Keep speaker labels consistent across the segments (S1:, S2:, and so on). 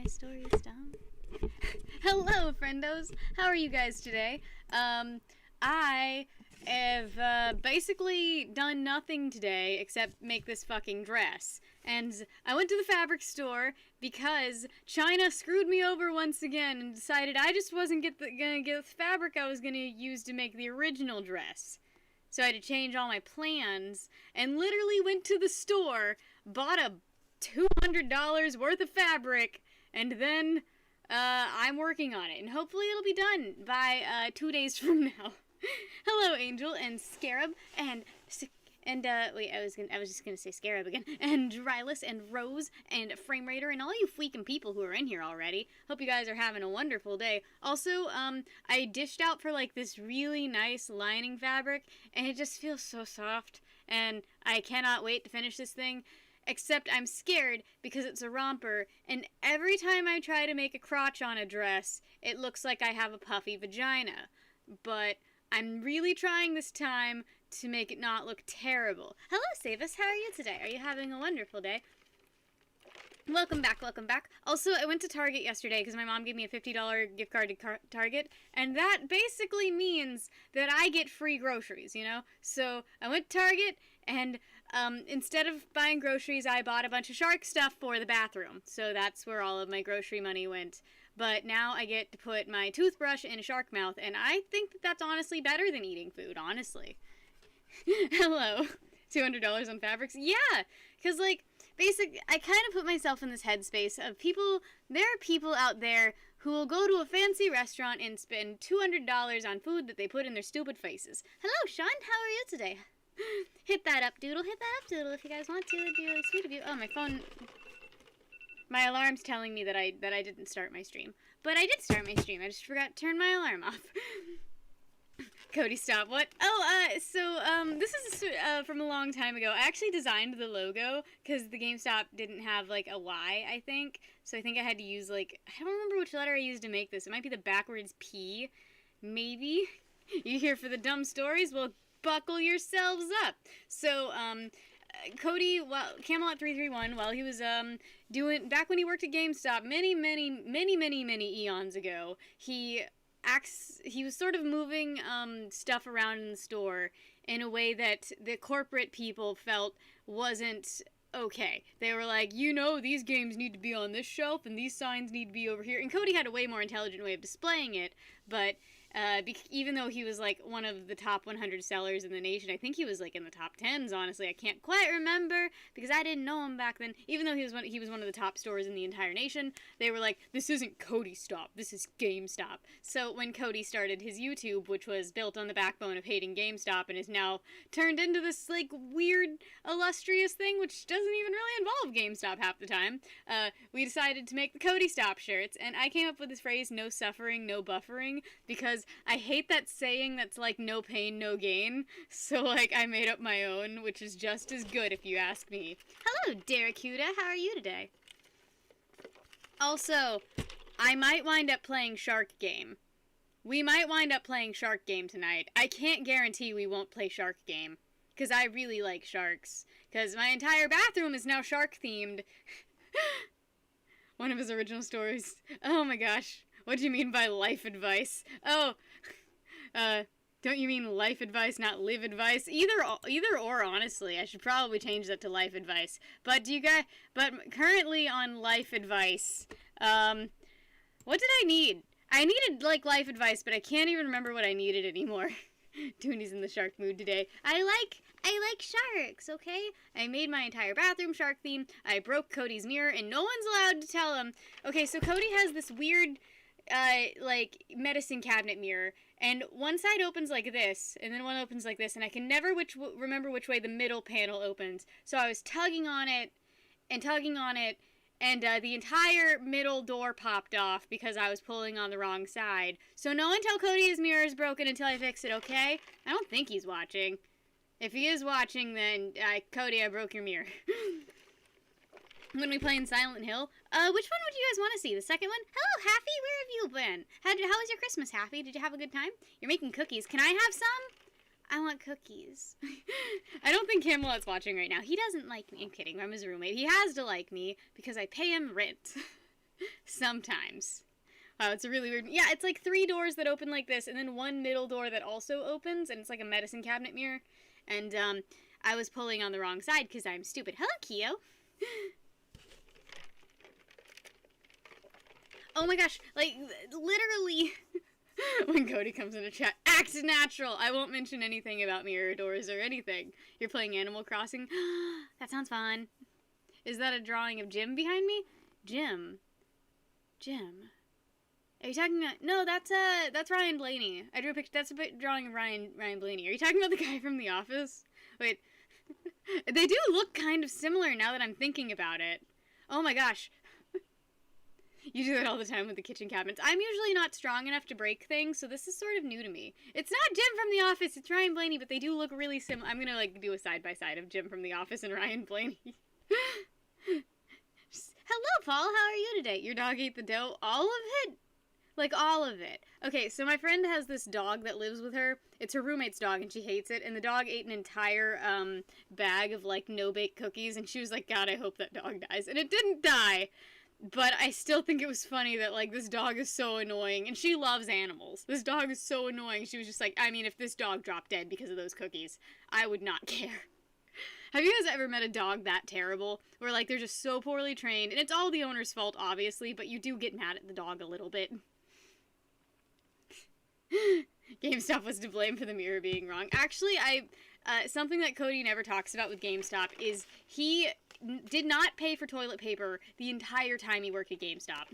S1: story time. Hello, friendos. How are you guys today? I have basically done nothing today except make this fucking dress. And I went to the fabric store because China screwed me over once again and decided I just wasn't gonna get the fabric I was gonna use to make the original dress. So I had to change all my plans and literally went to the store, bought a $200 worth of fabric, and then I'm working on it. And hopefully it'll be done by 2 days from now. Hello, Angel and Scarab and wait, I was just gonna say Scarab again, and Rylus and Rose and Frame Raider and all you freaking people who are in here already. Hope you guys are having a wonderful day. Also, I dished out for like this really nice lining fabric, and it just feels so soft, and I cannot wait to finish this thing. Except I'm scared because it's a romper, and every time I try to make a crotch on a dress, it looks like I have a puffy vagina. But I'm really trying this time to make it not look terrible. Hello, Savis. How are you today? Are you having a wonderful day? Welcome back, welcome back. Also, I went to Target yesterday because my mom gave me a $50 gift card to Target, and that basically means that I get free groceries, you know? So, I went to Target, and instead of buying groceries, I bought a bunch of shark stuff for the bathroom. So that's where all of my grocery money went. But now I get to put my toothbrush in a shark mouth, and I think that that's honestly better than eating food, honestly. Hello. $200 on fabrics? Yeah! Because, like, I kind of put myself in this headspace of people, there are people out there who will go to a fancy restaurant and spend $200 on food that they put in their stupid faces. Hello, Sean, how are you today? Hit that up, doodle, if you guys want to, it'd be really sweet of you. Oh, my alarm's telling me that I didn't start my stream. But I did start my stream, I just forgot to turn my alarm off. Cody, stop. What? Oh, this is from a long time ago. I actually designed the logo because the GameStop didn't have, like, a Y, I think. So I think I had to use, like, I don't remember which letter I used to make this. It might be the backwards P, maybe? You here for the dumb stories? Well, buckle yourselves up. So, Cody, Camelot331, while he was, back when he worked at GameStop many eons ago, he was sort of moving stuff around in the store in a way that the corporate people felt wasn't okay. They were like, you know, these games need to be on this shelf and these signs need to be over here. And Cody had a way more intelligent way of displaying it, but even though he was like one of the top 100 sellers in the nation, I think he was like in the top 10s, honestly. I can't quite remember because I didn't know him back then. Even though he was one of the top stores in the entire nation, they were like, this isn't Cody Stop, this is GameStop. So when Cody started his YouTube, which was built on the backbone of hating GameStop and is now turned into this like weird illustrious thing which doesn't even really involve GameStop half the time, we decided to make the Cody Stop shirts, and I came up with this phrase, no suffering, no buffering, because I hate that saying that's like no pain, no gain. So like I made up my own, which is just as good if you ask me. Hello, Derekuda. How are you today? Also, I might wind up playing Shark Game. We might wind up playing Shark Game tonight. I can't guarantee we won't play Shark Game, because I really like sharks. Because my entire bathroom is now shark themed. One of his original stories. Oh my gosh. What do you mean by life advice? Oh, don't you mean life advice, not live advice? Either or, honestly. I should probably change that to life advice. But currently on life advice, what did I need? I needed, like, life advice, but I can't even remember what I needed anymore. Dooney's in the shark mood today. I like sharks, okay? I made my entire bathroom shark themed. I broke Cody's mirror, and no one's allowed to tell him. Okay, so Cody has this weird like, medicine cabinet mirror, and one side opens like this, and then one opens like this, and I can never remember which way the middle panel opens, so I was tugging on it, and the entire middle door popped off because I was pulling on the wrong side. So no one tell Cody his mirror is broken until I fix it, okay? I don't think he's watching. If he is watching, then, Cody, I broke your mirror. When we play in Silent Hill. Which one would you guys want to see? The second one? Hello, Happy! Where have you been? How was your Christmas, Happy? Did you have a good time? You're making cookies. Can I have some? I want cookies. I don't think Camelot's watching right now. He doesn't like me. I'm kidding. I'm his roommate. He has to like me because I pay him rent. Sometimes. Wow, it's a really weird... Yeah, it's like 3 doors that open like this, and then one middle door that also opens, and it's like a medicine cabinet mirror. And, I was pulling on the wrong side because I'm stupid. Hello, Keo. Oh my gosh, like, literally, when Cody comes into chat, act natural. I won't mention anything about mirror doors or anything. You're playing Animal Crossing? That sounds fun. Is that a drawing of Jim behind me? Jim. Are you talking about... No, that's Ryan Blaney. I drew a picture... That's a drawing of Ryan Blaney. Are you talking about the guy from The Office? Wait. They do look kind of similar now that I'm thinking about it. Oh my gosh. You do that all the time with the kitchen cabinets. I'm usually not strong enough to break things, so this is sort of new to me. It's not Jim from The Office, it's Ryan Blaney, but they do look really similar. I'm gonna, like, do a side-by-side of Jim from The Office and Ryan Blaney. Hello, Paul, how are you today? Your dog ate the dough? All of it? Like, all of it. Okay, so my friend has this dog that lives with her. It's her roommate's dog, and she hates it, and the dog ate an entire, bag of, like, no-bake cookies, and she was like, God, I hope that dog dies. And it didn't die. But I still think it was funny that, like, this dog is so annoying. And she loves animals. This dog is so annoying. She was just like, I mean, if this dog dropped dead because of those cookies, I would not care. Have you guys ever met a dog that terrible? Where, like, they're just so poorly trained. And it's all the owner's fault, obviously. But you do get mad at the dog a little bit. GameStop was to blame for the mirror being wrong. Actually, something that Cody never talks about with GameStop is he did not pay for toilet paper the entire time he worked at GameStop.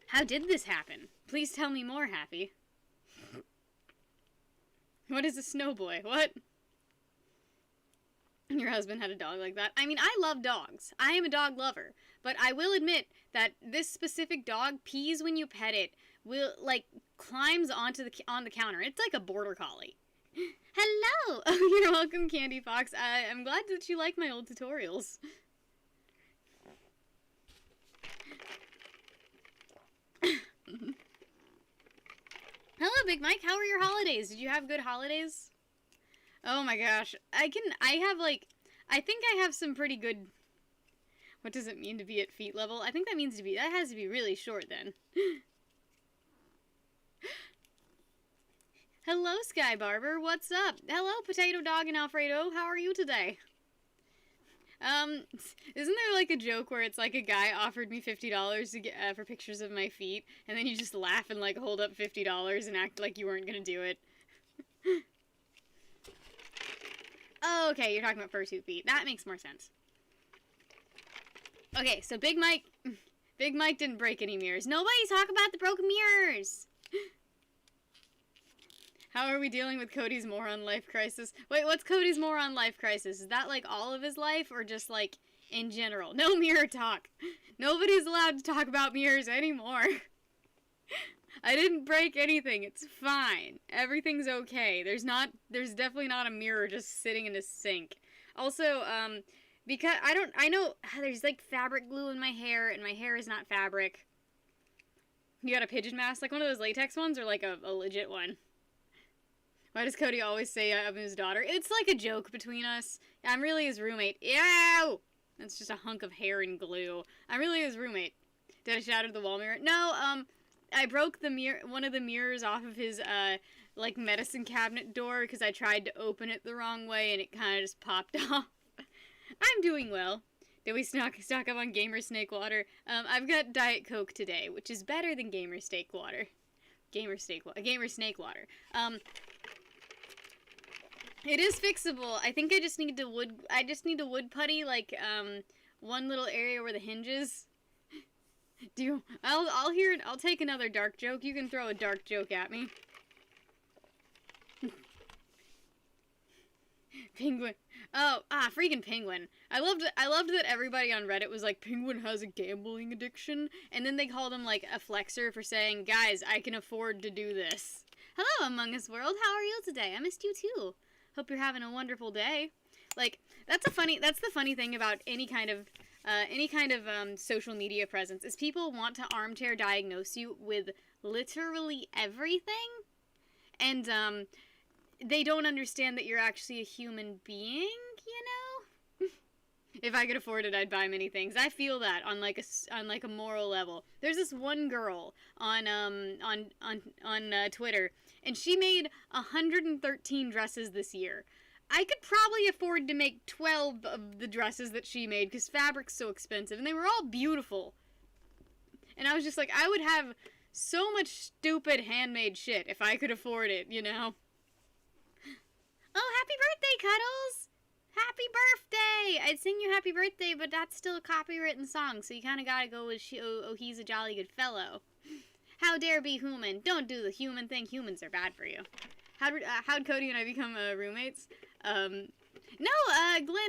S1: How did this happen? Please tell me more, Happy. What is a snowboy? What? Your husband had a dog like that? I mean, I love dogs. I am a dog lover. But I will admit that this specific dog pees when you pet it, climbs on the counter. It's like a border collie. Hello! Oh, you're welcome, Candy Fox. I'm glad that you like my old tutorials. Hello, Big Mike. How are your holidays? Did you have good holidays? Oh my gosh. I think I have some pretty good... What does it mean to be at feet level? I think that has to be really short then. Hello, Sky Barber. What's up? Hello, Potato Dog and Alfredo. How are you today? Isn't there like a joke where it's like a guy offered me $50 to get, for pictures of my feet, and then you just laugh and like hold up $50 and act like you weren't gonna do it? Oh, okay, you're talking about fursuit feet. That makes more sense. Okay, so Big Mike didn't break any mirrors. Nobody talk about the broken mirrors! How are we dealing with Cody's moron life crisis? Wait, what's Cody's moron life crisis? Is that like all of his life or just like in general? No mirror talk. Nobody's allowed to talk about mirrors anymore. I didn't break anything. It's fine. Everything's okay. There's definitely not a mirror just sitting in a sink. Also, because I know there's like fabric glue in my hair and my hair is not fabric. You got a pigeon mask? Like one of those latex ones or like a legit one? Why does Cody always say I'm his daughter? It's like a joke between us. I'm really his roommate. Ew! That's just a hunk of hair and glue. I'm really his roommate. Did I shatter the wall mirror? No, I broke one of the mirrors off of his, like, medicine cabinet door because I tried to open it the wrong way and it kind of just popped off. I'm doing well. Did we stock up on Gamer Snake Water? I've got Diet Coke today, which is better than Gamer Snake Water. Gamer Snake Water. It is fixable. I think I just need to wood putty, like, one little area where the hinges. I'll take another dark joke. You can throw a dark joke at me. Penguin. Oh, freaking Penguin. I loved that everybody on Reddit was like, Penguin has a gambling addiction, and then they called him, like, a flexer for saying, guys, I can afford to do this. Hello, Among Us World. How are you today? I missed you, too. Hope you're having a wonderful day. Like, that's the funny thing about any kind of social media presence, is people want to armchair diagnose you with literally everything, and, they don't understand that you're actually a human being, you know?
S2: If I could afford it, I'd buy many things. I feel that on like a moral level. There's this one girl on Twitter, and she made 113 dresses this year. I could probably afford to make 12 of the dresses that she made because fabric's so expensive, and they were all beautiful. And I was just like, I would have so much stupid handmade shit if I could afford it, you know? Oh, happy birthday, Cuddles! Happy birthday! I'd sing you happy birthday, but that's still a copywritten song, so you kind of gotta go with, oh, he's a jolly good fellow. How dare be human? Don't do the human thing. Humans are bad for you. How'd Cody and I become roommates? Glenn,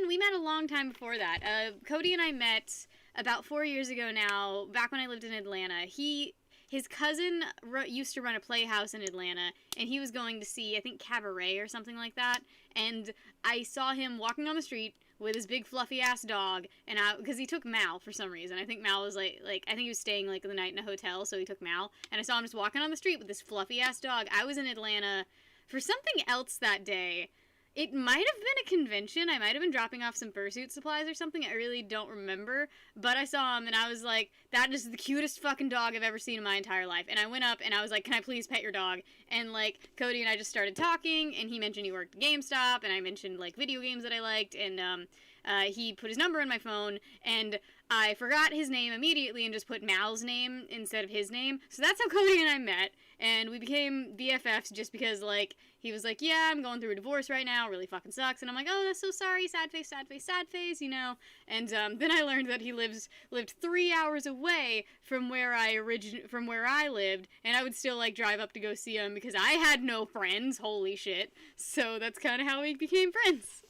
S2: we met a long time before that. Cody and I met about 4 years ago now, back when I lived in Atlanta. His cousin used to run a playhouse in Atlanta, and he was going to see, I think, Cabaret or something like that, and I saw him walking on the street with his big fluffy-ass dog, and because he took Mal for some reason. I think Mal was, I think he was staying, the night in a hotel, so he took Mal, and I saw him just walking on the street with this fluffy-ass dog. I was in Atlanta for something else that day. It might have been a convention. I might have been dropping off some fursuit supplies or something. I really don't remember. But I saw him, and I was like, that is the cutest fucking dog I've ever seen in my entire life. And I went up, and I was like, can I please pet your dog? And, Cody and I just started talking, and he mentioned he worked at GameStop, and I mentioned, video games that I liked, and he put his number in my phone, and I forgot his name immediately and just put Mal's name instead of his name. So that's how Cody and I met, and we became BFFs just because, he was like, yeah, I'm going through a divorce right now, it really fucking sucks, and I'm like, oh, that's so sorry, sad face, sad face, sad face, you know, and then I learned that he lived 3 hours away from where I lived, and I would still, drive up to go see him because I had no friends, holy shit, so that's kind of how we became friends.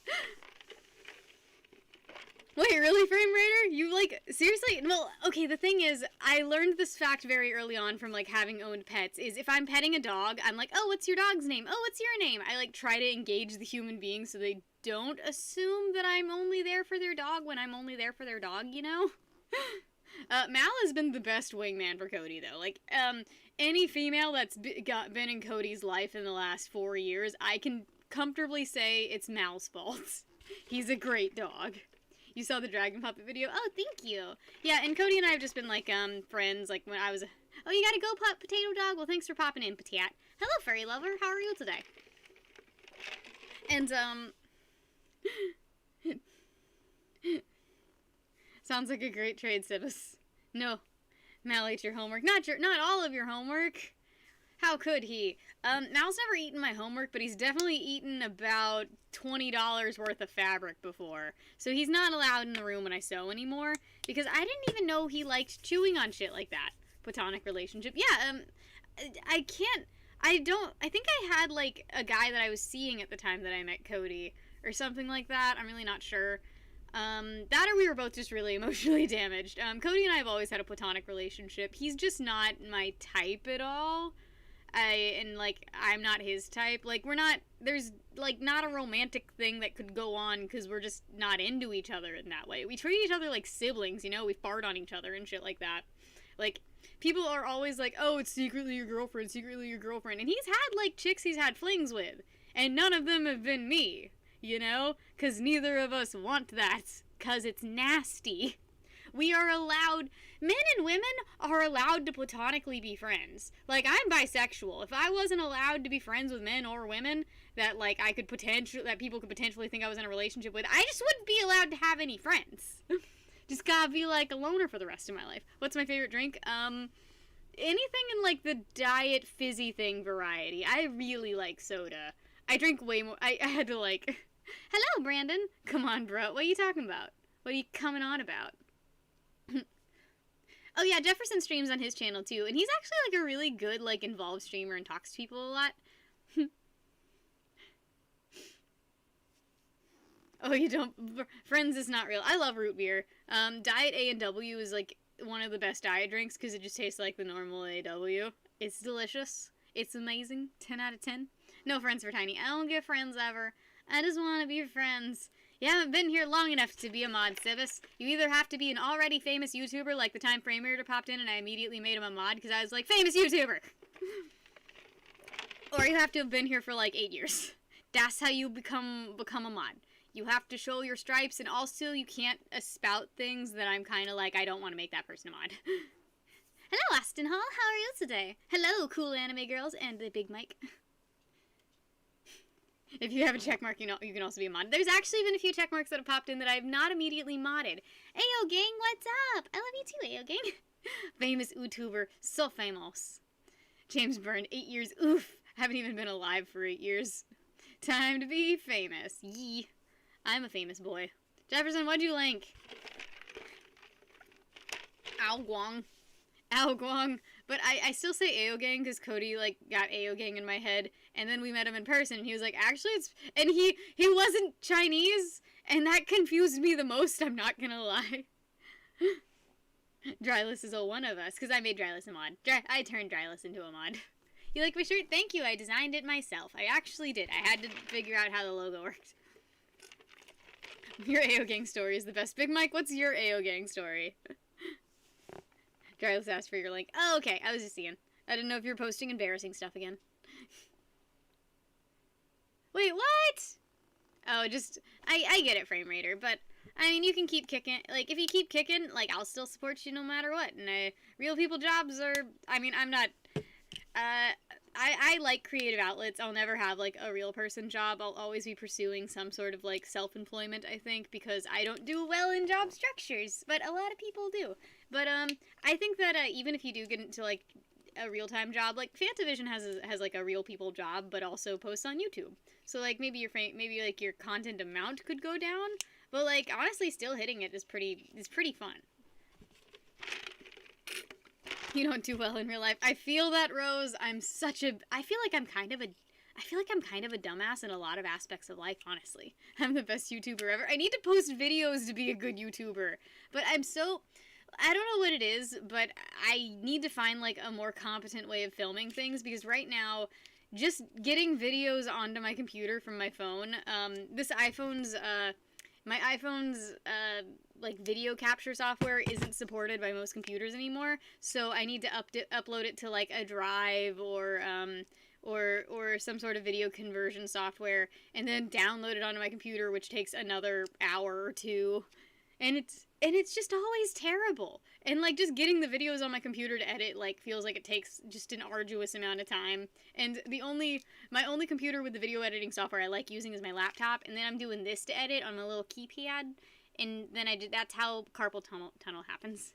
S2: Wait, really, Frame Raider? You, seriously? Well, okay, the thing is, I learned this fact very early on from, having owned pets, is if I'm petting a dog, I'm like, oh, what's your dog's name? Oh, what's your name? I, try to engage the human being so they don't assume that I'm only there for their dog when I'm only there for their dog, you know? Mal has been the best wingman for Cody, though. Any female that's been in Cody's life in the last 4 years, I can comfortably say it's Mal's fault. He's a great dog. You saw the Dragon Puppet video? Oh, thank you. Yeah, and Cody and I have just been, friends, when I was... Oh, you gotta go, Potato Dog? Well, thanks for popping in, Patat. Hello, Furry Lover. How are you today? And, sounds like a great trade, Sibus. No. Mal ate your homework. Not all of your homework. How could he? Mal's never eaten my homework, but he's definitely eaten about $20 worth of fabric before. So he's not allowed in the room when I sew anymore, because I didn't even know he liked chewing on shit like that. Platonic relationship. Yeah, I think I had, a guy that I was seeing at the time that I met Cody, or something like that. I'm really not sure. That or we were both just really emotionally damaged. Cody and I have always had a platonic relationship. He's just not my type at all. I'm not his type. There's, not a romantic thing that could go on because we're just not into each other in that way. We treat each other like siblings, you know? We fart on each other and shit like that. People are always like, oh, it's secretly your girlfriend. And he's had, chicks he's had flings with. And none of them have been me, you know? Because neither of us want that. Because it's nasty. We are allowed... Men and women are allowed to platonically be friends. I'm bisexual. If I wasn't allowed to be friends with men or women that, that people could potentially think I was in a relationship with, I just wouldn't be allowed to have any friends. Just gotta be, a loner for the rest of my life. What's my favorite drink? Anything in, the diet fizzy thing variety. I really like soda. I drink way more... I had to, Hello, Brandon! Come on, bro. What are you talking about? What are you coming on about? Oh yeah, Jefferson streams on his channel too, and he's actually a really good involved streamer and talks to people a lot. Oh, you don't... Friends is not real. I love root beer. Diet A&W is one of the best diet drinks because it just tastes like the normal A&W. It's delicious. It's amazing. 10 out of 10. No friends for Tiny. I don't get friends ever. I just want to be friends. You haven't been here long enough to be a mod, Civis. You either have to be an already famous YouTuber, like the time Frame Raider popped in and I immediately made him a mod because I was like, famous YouTuber! Or you have to have been here for 8 years. That's how you become a mod. you have to show your stripes, and also you can't spout things that I'm kind of like, I don't want to make that person a mod. Hello, Aston Hall. How are you today? Hello, cool anime girls and the big mic. If you have a check mark, you can also be a mod. There's actually been a few check marks that have popped in that I've not immediately modded. Ayo, gang, what's up? I love you too, Ayo, gang. Famous YouTuber, so famous. James Byrne, 8 years. Oof, haven't even been alive for 8 years. Time to be famous. Yee. I'm a famous boy. Jefferson, what'd you link? Ao Guang. Ao Guang. But I still say Ayo Gang because Cody, like, got Ayo Gang in my head. And then we met him in person, and he was like, actually, it's... And he wasn't Chinese, and that confused me the most, I'm not gonna lie. Dryless is one of us, because I made Dryless a mod. I turned Dryless into a mod. You like my shirt? Thank you, I designed it myself. I actually did. I had to figure out how the logo worked. Your Ayo Gang story is the best. Big Mike, what's your Ayo Gang story? Dryless asked for your link. Oh, okay, I was just seeing. I didn't know if you were posting embarrassing stuff again. Wait, what? Oh, just... I get it, Frame Raider, but... I mean, you can keep kicking. Like, if you keep kicking, like, I'll still support you no matter what. And real people jobs are... I mean, I'm not... I like creative outlets. I'll never have, like, a real person job. I'll always be pursuing some sort of, like, self-employment, I think, because I don't do well in job structures. But a lot of people do. But, I think that, even if you do get into, like, a real-time job, like, Fantavision has, like, a real people job, but also posts on YouTube. So, like, maybe your content amount could go down, but, like, honestly, still hitting it is pretty fun. You don't do well in real life. I feel that, Rose. I feel like I'm kind of a dumbass in a lot of aspects of life, honestly. I'm the best YouTuber ever. I need to post videos to be a good YouTuber, but I don't know what it is, but I need to find, like, a more competent way of filming things, because right now, just getting videos onto my computer from my phone, my iPhone's, like, video capture software isn't supported by most computers anymore, so I need to upload it to, like, a drive or some sort of video conversion software, and then download it onto my computer, which takes another hour or two, and it's just always terrible. And, like, just getting the videos on my computer to edit, like, feels like it takes just an arduous amount of time. And my only computer with the video editing software I like using is my laptop, and then I'm doing this to edit on my little keypad, and then that's how carpal tunnel happens.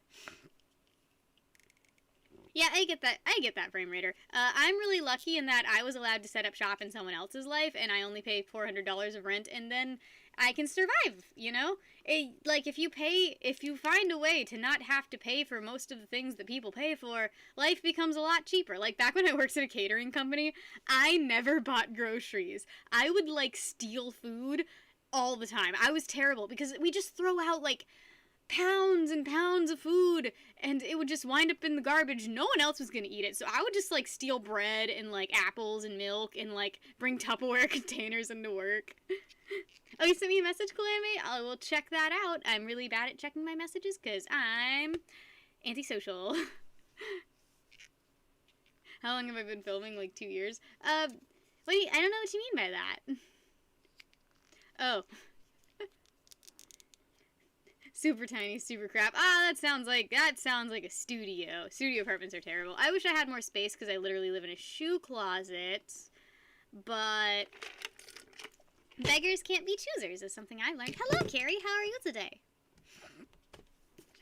S2: Yeah, I get that, Frame Raider. I'm really lucky in that I was allowed to set up shop in someone else's life, and I only pay $400 of rent, and then I can survive, you know? Like, if you find a way to not have to pay for most of the things that people pay for, life becomes a lot cheaper. Like, back when I worked at a catering company, I never bought groceries. I would, like, steal food all the time. I was terrible, because we just throw out, like, pounds and pounds of food, and it would just wind up in the garbage. No one else was gonna eat it, so I would just, like, steal bread and, like, apples and milk and, like, bring Tupperware containers into work. Oh, you sent me a message, Cool Anime? I will check that out. I'm really bad at checking my messages because I'm antisocial. How long have I been filming? Like 2 years? Wait, I don't know what you mean by that. Oh. Super tiny, super crap. Ah, that sounds like a studio. Studio apartments are terrible. I wish I had more space because I literally live in a shoe closet. But beggars can't be choosers is something I learned. Hello, Carrie. How are you today?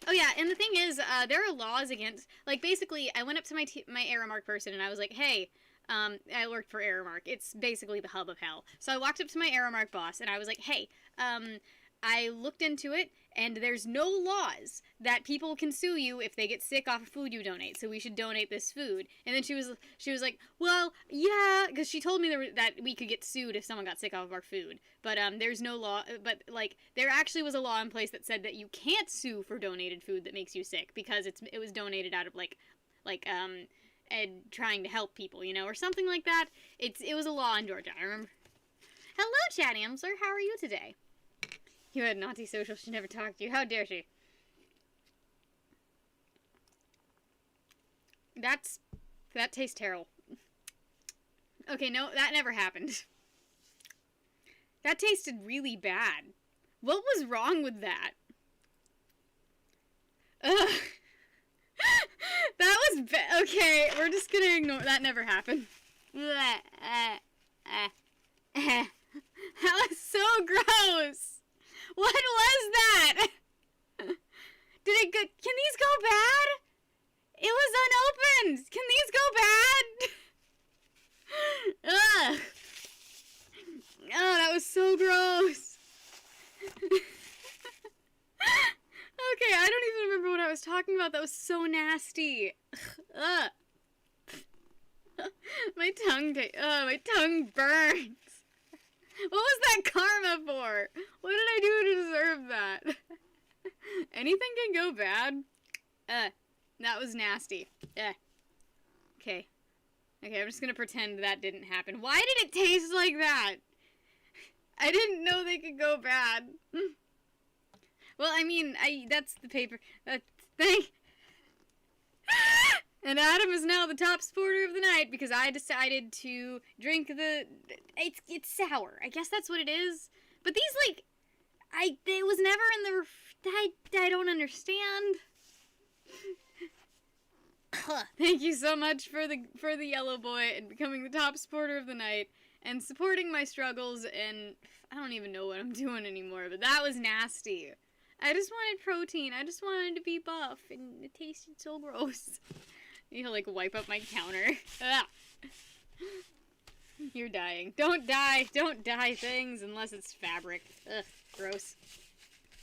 S2: Oh, yeah, and the thing is, there are laws against... Like, basically, I went up to my Aramark person, and I was like, hey, I worked for Aramark. It's basically the hub of hell. So I walked up to my Aramark boss, and I was like, hey, I looked into it, and there's no laws that people can sue you if they get sick off of food you donate, so we should donate this food. And then she was like, well, yeah, because she told me that we could get sued if someone got sick off of our food. But there's no law, but, like, there actually was a law in place that said that you can't sue for donated food that makes you sick, because it was donated out of, and trying to help people, you know, or something like that. It was a law in Georgia, I remember. Hello, Chad Amsler, how are you today? You had an anti-social, she never talked to you. How dare she? That tastes terrible. Okay, no, that never happened. That tasted really bad. What was wrong with that? Ugh. That was okay, we're just gonna ignore that. Never happened. That was so gross. What was that? Did it go? Can these go bad? It was unopened. Can these go bad? Ugh. Oh, that was so gross. Okay, I don't even remember what I was talking about. That was so nasty. Ugh. My tongue burns. What was that karma for? What did I do to deserve that? Anything can go bad. That was nasty. Okay. Okay, I'm just gonna pretend that didn't happen. Why did it taste like that? I didn't know they could go bad. Well, I mean, that's the paper. That thing. And Adam is now the top supporter of the night because I decided to drink the... It's sour. I guess that's what it is. But these, like... It was never in the... I don't understand. Thank you so much for the yellow boy and becoming the top supporter of the night and supporting my struggles, and I don't even know what I'm doing anymore, but that was nasty. I just wanted protein. I just wanted to be buff, and it tasted so gross. I need to, like, wipe up my counter. Ugh. You're dying. Don't die. Don't dye things unless it's fabric. Ugh, gross.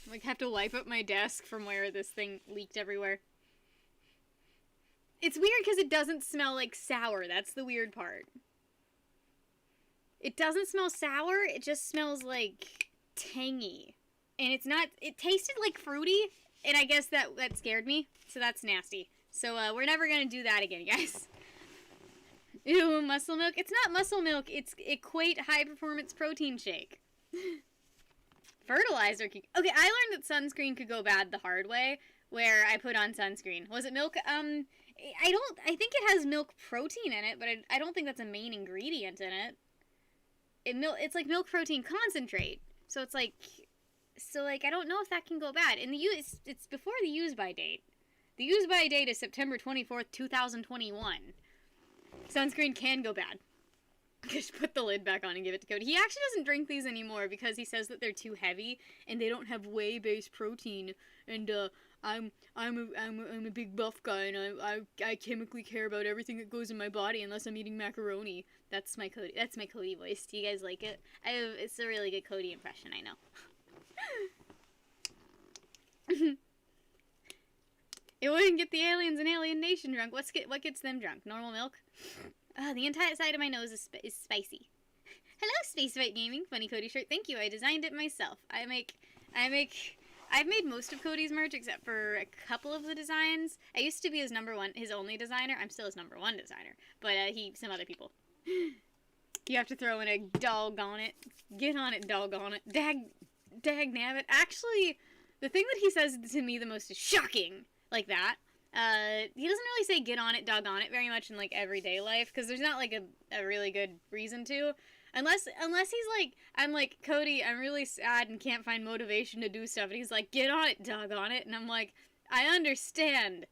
S2: Like, have to wipe up my desk from where this thing leaked everywhere. It's weird because it doesn't smell like sour. That's the weird part. It doesn't smell sour. It just smells like tangy. And it's not... It tasted like fruity, and I guess that scared me. So that's nasty. So, we're never gonna do that again, guys. Ew, muscle milk. It's not muscle milk. It's Equate High Performance Protein Shake. Fertilizer. Okay, I learned that sunscreen could go bad the hard way, where I put on sunscreen. Was it milk? I think it has milk protein in it, but I don't think that's a main ingredient in it. It's like milk protein concentrate. So it's like... So, like, I don't know if that can go bad. And it's before the use-by date. The use-by date is September 24th, 2021. Sunscreen can go bad. Just put the lid back on and give it to Cody. He actually doesn't drink these anymore because he says that they're too heavy and they don't have whey-based protein. And I'm a big buff guy and I chemically care about everything that goes in my body unless I'm eating macaroni. That's my Cody. That's my Cody voice. Do you guys like it? It's a really good Cody impression. I know. It wouldn't get the aliens in Alien Nation drunk. What gets them drunk? Normal milk? The entire side of my nose is spicy. Hello, Spacebite Gaming. Funny Cody shirt. Thank you. I designed it myself. I've made most of Cody's merch except for a couple of the designs. I used to be his only designer. I'm still his #1 designer. But some other people. You have to throw in a doggone it. Get on it, doggone it. Dag nabbit. Actually, the thing that he says to me the most is shocking. Like that. He doesn't really say get on it, doggone it very much in, like, everyday life, because there's not, like, a really good reason to. Unless he's like, I'm like, Cody, I'm really sad and can't find motivation to do stuff, and he's like, get on it, doggone it, and I'm like, I understand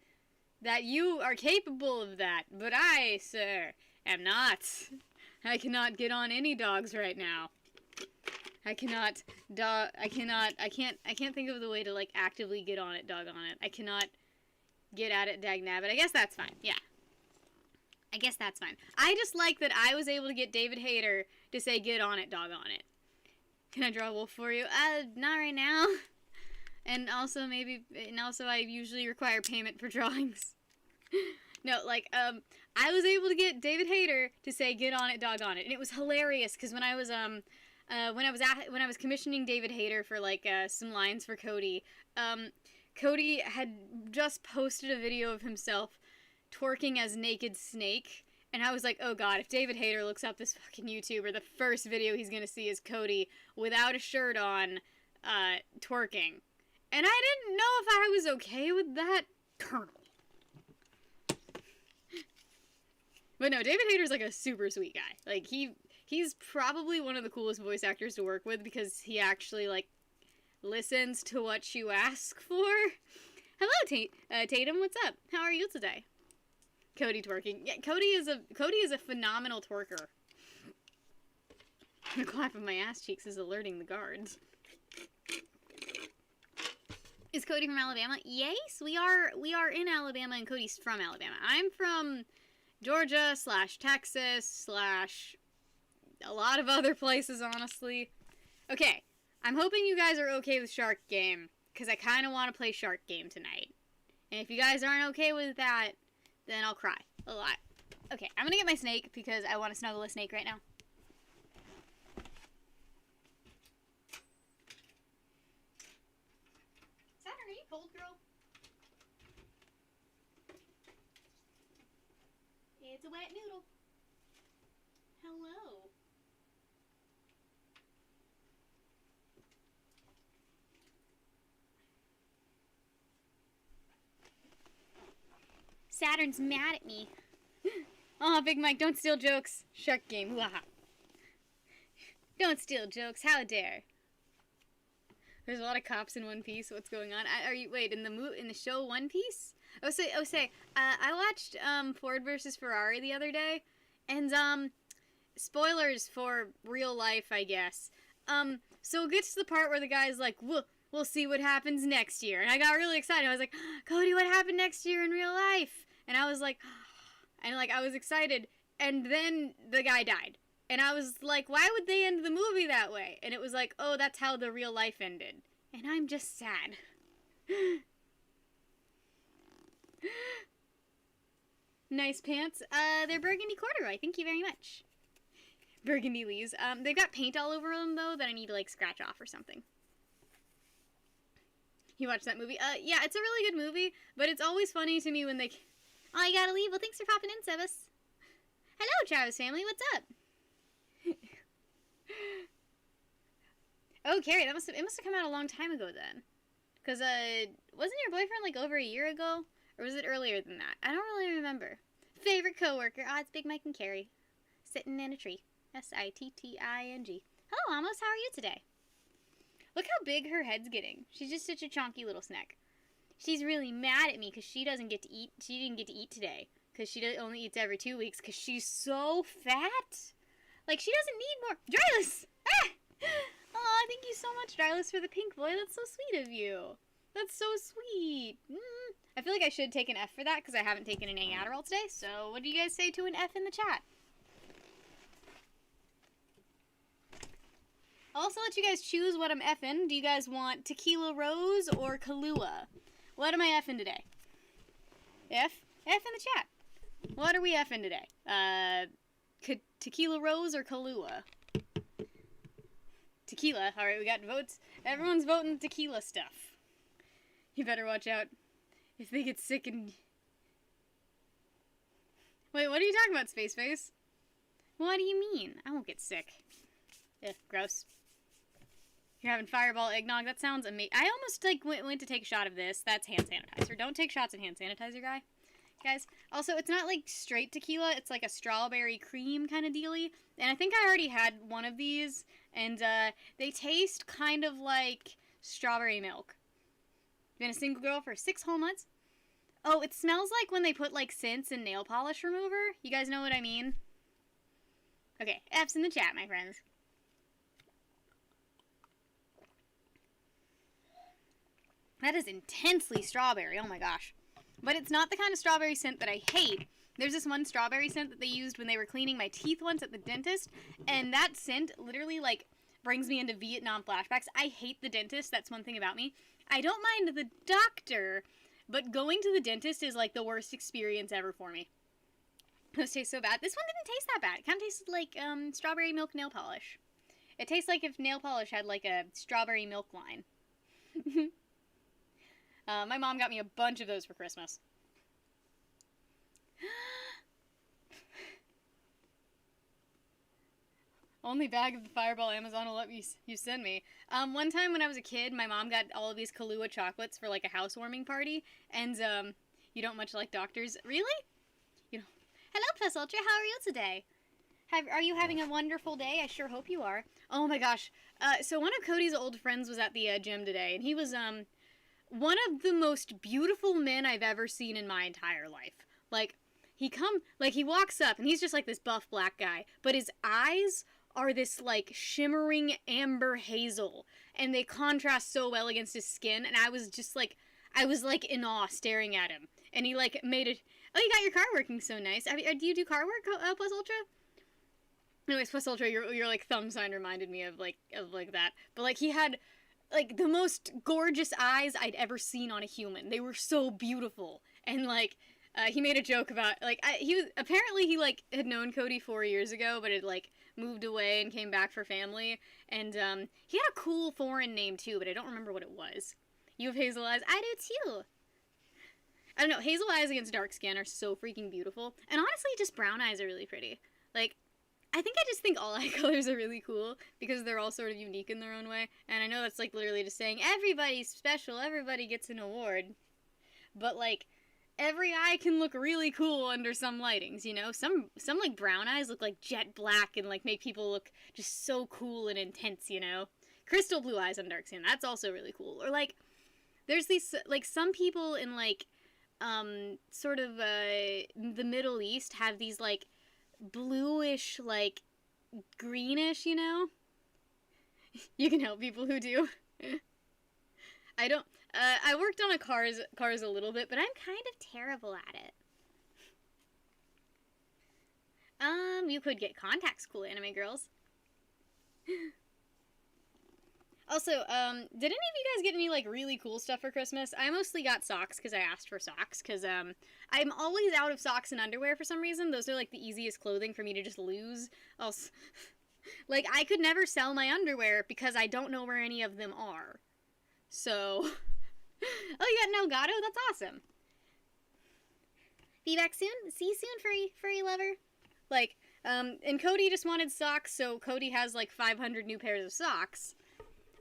S2: that you are capable of that, but I, sir, am not. I cannot get on any dogs right now. I can't think of the way to, like, actively get on it, doggone it. I cannot get at it, dag nabbit. I guess that's fine. Yeah. I guess that's fine. I just like that I was able to get David Hayter to say get on it, doggone it. Can I draw a wolf for you? Not right now. And also I usually require payment for drawings. No, like, I was able to get David Hayter to say get on it, doggone it. And it was hilarious because when I was commissioning David Hayter for, like, some lines for Cody, Cody had just posted a video of himself twerking as Naked Snake, and I was like, oh god, if David Hayter looks up this fucking YouTuber, the first video he's gonna see is Cody without a shirt on, twerking. And I didn't know if I was okay with that. Colonel. But no, David Hayter's, like, a super sweet guy. Like, he He's probably one of the coolest voice actors to work with because he actually, like, listens to what you ask for. Hello, Tatum, what's up? How are you today? Cody twerking. Yeah, Cody is a phenomenal twerker. The clap of my ass cheeks is alerting the guards. Is Cody from Alabama? Yes, we are in Alabama, and Cody's from Alabama. I'm from Georgia / Texas / a lot of other places, honestly. Okay, I'm hoping you guys are okay with Shark Game, because I kind of want to play Shark Game tonight. And if you guys aren't okay with that, then I'll cry a lot. Okay, I'm gonna get my snake, because I want to snuggle a snake right now. Saturn, are you cold, girl? It's a wet noodle. Hello. Saturn's mad at me. Oh, Big Mike, don't steal jokes. Shark Game. Waha. Don't steal jokes. How dare. There's a lot of cops in One Piece. What's going on? Wait, in the show One Piece? I watched Ford versus Ferrari the other day, and spoilers for real life, I guess. So it gets to the part where the guy's like, we'll see what happens next year, and I got really excited. I was like, Cody, what happened next year in real life? And I was like, I was excited, and then the guy died. And I was like, why would they end the movie that way? And it was like, oh, that's how the real life ended. And I'm just sad. Nice pants. They're burgundy corduroy. Thank you very much. Burgundy Lees. They've got paint all over them, though, that I need to, like, scratch off or something. You watched that movie? Yeah, it's a really good movie, but it's always funny to me when they... Oh, you gotta leave. Well, thanks for popping in, Sebas. Hello, Travis family. What's up? Oh, Carrie, it must have come out a long time ago then. Because, wasn't your boyfriend, like, over a year ago? Or was it earlier than that? I don't really remember. Favorite coworker? Oh, it's Big Mike and Carrie. Sitting in a tree. S-I-T-T-I-N-G. Hello, Amos. How are you today? Look how big her head's getting. She's just such a chonky little snack. She's really mad at me because she didn't get to eat today. Because she only eats every 2 weeks because she's so fat. Like, she doesn't need more. Drylus! Ah! Aw, thank you so much, Drylus, for the pink boy. That's so sweet of you. That's so sweet. I feel like I should take an F for that because I haven't taken any Adderall today. So what do you guys say to an F in the chat? I'll also let you guys choose what I'm effing. Do you guys want Tequila Rose or Kahlua? What am I effing today? F? F in the chat. What are we effing today? Tequila Rose or Kahlua? Tequila. Alright, we got votes. Everyone's voting tequila stuff. You better watch out if they get sick and... Wait, what are you talking about, Space Face? What do you mean? I won't get sick. Ugh, gross. You're having Fireball eggnog. That sounds amazing. I almost, like, went to take a shot of this. That's hand sanitizer. Don't take shots of hand sanitizer, guys. Also, it's not, like, straight tequila. It's, like, a strawberry cream kind of dealy. And I think I already had one of these. And, they taste kind of like strawberry milk. Been a single girl for 6 whole months. Oh, it smells like when they put, like, scents in nail polish remover. You guys know what I mean? Okay, F's in the chat, my friends. That is intensely strawberry. Oh my gosh. But it's not the kind of strawberry scent that I hate. There's this one strawberry scent that they used when they were cleaning my teeth once at the dentist. And that scent literally, like, brings me into Vietnam flashbacks. I hate the dentist. That's one thing about me. I don't mind the doctor, but going to the dentist is, like, the worst experience ever for me. Those taste so bad. This one didn't taste that bad. It kind of tasted like strawberry milk nail polish. It tastes like if nail polish had, like, a strawberry milk line. My mom got me a bunch of those for Christmas. Only bag of the Fireball Amazon will let you send me. One time when I was a kid, my mom got all of these Kahlua chocolates for, like, a housewarming party. And, you don't much like doctors. Really? You know. Hello, Plus Ultra. How are you today?
S1: Are you having a wonderful day? I sure hope you are. Oh my gosh. So one of Cody's old friends was at the gym today, and he was one of the most beautiful men I've ever seen in my entire life. Like he walks up, and he's just like this buff black guy, but his eyes are this like shimmering amber hazel, and they contrast so well against his skin, and I was in awe staring at him. And he like made it. Oh, you got your car working so nice. Do you do car work, Plus Ultra? Anyways, Plus Ultra, your like thumb sign reminded me of that. But like he had like the most gorgeous eyes I'd ever seen on a human. They were so beautiful. And like he made a joke about like he like had known Cody 4 years ago, but had like moved away and came back for family. And he had a cool foreign name too, but I don't remember what it was. You have hazel eyes. I do too. I don't know. Hazel eyes against dark skin are so freaking beautiful. And honestly, just brown eyes are really pretty. Like, I just think all eye colors are really cool because they're all sort of unique in their own way. And I know that's like literally just saying everybody's special, everybody gets an award. But like, every eye can look really cool under some lightings, you know? Some like brown eyes look like jet black and like make people look just so cool and intense, you know? Crystal blue eyes on dark skin, that's also really cool. Or like, there's these, like, some people in like, sort of, the Middle East have these, like, bluish, like, greenish, you know? You can help people who do. I don't, I worked on cars a little bit, but I'm kind of terrible at it. You could get contacts, cool anime girls. Also, did any of you guys get any, like, really cool stuff for Christmas? I mostly got socks, because I asked for socks, because, I'm always out of socks and underwear for some reason. Those are, like, the easiest clothing for me to just lose. Also, like, I could never sell my underwear, because I don't know where any of them are. So, oh, you got an Elgato? That's awesome. Be back soon? See you soon, furry lover. Like, and Cody just wanted socks, so Cody has, like, 500 new pairs of socks.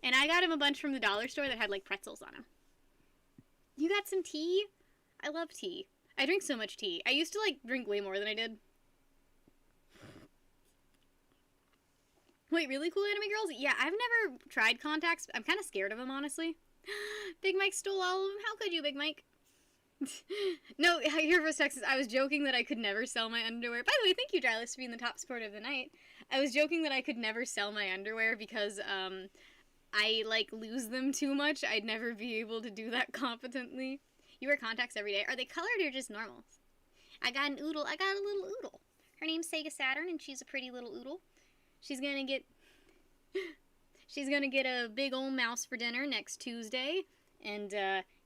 S1: And I got him a bunch from the dollar store that had, like, pretzels on them. You got some tea? I love tea. I drink so much tea. I used to, like, drink way more than I did. Wait, really cool anime girls? Yeah, I've never tried contacts. I'm kind of scared of them, honestly. Big Mike stole all of them. How could you, Big Mike? No, here for Texas. I was joking that I could never sell my underwear. By the way, thank you, Drylus, for being the top supporter of the night. I was joking that I could never sell my underwear because, I, like, lose them too much. I'd never be able to do that competently. You wear contacts every day. Are they colored or just normal? I got an oodle. I got a little oodle. Her name's Sega Saturn, and she's a pretty little oodle. She's gonna get a big old mouse for dinner next Tuesday, and,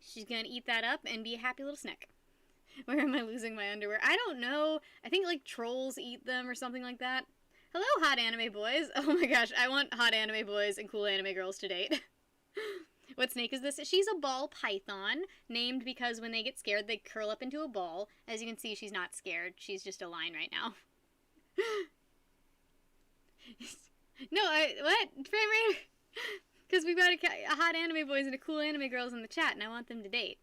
S1: she's gonna eat that up and be a happy little snack. Where am I losing my underwear? I don't know. I think, like, trolls eat them or something like that. Hello, hot anime boys. Oh my gosh, I want hot anime boys and cool anime girls to date. What snake is this? She's a ball python, named because when they get scared, they curl up into a ball. As you can see, she's not scared. She's just a line right now. No, what? Frame rate? Because we've got a hot anime boys and a cool anime girls in the chat, and I want them to date.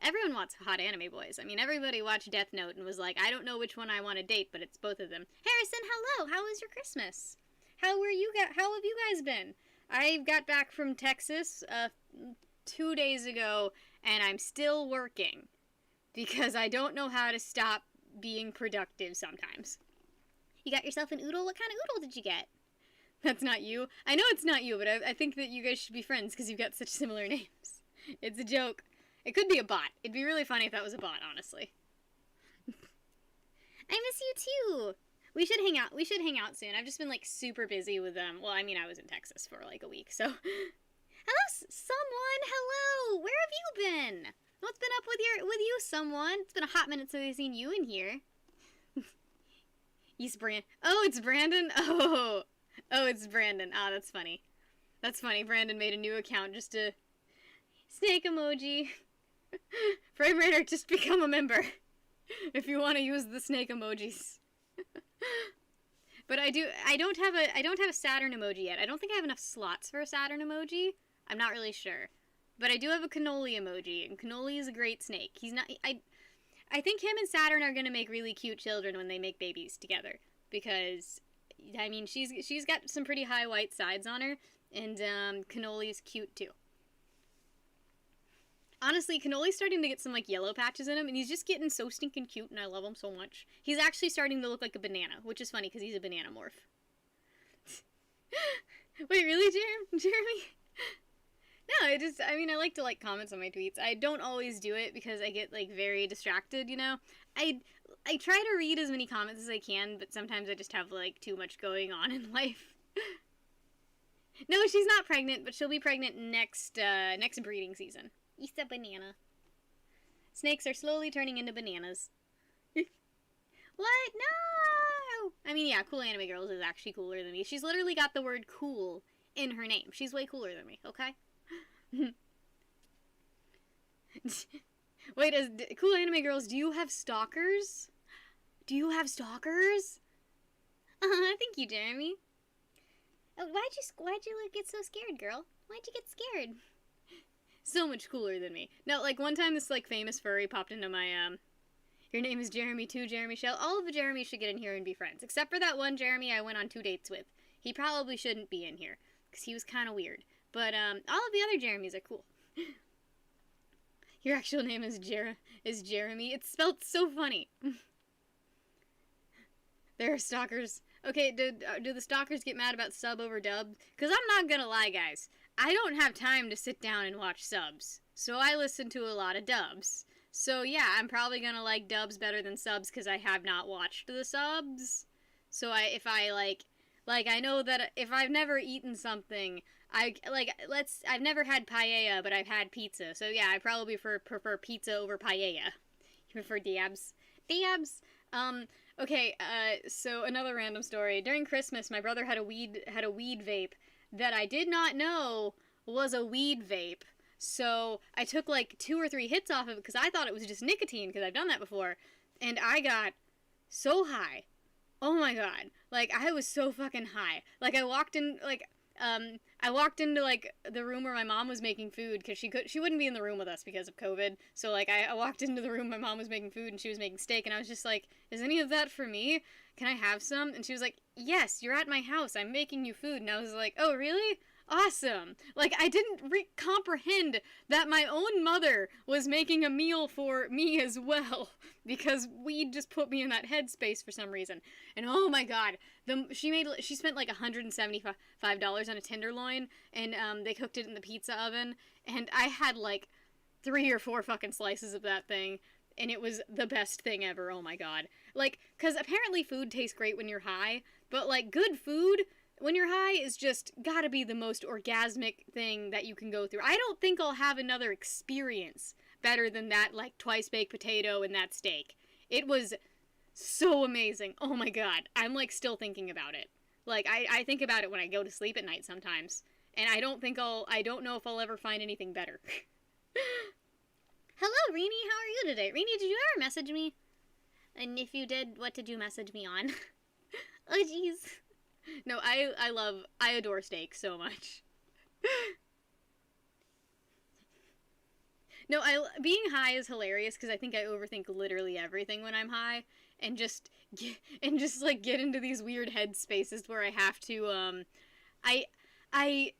S1: Everyone wants hot anime boys. I mean, everybody watched Death Note and was like, I don't know which one I want to date, but it's both of them. Harrison, hello! How was your Christmas? How have you guys been? I got back from Texas 2 days ago, and I'm still working. Because I don't know how to stop being productive sometimes. You got yourself an oodle? What kind of oodle did you get? That's not you. I know it's not you, but I think that you guys should be friends because you've got such similar names. It's a joke. It could be a bot. It'd be really funny if that was a bot, honestly. I miss you too. We should hang out. We should hang out soon. I've just been like super busy with well, I mean, I was in Texas for like a week, so. Hello, someone. Hello. Where have you been? What's been up with you, someone? It's been a hot minute since I've seen you in here. Yes, Oh, it's Brandon. Oh, it's Brandon. Ah, that's funny. That's funny. Brandon made a new account just to snake emoji. Frame Raider, just become a member if you want to use the snake emojis. But I don't have a Saturn emoji yet. I don't think I have enough slots for a Saturn emoji. I'm not really sure. But I do have a cannoli emoji, and cannoli is a great snake. He's not I think him and Saturn are going to make really cute children when they make babies together because
S2: I mean, she's got some pretty high white sides on her, and Cannoli's cute too. Honestly, Cannoli's starting to get some, like, yellow patches in him, and he's just getting so stinking cute, and I love him so much. He's actually starting to look like a banana, which is funny, because he's a banana morph. Wait, really, Jeremy? No, I like to like comments on my tweets. I don't always do it because I get, like, very distracted, you know? I try to read as many comments as I can, but sometimes I just have, like, too much going on in life. No, she's not pregnant, but she'll be pregnant next breeding season. Eat a banana. Snakes are slowly turning into bananas. What? No! I mean, yeah, Cool Anime Girls is actually cooler than me. She's literally got the word cool in her name. She's way cooler than me, okay? Wait, Cool Anime Girls, do you have stalkers? Do you have stalkers? Thank you, Jeremy. Oh, why'd you get so scared, girl? Why'd you get scared? So much cooler than me. No, like, one time this, like, famous furry popped into my, your name is Jeremy too, Jeremy Shell. All of the Jeremys should get in here and be friends. Except for that one Jeremy I went on 2 dates with. He probably shouldn't be in here. Because he was kind of weird. But, all of the other Jeremys are cool. Your actual name is Jeremy. It's spelled so funny. There are stalkers. Okay, do the stalkers get mad about sub over dub? Because I'm not gonna lie, guys. I don't have time to sit down and watch subs. So I listen to a lot of dubs. So yeah, I'm probably gonna like dubs better than subs because I have not watched the subs. So I know that if I've never eaten something, I've never had paella, but I've had pizza. So yeah, I probably prefer pizza over paella. You prefer dabs? Dabs? Okay, so another random story. During Christmas, my brother had a weed vape that I did not know was a weed vape. So I took like 2 or 3 hits off of it because I thought it was just nicotine because I've done that before. And I got so high. Oh my god. Like, I was so fucking high. Like, I walked into like the room where my mom was making food because she wouldn't be in the room with us because of COVID. So like I walked into the room my mom was making food and she was making steak and I was just like, is any of that for me? Can I have some? And she was like, yes, you're at my house. I'm making you food. And I was like, oh really? Awesome. Like, I didn't comprehend that my own mother was making a meal for me as well because weed just put me in that headspace for some reason. And oh my god, she spent like $175 on a tenderloin and they cooked it in the pizza oven and I had like 3 or 4 fucking slices of that thing and it was the best thing ever. Oh my god. Like, cuz apparently food tastes great when you're high, but like good food when you're high is just gotta be the most orgasmic thing that you can go through. I don't think I'll have another experience better than that, like, twice baked potato and that steak. It was so amazing. Oh my god. I'm, like, still thinking about it. Like, I think about it when I go to sleep at night sometimes. And I don't know if I'll ever find anything better. Hello, Rini. How are you today? Rini, did you ever message me? And if you did, what did you message me on? Oh, jeez. No, I adore steak so much. No, being high is hilarious because I think I overthink literally everything when I'm high, and just get into these weird head spaces where I have to I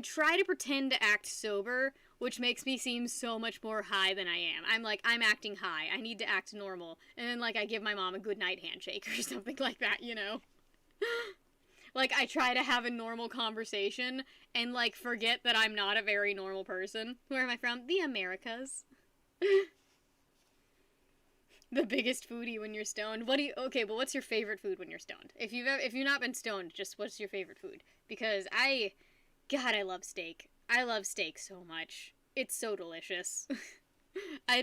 S2: try to pretend to act sober, which makes me seem so much more high than I am. I'm acting high. I need to act normal. And then, like, I give my mom a goodnight handshake or something like that, you know? Like, I try to have a normal conversation and, like, forget that I'm not a very normal person. Where am I from? The Americas. The biggest foodie when you're stoned. Okay, but what's your favorite food when you're stoned? If you've not been stoned, just what's your favorite food? Because God, I love steak. I love steak so much. It's so delicious. I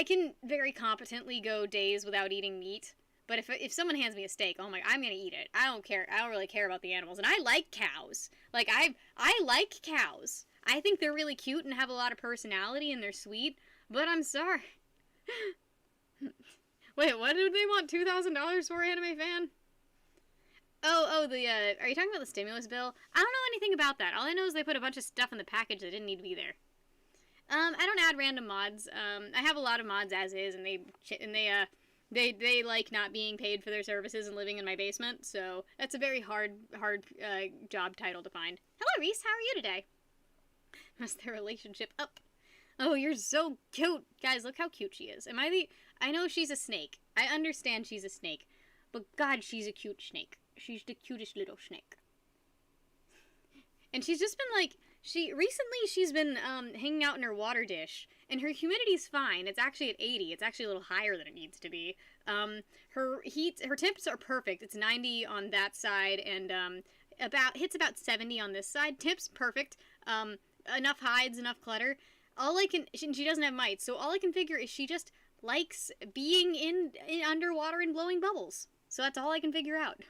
S2: can very competently go days without eating meat, but if someone hands me a steak, oh my, I'm gonna eat it. I don't care. I don't really care about the animals, and I like cows. Like, I like cows. I think they're really cute and have a lot of personality, and they're sweet, but I'm sorry. Wait, what did they want $2,000 for, anime fan? Oh, are you talking about the stimulus bill? I don't know anything about that. All I know is they put a bunch of stuff in the package that didn't need to be there. I don't add random mods. I have a lot of mods as is, and They like not being paid for their services and living in my basement, so that's a very hard job title to find. Hello, Reese. How are you today? Must their relationship up? Oh, you're so cute. Guys, look how cute she is. I know she's a snake. I understand she's a snake. But God, she's a cute snake. She's the cutest little snake. And she's just been like, recently she's been hanging out in her water dish. And her humidity's fine. It's actually at 80. It's actually a little higher than it needs to be. Her temps are perfect. It's 90 on that side and hits about 70 on this side. Temps perfect. Enough hides, enough clutter. She doesn't have mites, so all I can figure is she just likes being in underwater and blowing bubbles. So that's all I can figure out.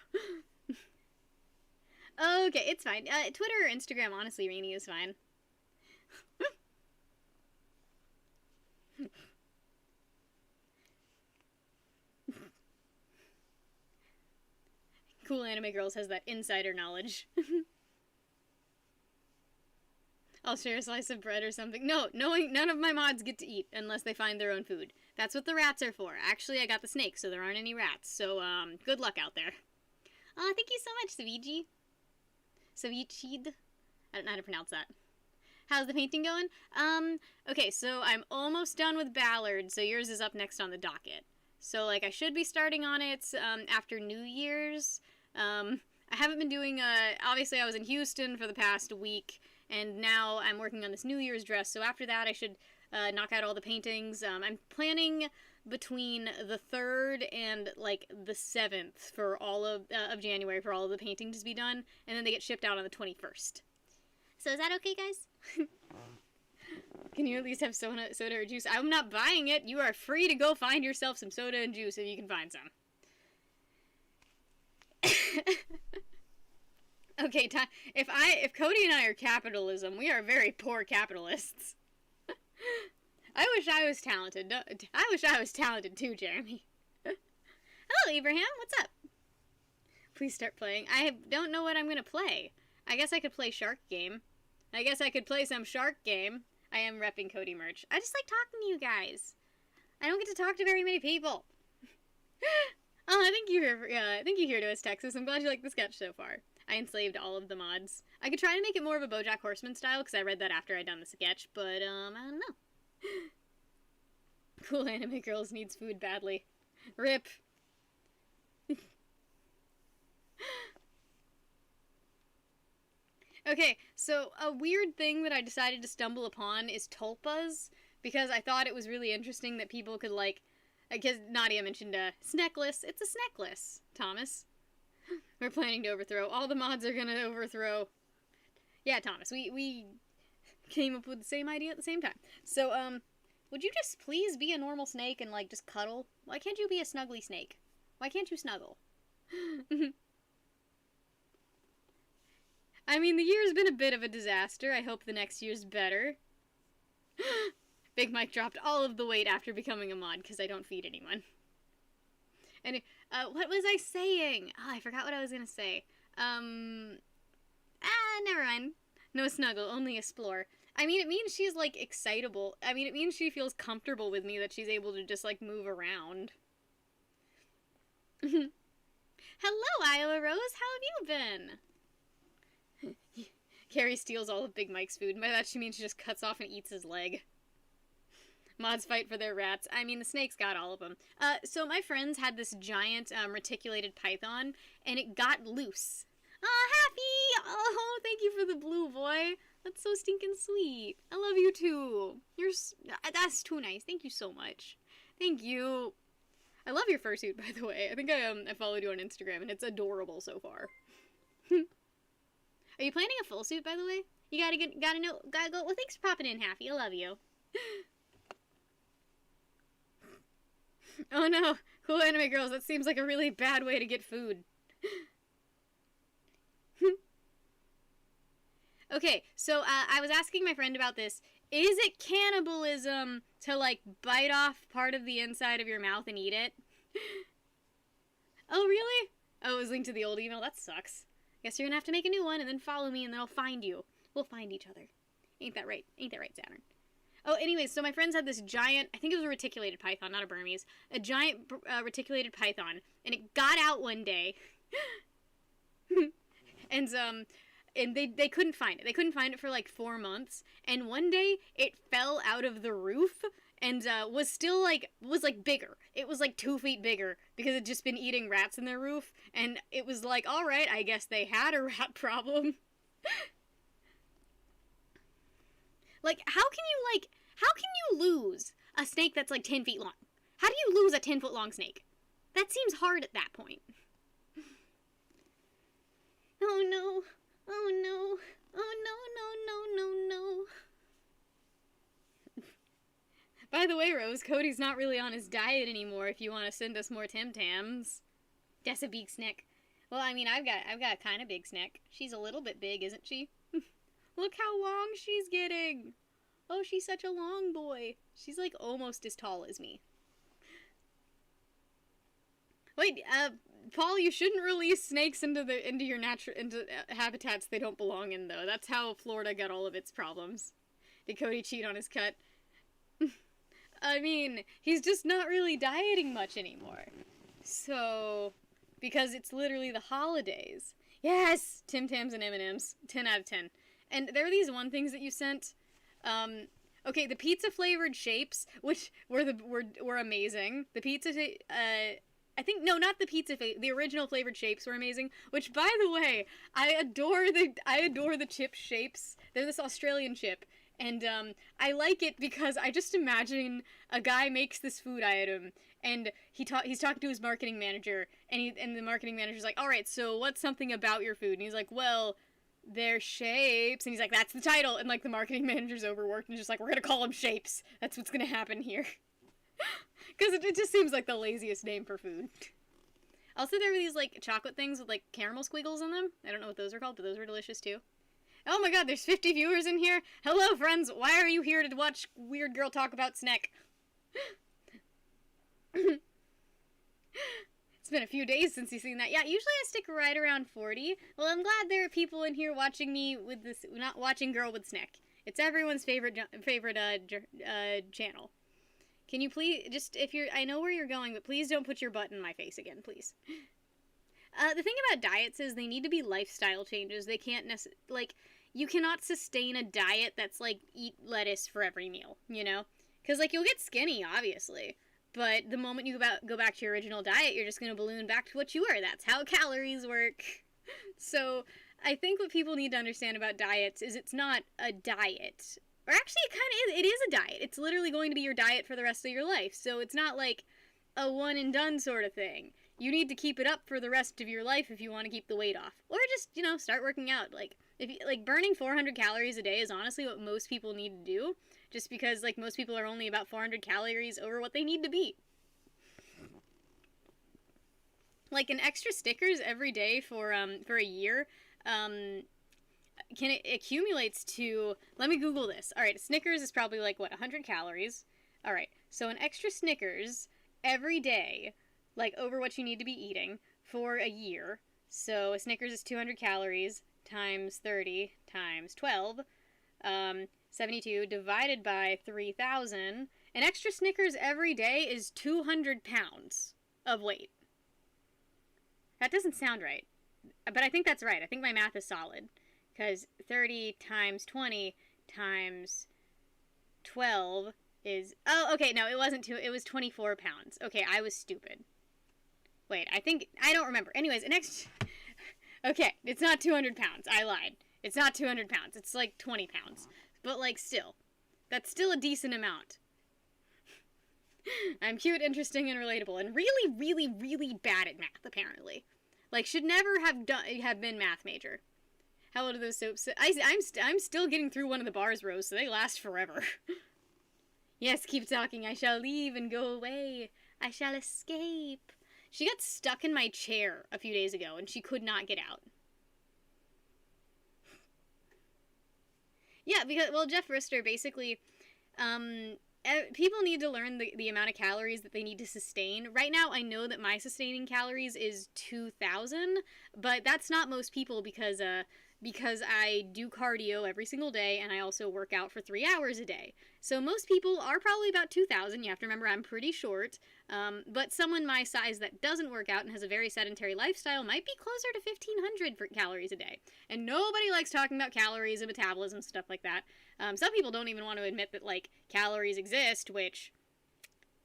S2: Okay, it's fine. Twitter or Instagram, honestly, Rainy is fine. Cool Anime Girls has that insider knowledge. I'll share a slice of bread or something. No, none of my mods get to eat unless they find their own food. That's what the rats are for. Actually, I got the snake, so there aren't any rats. So, good luck out there. Thank you so much, Saviji. Savichid? I don't know how to pronounce that. How's the painting going? Okay, so I'm almost done with Ballard, so yours is up next on the docket. So, I should be starting on it, after New Year's. I haven't been doing, obviously I was in Houston for the past week, and now I'm working on this New Year's dress, so after that I should knock out all the paintings. I'm planning between the 3rd and, the 7th for all of January for all of the paintings to be done, and then they get shipped out on the 21st. So is that okay, guys? Can you at least have soda or juice? I'm not buying it. You are free to go find yourself some soda and juice if you can find some. Okay, if Cody and I are capitalism, we are very poor capitalists. I wish I was talented. I wish I was talented too, Jeremy. Hello, Abraham. What's up? Please start playing. I don't know what I'm gonna play. I guess I could play Shark Game. I guess I could play some Shark Game. I am repping Cody merch. I just like talking to you guys. I don't get to talk to very many people. Oh, thank you here to us, Texas. I'm glad you like the sketch so far. I enslaved all of the mods. I could try to make it more of a BoJack Horseman style, because I read that after I'd done the sketch, but, I don't know. Cool Anime Girls needs food badly. RIP. Okay, so a weird thing that I decided to stumble upon is tulpas, because I thought it was really interesting that people could, because Nadia mentioned a sneckless. It's a sneckless, Thomas. We're planning to overthrow. All the mods are gonna overthrow. Yeah, Thomas, we came up with the same idea at the same time. So, would you just please be a normal snake and, just cuddle? Why can't you be a snuggly snake? Why can't you snuggle? I mean, the year's been a bit of a disaster. I hope the next year's better. Big Mike dropped all of the weight after becoming a mod, because I don't feed anyone. And, what was I saying? Oh, I forgot what I was gonna say. Never mind. No snuggle, only explore. I mean, it means she's, excitable. I mean, it means she feels comfortable with me, that she's able to just, move around. Hello, Iowa Rose, how have you been? Carrie steals all of Big Mike's food, and by that she means she just cuts off and eats his leg. Mods fight for their rats. I mean, the snakes got all of them. So my friends had this giant, reticulated python, and it got loose. Oh, Happy! Oh, thank you for the blue, boy. That's so stinking sweet. I love you, too. That's too nice. Thank you so much. Thank you. I love your fursuit, by the way. I think I followed you on Instagram, and it's adorable so far. Are you planning a full suit, by the way? You gotta go. Well, thanks for popping in, Happy. I love you. Oh no, Cool Anime Girls, that seems like a really bad way to get food. Okay, so I was asking my friend about this. Is it cannibalism to, bite off part of the inside of your mouth and eat it? Oh, really? Oh, it was linked to the old email? That sucks. Guess you're gonna have to make a new one and then follow me and then I'll find you. We'll find each other. Ain't that right? Ain't that right, Saturn? Oh, anyways, so my friends had this giant, I think it was a reticulated python, not a Burmese, a giant reticulated python, and it got out one day, and they couldn't find it. They couldn't find it for like 4 months, and one day it fell out of the roof and was bigger. It was like 2 feet bigger because it'd just been eating rats in their roof, and it was like, all right, I guess they had a rat problem. Like, how can you lose a snake that's like 10 feet long? How do you lose a 10-foot long snake? That seems hard at that point. Oh no. Oh no. Oh no, no, no, no, no. By the way, Rose, Cody's not really on his diet anymore if you want to send us more Tim Tams. That's a big snack. Well, I mean, I've got a kind of big snack. She's a little bit big, isn't she? Look how long she's getting. Oh, she's such a long boy. She's like almost as tall as me. Wait, Paul, you shouldn't release snakes into habitats they don't belong in, though. That's how Florida got all of its problems. Did Cody cheat on his cut? I mean, he's just not really dieting much anymore. So, because it's literally the holidays. Yes! Tim Tams and M&M's. 10 out of 10. And there are these one things that you sent. Okay, the pizza flavored shapes, which were amazing. The pizza, I think, no, not the pizza, the original flavored shapes were amazing. Which, by the way, I adore the chip shapes. They're this Australian chip, and I like it because I just imagine a guy makes this food item, and he's talking to his marketing manager, and the marketing manager's like, all right, so what's something about your food? And he's like, well, they're shapes, and he's like, that's the title, and like the marketing manager's overworked and just like, we're gonna call them shapes. That's what's gonna happen here. Because it just seems like the laziest name for food. Also, there were these like chocolate things with like caramel squiggles in them. I don't know what those are called, but those were delicious too. Oh my god, there's 50 viewers in here. Hello, friends. Why are you here to watch Weird Girl talk about snack? It's been a few days since you've seen that. Yeah, usually I stick right around 40. Well, I'm glad there are people in here watching me with this, not watching Girl with Snack. It's everyone's favorite channel. Can you please, just, I know where you're going, but please don't put your butt in my face again, please. The thing about diets is they need to be lifestyle changes. They can't you cannot sustain a diet that's like, eat lettuce for every meal, you know? Because, like, you'll get skinny, obviously. But the moment you go back to your original diet, you're just going to balloon back to what you were. That's how calories work. So, I think what people need to understand about diets is it's not a diet. Or actually, it is a diet. It's literally going to be your diet for the rest of your life. So, it's not like a one and done sort of thing. You need to keep it up for the rest of your life if you want to keep the weight off. Or just, start working out. Like, burning 400 calories a day is honestly what most people need to do. Just because, like, most people are only about 400 calories over what they need to be. Like, an extra Snickers every day for a year, accumulates to, let me Google this. Alright, Snickers is probably, like, 100 calories? Alright, so an extra Snickers every day, like, over what you need to be eating for a year. So, a Snickers is 200 calories times 30 times 12, 72 divided by 3,000. An extra Snickers every day is 200 pounds of weight. That doesn't sound right. But I think that's right. I think my math is solid. Because 30 times 20 times 12 is... Oh, okay, no, it wasn't it was 24 pounds. Okay, I was stupid. Wait, I don't remember. Anyways, okay, it's not 200 pounds. I lied. It's not 200 pounds. It's like 20 pounds. But, like, still. That's still a decent amount. I'm cute, interesting, and relatable. And really, really, really bad at math, apparently. Like, should never have been math major. How old are those soaps? I'm still getting through one of the bars, Rose, so they last forever. Yes, keep talking. I shall leave and go away. I shall escape. She got stuck in my chair a few days ago, and she could not get out. Yeah, because, well, Jeff Rister basically, people need to learn the amount of calories that they need to sustain. Right now, I know that my sustaining calories is 2,000, but that's not most people because
S1: because I do cardio every single day and I also work out for 3 hours a day. So most people are probably about 2,000. You have to remember I'm pretty short. But someone my size that doesn't work out and has a very sedentary lifestyle might be closer to 1,500 calories a day. And nobody likes talking about calories and metabolism, stuff like that. Some people don't even want to admit that, like, calories exist, which,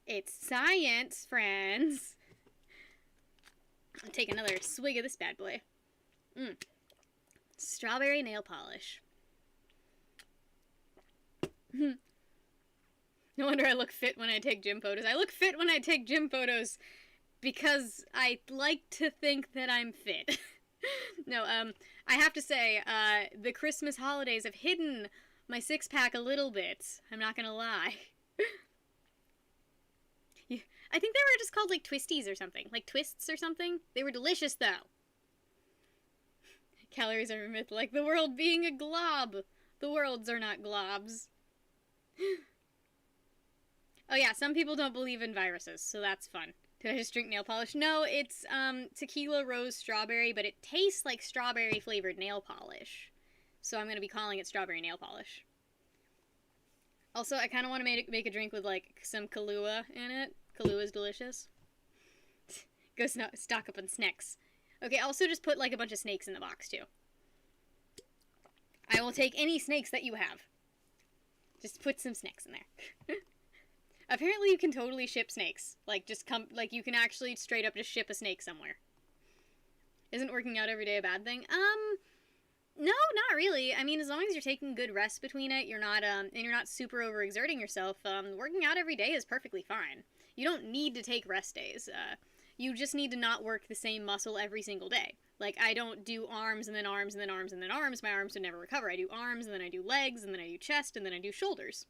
S1: it's science, friends. I'll take another swig of this bad boy. Strawberry nail polish. No wonder I look fit when I take gym photos. I look fit when I take gym photos because I like to think that I'm fit. No, I have to say, the Christmas holidays have hidden my six-pack a little bit. I'm not gonna lie. Yeah, I think they were just called, like, twisties or something. Like, twists or something. They were delicious, though. Calories are a myth, like the world being a glob. The worlds are not globs. Oh yeah, some people don't believe in viruses, so that's fun. Did I just drink nail polish? No, it's tequila rose strawberry, but it tastes like strawberry flavored nail polish. So I'm going to be calling it strawberry nail polish. Also, I kind of want to make a drink with, like, some Kahlua in it. Kahlua is delicious. Go stock up on snacks. Okay, also just put, like, a bunch of snakes in the box, too. I will take any snakes that you have. Just put some snakes in there. Apparently you can totally ship snakes. Like, you can actually straight up just ship a snake somewhere. Isn't working out every day a bad thing? No, not really. I mean, as long as you're taking good rest between it, you're not, and you're not super overexerting yourself, working out every day is perfectly fine. You don't need to take rest days. You just need to not work the same muscle every single day. Like, I don't do arms and then arms and then arms and then arms. My arms would never recover. I do arms and then I do legs and then I do chest and then I do shoulders.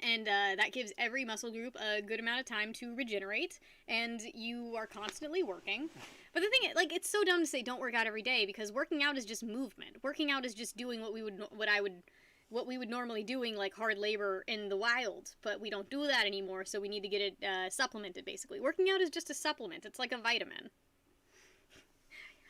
S1: And that gives every muscle group a good amount of time to regenerate, and you are constantly working. But the thing is, like, it's so dumb to say don't work out every day, because working out is just movement. Working out is just doing what we would normally doing, like hard labor in the wild. But we don't do that anymore, so we need to get it supplemented, basically. Working out is just a supplement. It's like a vitamin.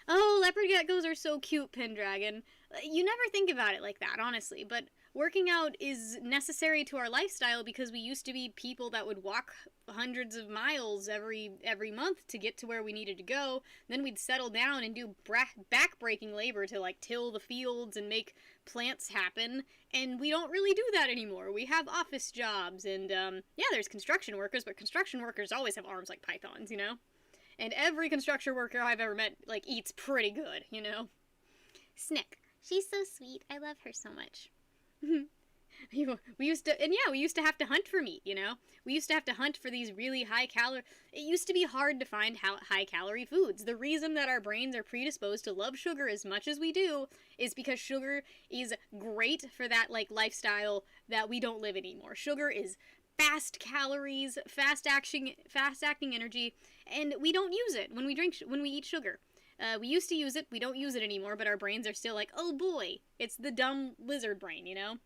S1: Oh, leopard geckos are so cute, Pendragon. You never think about it like that, honestly, but working out is necessary to our lifestyle because we used to be people that would walk hundreds of miles every month to get to where we needed to go. Then we'd settle down and do back-breaking labor to, like, till the fields and make plants happen, and we don't really do that anymore. We have office jobs, and, yeah, there's construction workers, but construction workers always have arms like pythons, you know? And every construction worker I've ever met, like, eats pretty good, you know? Snick. She's so sweet. I love her so much. We used to have to hunt for meat, you know? We used to have to hunt for these really high-calorie... It used to be hard to find high-calorie foods. The reason that our brains are predisposed to love sugar as much as we do is because sugar is great for that, like, lifestyle that we don't live anymore. Sugar is fast calories, fast-acting energy, and we don't use it when we eat sugar. We used to use it, we don't use it anymore, but our brains are still like, oh boy, it's the dumb lizard brain, you know?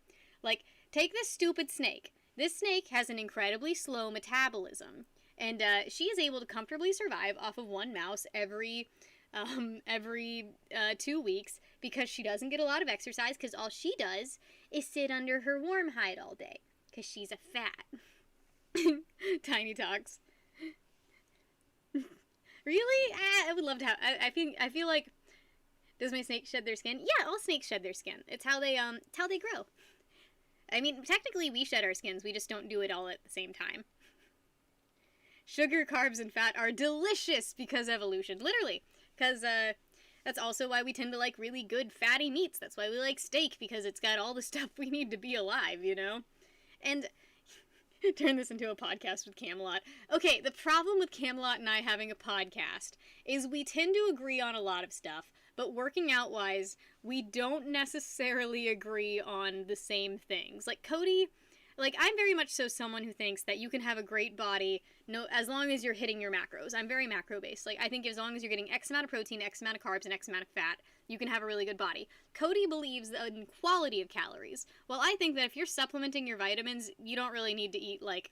S1: Like, take this stupid snake. This snake has an incredibly slow metabolism, and she is able to comfortably survive off of one mouse every 2 weeks because she doesn't get a lot of exercise because all she does is sit under her warm hide all day because she's a fat. Tiny talks. Really? I would love to have... I feel like... Does my snake shed their skin? Yeah, all snakes shed their skin. It's how they grow. I mean, technically we shed our skins, we just don't do it all at the same time. Sugar, carbs, and fat are delicious because evolution. Literally. Because, that's also why we tend to like really good fatty meats. That's why we like steak, because it's got all the stuff we need to be alive, you know? And... Turn this into a podcast with Camelot. Okay, the problem with Camelot and I having a podcast is we tend to agree on a lot of stuff, but working out-wise, we don't necessarily agree on the same things. Like, Cody, like, I'm very much so someone who thinks that you can have a great body as long as you're hitting your macros. I'm very macro-based. Like, I think as long as you're getting X amount of protein, X amount of carbs, and X amount of fat, you can have a really good body. Cody believes in quality of calories. Well, I think that if you're supplementing your vitamins, you don't really need to eat, like,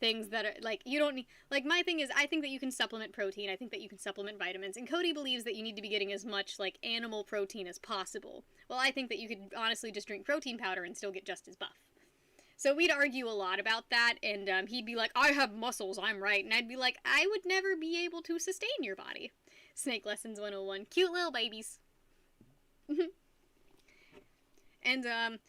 S2: things that are, like, you don't need, like, my thing is, I think that you can supplement protein, I think that you can supplement vitamins, and Cody believes that you need to be getting as much, like, animal protein as possible. Well, I think that you could honestly just drink protein powder and still get just as buff. So we'd argue a lot about that, and he'd be like, I have muscles, I'm right, and I'd be like, I would never be able to sustain your body. Snake Lessons 101. Cute little babies. And,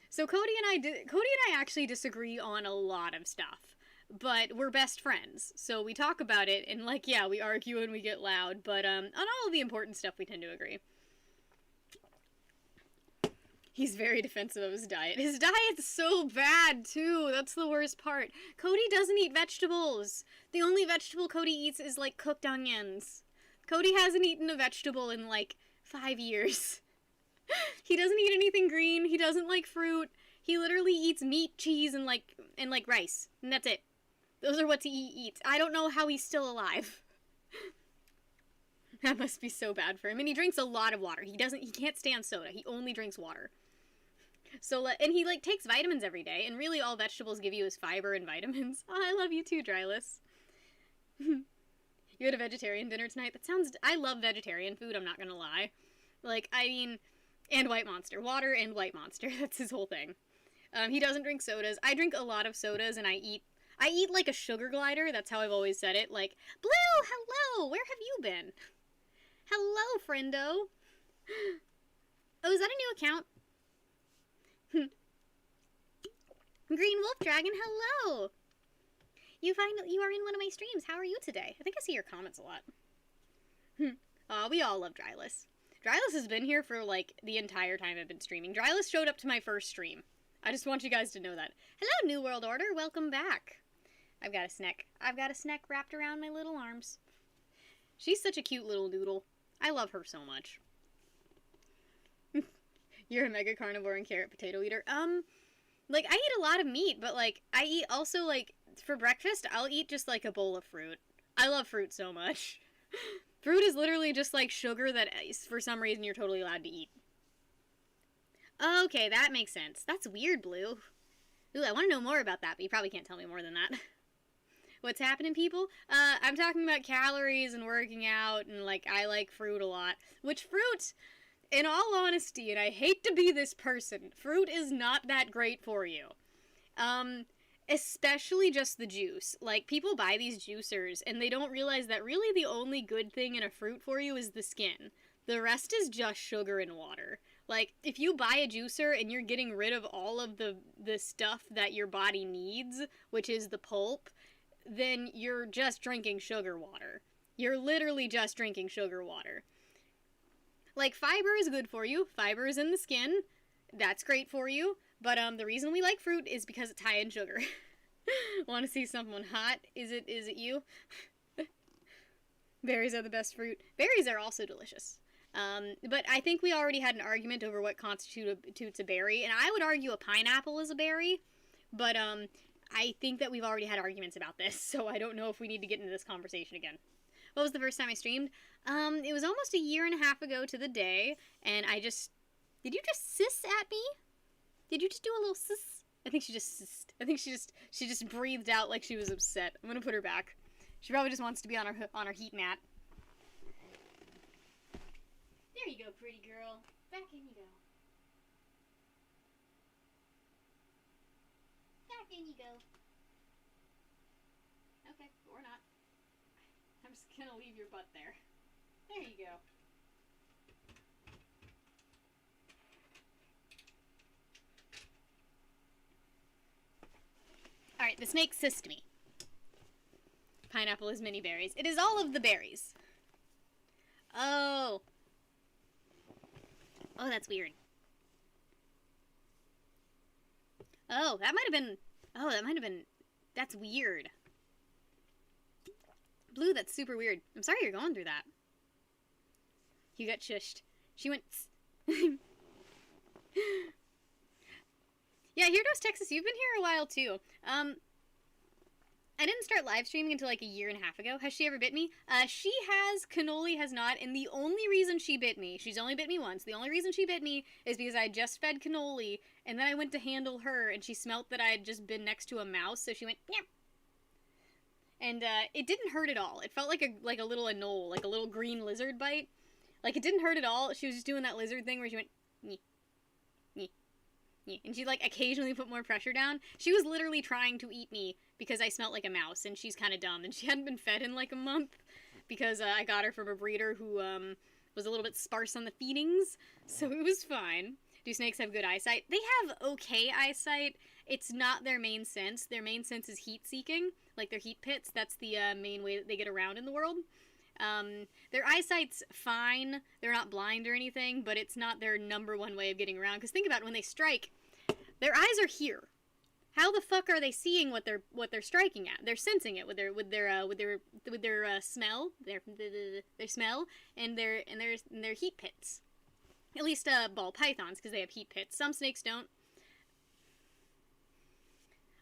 S2: so Cody and I actually disagree on a lot of stuff. But we're best friends, so we talk about it, and, like, yeah, we argue and we get loud, but, on all of the important stuff, we tend to agree. He's very defensive of his diet. His diet's so bad, too. That's the worst part. Cody doesn't eat vegetables. The only vegetable Cody eats is, like, cooked onions. Cody hasn't eaten a vegetable in, like, 5 years. He doesn't eat anything green. He doesn't like fruit. He literally eats meat, cheese, and rice. And that's it. Those are what he eats. I don't know how he's still alive. That must be so bad for him. And he drinks a lot of water. He can't stand soda. He only drinks water. So, and he, like, takes vitamins every day. And really all vegetables give you is fiber and vitamins. Oh, I love you too, Dryless. You had a vegetarian dinner tonight? I love vegetarian food, I'm not gonna lie. Like, I mean, and White Monster. Water and White Monster. That's his whole thing. He doesn't drink sodas. I drink a lot of sodas, and I eat like a sugar glider. That's how I've always said it. Like, Blue, hello! Where have you been? Hello, friendo. Oh, is that a new account? Green Wolf Dragon, hello! You are in one of my streams. How are you today? I think I see your comments a lot. Aw, we all love Dryless. Dryless has been here for, like, the entire time I've been streaming. Dryless showed up to my first stream. I just want you guys to know that. Hello, New World Order. Welcome back. I've got a snack. I've got a snack wrapped around my little arms. She's such a cute little noodle. I love her so much. You're a mega carnivore and carrot potato eater. Like, I eat a lot of meat, but, like, I eat also, like, for breakfast, I'll eat just, like, a bowl of fruit. I love fruit so much. Fruit is literally just, like, sugar that, for some reason, you're totally allowed to eat. Okay, that makes sense. That's weird, Blue. Ooh, I want to know more about that, but you probably can't tell me more than that. What's happening, people? I'm talking about calories and working out, and, like, I like fruit a lot. Which fruit, in all honesty, and I hate to be this person, fruit is not that great for you. Especially just the juice. Like, people buy these juicers, and they don't realize that really the only good thing in a fruit for you is the skin. The rest is just sugar and water. Like, if you buy a juicer and you're getting rid of all of the stuff that your body needs, which is the pulp, then you're just drinking sugar water. You're literally just drinking sugar water. Like, fiber is good for you. Fiber is in the skin. That's great for you. But, the reason we like fruit is because it's high in sugar. Want to see someone hot? Is it you? Berries are the best fruit. Berries are also delicious. But I think we already had an argument over what constitutes a berry, and I would argue a pineapple is a berry, but, I think that we've already had arguments about this, so I don't know if we need to get into this conversation again. What was the first time I streamed? It was almost a year and a half ago to the day, and did you just sis at me? Did you just do a little sis? I think she just sissed. I think she just breathed out like she was upset. I'm gonna put her back. She probably just wants to be on her heat mat. There you go, pretty girl. Back in you go. Back in you go. Okay, or not. I'm just gonna leave your butt there. There you go. Alright, the snake sissed me. Pineapple is mini berries. It is all of the berries. Oh. Oh, that's weird. Oh, that might have been, that's weird. Blue, that's super weird. I'm sorry you're going through that. You got shushed. She went, Yeah, here goes Texas. You've been here a while, too. I didn't start live streaming until like a year and a half ago. Has she ever bit me? She has. Cannoli has not. And the only reason she bit me, she's only bit me once. The only reason she bit me is because I just fed Cannoli, and then I went to handle her, and she smelt that I had just been next to a mouse, so she went, yeah. and it didn't hurt at all. It felt like a little anole, like a little green lizard bite. Like, it didn't hurt at all. She was just doing that lizard thing where she went, nyeh, nyeh, nyeh. And she, like, occasionally put more pressure down. She was literally trying to eat me because I smelled like a mouse, and she's kind of dumb. And she hadn't been fed in, like, a month because I got her from a breeder who was a little bit sparse on the feedings, so it was fine. Do snakes have good eyesight? They have okay eyesight. It's not their main sense. Their main sense is heat-seeking, like their heat pits. That's the main way that they get around in the world. Their eyesight's fine. They're not blind or anything, but it's not their number one way of getting around. Because think about it, when they strike, their eyes are here. How the fuck are they seeing what they're striking at? They're sensing it with their smell, their smell, and their heat pits. At least ball pythons, because they have heat pits. Some snakes don't.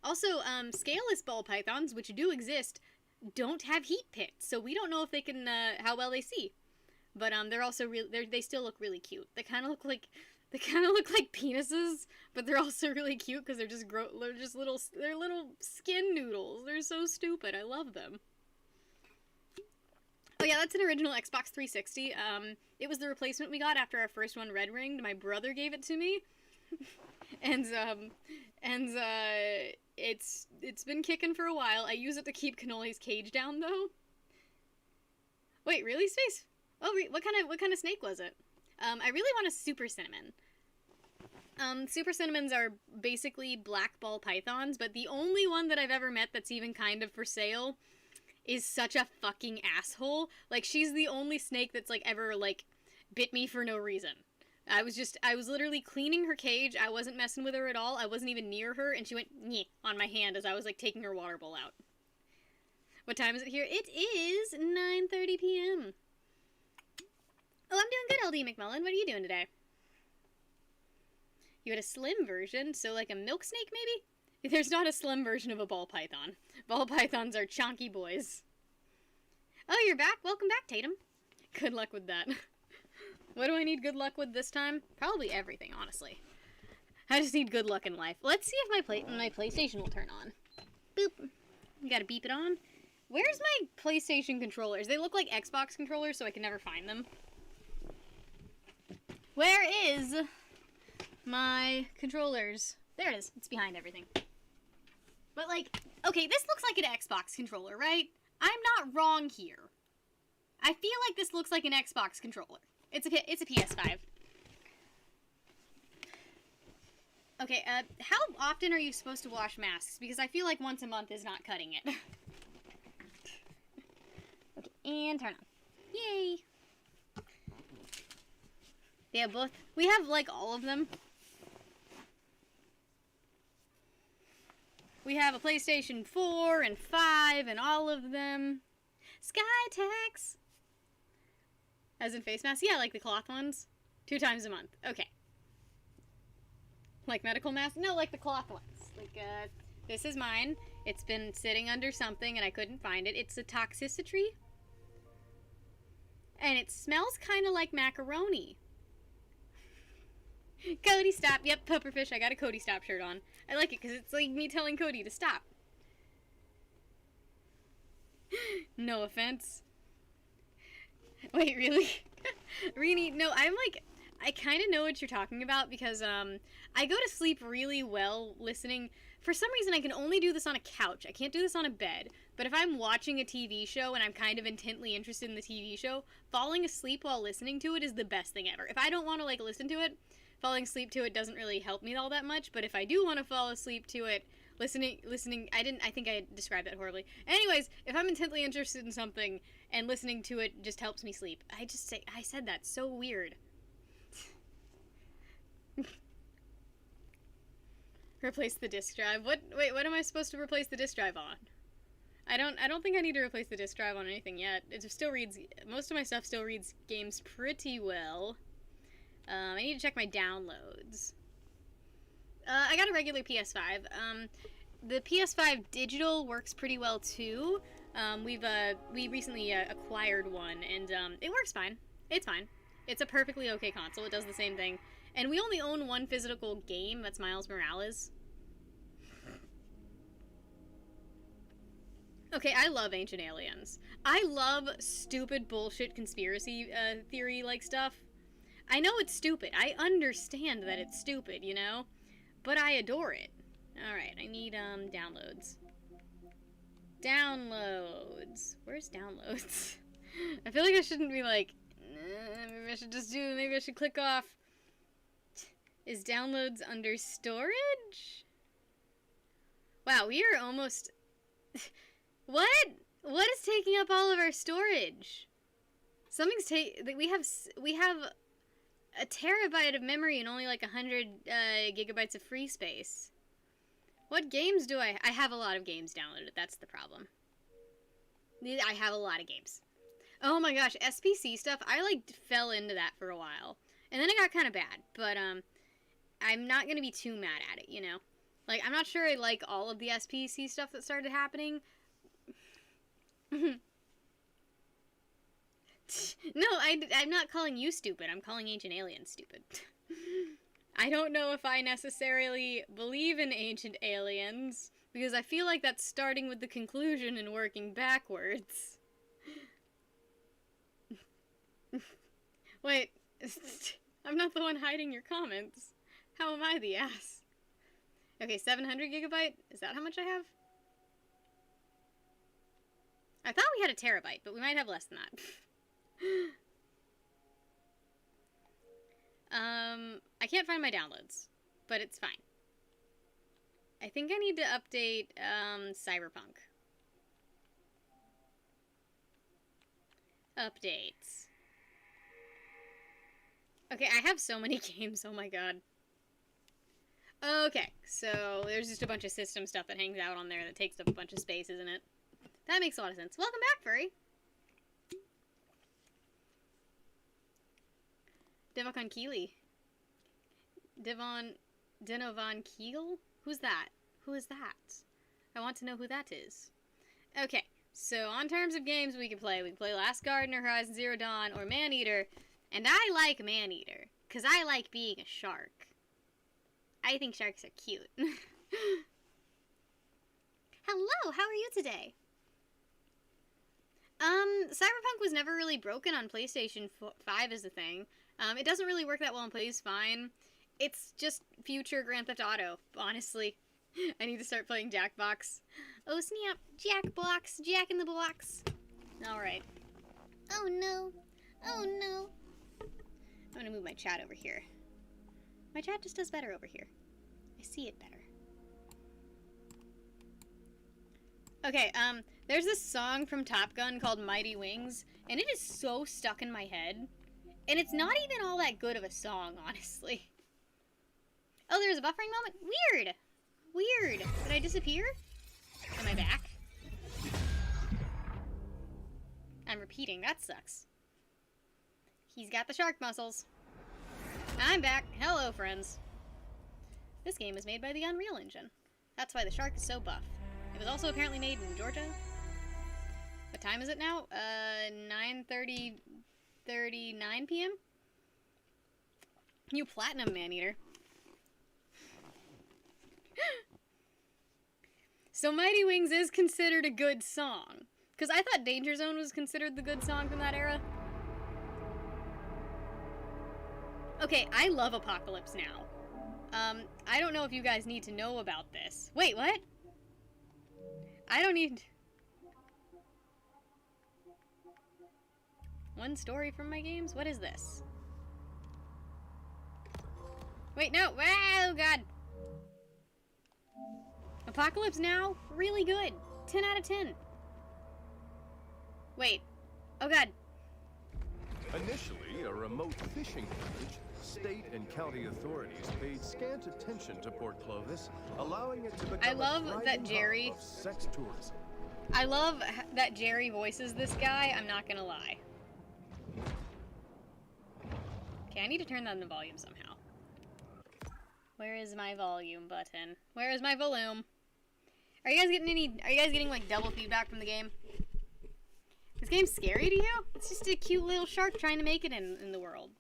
S2: Also, scaleless ball pythons, which do exist, don't have heat pits, so we don't know if they can how well they see. But they're also they still look really cute. They kind of look like penises, but they're also really cute because they're just little skin noodles. They're so stupid. I love them. Oh yeah, that's an original Xbox 360. It was the replacement we got after our first one red ringed. My brother gave it to me, and it's been kicking for a while. I use it to keep Cannoli's cage down though. Wait, really, Space? Oh, what kind of snake was it? I really want a super cinnamon. Super cinnamons are basically black ball pythons, but the only one that I've ever met that's even kind of for sale is such a fucking asshole. Like, she's the only snake that's, like, ever, like, bit me for no reason. I was literally cleaning her cage. I wasn't messing with her at all. I wasn't even near her, and she went, nyeh, on my hand as I was, like, taking her water bowl out. What time is it here? It is 9:30 p.m. Oh, I'm doing good, LD McMullen. What are you doing today? You had a slim version, so like a milk snake, maybe? There's not a slim version of a ball python. Ball pythons are chonky boys. Oh, you're back? Welcome back, Tatum. Good luck with that. What do I need good luck with this time? Probably everything, honestly. I just need good luck in life. Let's see if my PlayStation will turn on. Boop. You gotta beep it on. Where's my PlayStation controllers? They look like Xbox controllers, so I can never find them. Where is my controllers? There it is. It's behind everything. But, like, okay, this looks like an Xbox controller, right? I'm not wrong here. I feel like this looks like an Xbox controller. It's a PS5. Okay, how often are you supposed to wash masks? Because I feel like once a month is not cutting it. Okay, and turn on. Yay! They have both. We have, like, all of them. We have a PlayStation 4 and 5 and all of them. Skytex! As in face masks? Yeah, like the cloth ones. 2 times a month. Okay. Like medical masks? No, like the cloth ones. Like, this is mine. It's been sitting under something and I couldn't find it. It's a Toxicity. And it smells kind of like macaroni. Cody, stop. Yep, Pufferfish. I got a Cody Stop shirt on. I like it because it's like me telling Cody to stop. No offense. Wait, really? Rini, no, I kind of know what you're talking about because, I go to sleep really well listening. For some reason, I can only do this on a couch. I can't do this on a bed. But if I'm watching a TV show and I'm kind of intently interested in the TV show, falling asleep while listening to it is the best thing ever. If I don't want to, like, listen to it, falling asleep to it doesn't really help me all that much. But if I do want to fall asleep to it, listening, I think I described that horribly. Anyways, if I'm intently interested in something and listening to it just helps me sleep. I said that so weird. Replace the disk drive. Wait, what am I supposed to replace the disk drive on? I don't think I need to replace the disk drive on anything yet. It still reads, most of my stuff still reads games pretty well. I need to check my downloads. I got a regular PS5. The PS5 digital works pretty well too. We recently acquired one, and it works fine. It's fine. It's a perfectly okay console. It does the same thing. And we only own one physical game. That's Miles Morales.
S1: Okay, I love Ancient Aliens. I love stupid bullshit conspiracy theory like stuff. I know it's stupid. I understand that it's stupid, you know? But I adore it. Alright, I need downloads. Downloads. Where's downloads? I feel like I shouldn't be like, maybe I should just do, maybe I should click off. Is downloads under storage? Wow, we are almost... What? What is taking up all of our storage? Something's we have a terabyte of memory and only like 100 gigabytes of free space. What games do I have a lot of games downloaded. That's the problem. I have a lot of games. Oh my gosh, SPC stuff. I like fell into that for a while. And then it got kind of bad, but I'm not going to be too mad at it, you know. Like I'm not sure I like all of the SPC stuff that started happening. No, I'm not calling you stupid. I'm calling Ancient Aliens stupid. I don't know if I necessarily believe in Ancient Aliens, because I feel like that's starting with the conclusion and working backwards. Wait, I'm not the one hiding your comments. How am I the ass? Okay, 700 gigabyte? Is that how much I have? I thought we had a terabyte, but we might have less than that. I can't find my downloads, but it's fine. I think I need to update, Cyberpunk. Updates. Okay, I have so many games, oh my god. Okay, so there's just a bunch of system stuff that hangs out on there that takes up a bunch of space, isn't it? That makes a lot of sense. Welcome back, Furry! Devon Keeley. Denovan Keel? Who's that? Who is that? I want to know who that is. Okay, so on terms of games we can play Last Gardener, Horizon Zero Dawn, or Maneater. And I like Maneater, because I like being a shark. I think sharks are cute. Hello, how are you today? Cyberpunk was never really broken on PlayStation 5 as a thing. It doesn't really work that well and plays fine. It's just future Grand Theft Auto, honestly. I need to start playing Jackbox. Oh snap, Jackbox, Jack in the Box. Alright. Oh no, oh no. I'm gonna move my chat over here. My chat just does better over here. I see it better. Okay, there's this song from Top Gun called Mighty Wings, and it is so stuck in my head. And it's not even all that good of a song, honestly. Oh, there's a buffering moment? Weird! Weird! Did I disappear? Am I back? I'm repeating, that sucks. He's got the shark muscles. I'm back. Hello, friends. This game was made by the Unreal Engine. That's why the shark is so buff. It was also apparently made in Georgia. What time is it now? 9:39 p.m.? You platinum Maneater. So Mighty Wings is considered a good song. Because I thought Danger Zone was considered the good song from that era. Okay, I love Apocalypse Now. I don't know if you guys need to know about this. Wait, what? I don't need... One story from my games? What is this? Wait, no! Oh, God! Apocalypse Now? Really good. 10 out of 10. Wait. Oh, God.
S3: Initially a remote fishing village, state and county authorities paid scant attention to Port Clovis, allowing it to become
S1: I love
S3: a
S1: that Jerry...
S3: of sex tourism.
S1: I love that Jerry voices this guy, I'm not gonna lie. Okay, I need to turn down the volume somehow. Where is my volume button? Where is my volume? Are you guys getting like double feedback from the game? This game's scary to you? It's just a cute little shark trying to make it in the world.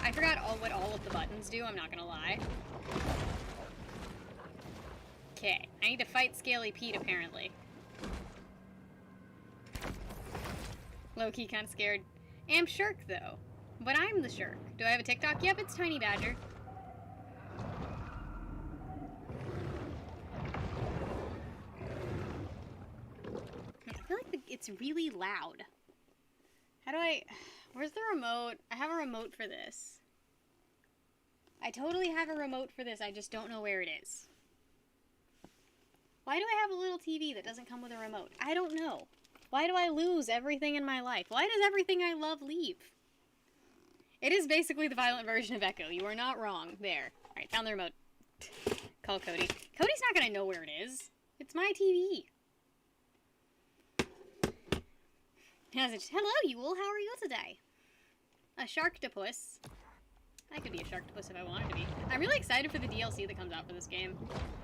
S1: I forgot what all of the buttons do, I'm not gonna lie.
S2: Okay, I need to fight Scaly Pete, apparently. Low-key kind of scared. Am Shark, though. But I'm the shark. Do I have a TikTok? Yep, it's Tiny Badger. I feel like it's really loud. How do I... Where's the remote? I have a remote for this. I totally have a remote for this, I just don't know where it is. Why do I have a little TV that doesn't come with a remote? I don't know. Why do I lose everything in my life? Why does everything I love leave? It is basically the violent version of Echo. You are not wrong. There. Alright, found the remote. Call Cody. Cody's not gonna know where it is. It's my TV. Hello, Yule. How are you today? A sharktopus. I could be a sharktopus if I wanted to be. I'm really excited for the DLC that comes out for this game.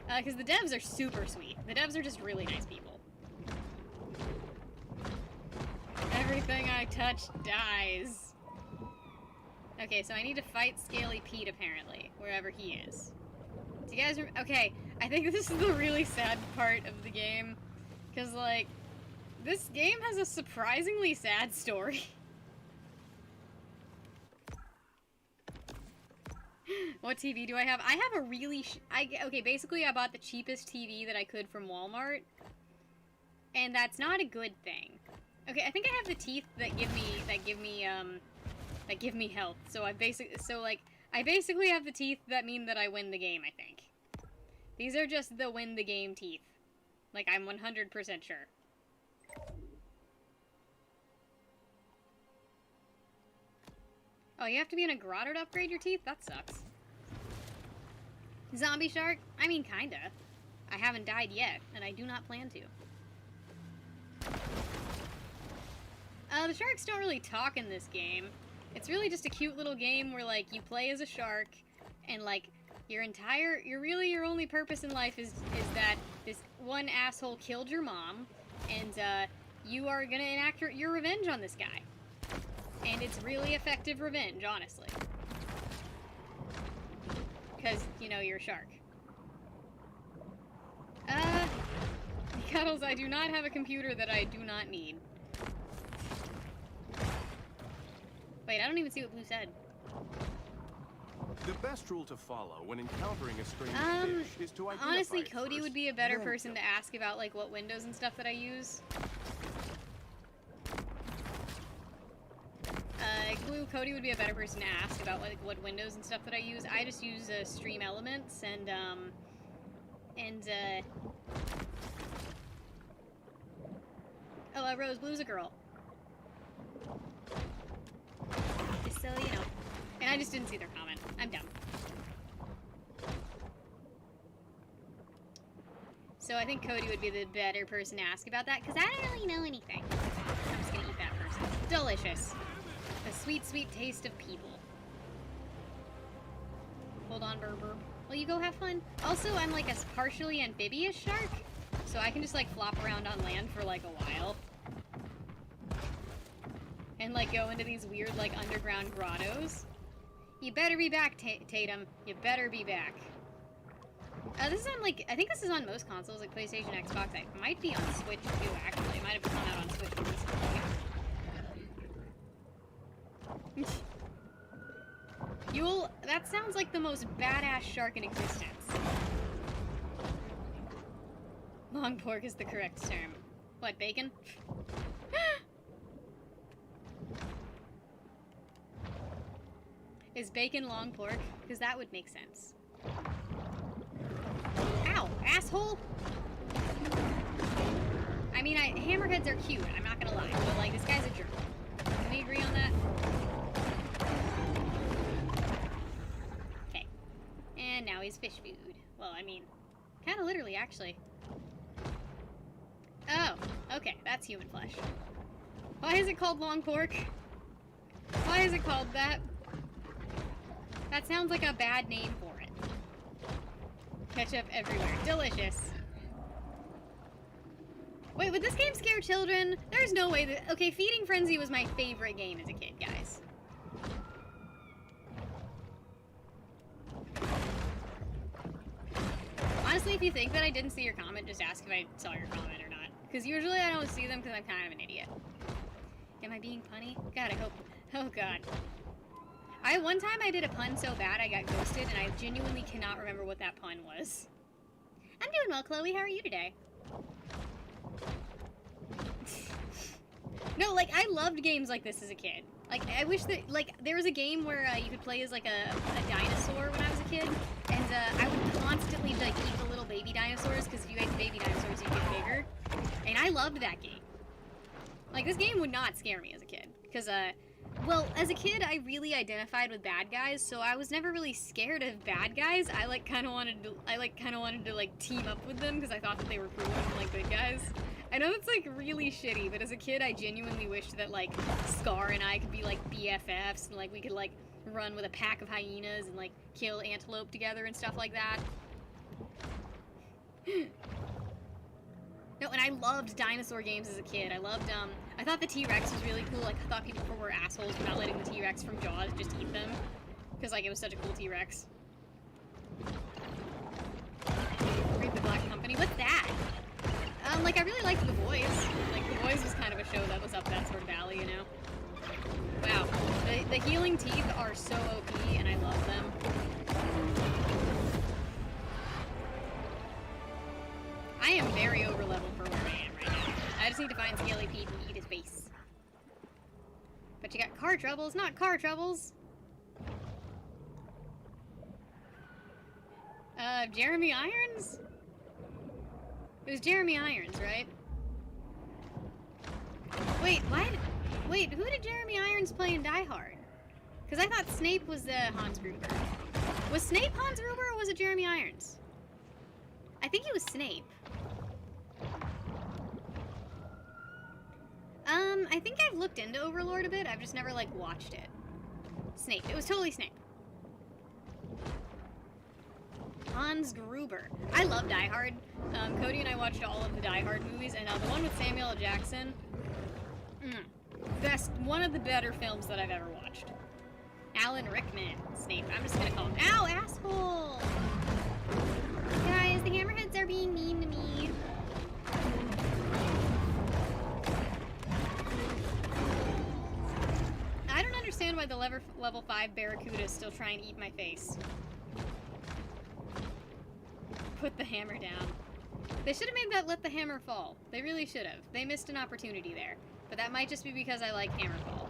S2: Because the devs are super sweet. The devs are just really nice people. Everything I touch dies. Okay, so I need to fight Scaly Pete, apparently, wherever he is. Do you guys okay, I think this is the really sad part of the game. Because, like, this game has a surprisingly sad story. What TV do I have? I have a really okay, basically I bought the cheapest TV that I could from Walmart. And that's not a good thing. Okay, I think I have the teeth that give me health. So I basically have the teeth that mean that I win the game, I think. These are just the win the game teeth. Like, I'm 100% sure. Oh, you have to be in a grotto to upgrade your teeth? That sucks. Zombie shark? I mean, kinda. I haven't died yet, and I do not plan to. The sharks don't really talk in this game. It's really just a cute little game where, like, you play as a shark, and, like, your only purpose in life is that this one asshole killed your mom, and, you are gonna enact your revenge on this guy. And it's really effective revenge, honestly. Because, you know, you're a shark. Cuddles, I do not have a computer that I do not need. Wait, I don't even see what Blue said.
S3: The best rule to follow when encountering a strange fish is to identify
S2: Honestly,
S3: it
S2: Cody
S3: first,
S2: would be a better
S3: then
S2: person
S3: kill
S2: to ask about, like, what windows and stuff that I use. Blue, Cody would be a better person to ask about, like, what windows and stuff that I use. I just use, Stream Elements and, oh, Rose, Blue's a girl. Just so you know. And I just didn't see their comment. I'm dumb. So I think Cody would be the better person to ask about that, because I don't really know anything. I'm just gonna eat that first. Delicious. The sweet, sweet taste of people. Hold on, Berber. Will you go have fun? Also, I'm like a partially amphibious shark, so I can just like flop around on land for like a while. And like go into these weird like underground grottos. You better be back, Tatum. You better be back. This is on like, I think this is on most consoles, like PlayStation, Xbox. It might be on Switch too, actually. It might have come out on Switch recently. That sounds like the most badass shark in existence. Long pork is the correct term. What, bacon? Is bacon long pork? Because that would make sense. Ow, asshole! I mean, hammerheads are cute, I'm not gonna lie, but like, this guy's a jerk. Can we agree on that? Okay. And now he's fish food. Well, I mean, kinda literally, actually. Oh, okay, that's human flesh. Why is it called long pork? Why is it called that? That sounds like a bad name for it. Ketchup everywhere. Delicious. Wait, would this game scare children? There's no way that... Okay, Feeding Frenzy was my favorite game as a kid, guys. honestly, if you think that I didn't see your comment, just ask if I saw your comment or not. Because usually I don't see them because I'm kind of an idiot. Am I being punny? God, I hope. Oh, God. One time I did a pun so bad I got ghosted, and I genuinely cannot remember what that pun was. I'm doing well, Chloe. How are you today? No, like, I loved games like this as a kid. Like, I wish that, like, there was a game where you could play as, like, a dinosaur when I was a kid, and I would constantly, like, eat the little baby dinosaurs, because if you ate the baby dinosaurs, you get bigger. And I loved that game. Like, this game would not scare me as a kid, because, well, as a kid, I really identified with bad guys, so I was never really scared of bad guys. I, like, kind of wanted to, like, team up with them, because I thought that they were cool and, like, good guys. I know it's, like, really shitty, but as a kid, I genuinely wished that, like, Scar and I could be, like, BFFs, and, like, we could, like, run with a pack of hyenas and, like, kill antelope together and stuff like that. No, and I loved dinosaur games as a kid. I loved, I thought the T-Rex was really cool. Like, I thought people were assholes for not letting the T-Rex from Jaws just eat them. Because, like, it was such a cool T-Rex. Read the Black Company. What's that? Like, I really liked The Boys. Like, The Boys was kind of a show that was up that sort of alley, you know? Wow. The healing teeth are so OP, and I love them. I am very over-leveled for where I am right now. I just need to find Scaly Pete and eat his base. But you got car troubles, not car troubles! Jeremy Irons? It was Jeremy Irons, right? Wait, what? Wait, who did Jeremy Irons play in Die Hard? Because I thought Snape was Hans Gruber. Was Snape Hans Gruber or was it Jeremy Irons? I think it was Snape. I think I've looked into Overlord a bit. I've just never, like, watched it. Snape. It was totally Snape. Hans Gruber. I love Die Hard. Cody and I watched all of the Die Hard movies, and the one with Samuel L. Jackson, one of the better films that I've ever watched. Alan Rickman, Snape. I'm just gonna call him. Ow, asshole! Guys, the hammerheads are being mean to me. I don't understand why the level 5 Barracuda is still trying to eat my face. Put the hammer down. They should have made that let the hammer fall. They really should have. They missed an opportunity there. But that might just be because I like Hammerfall.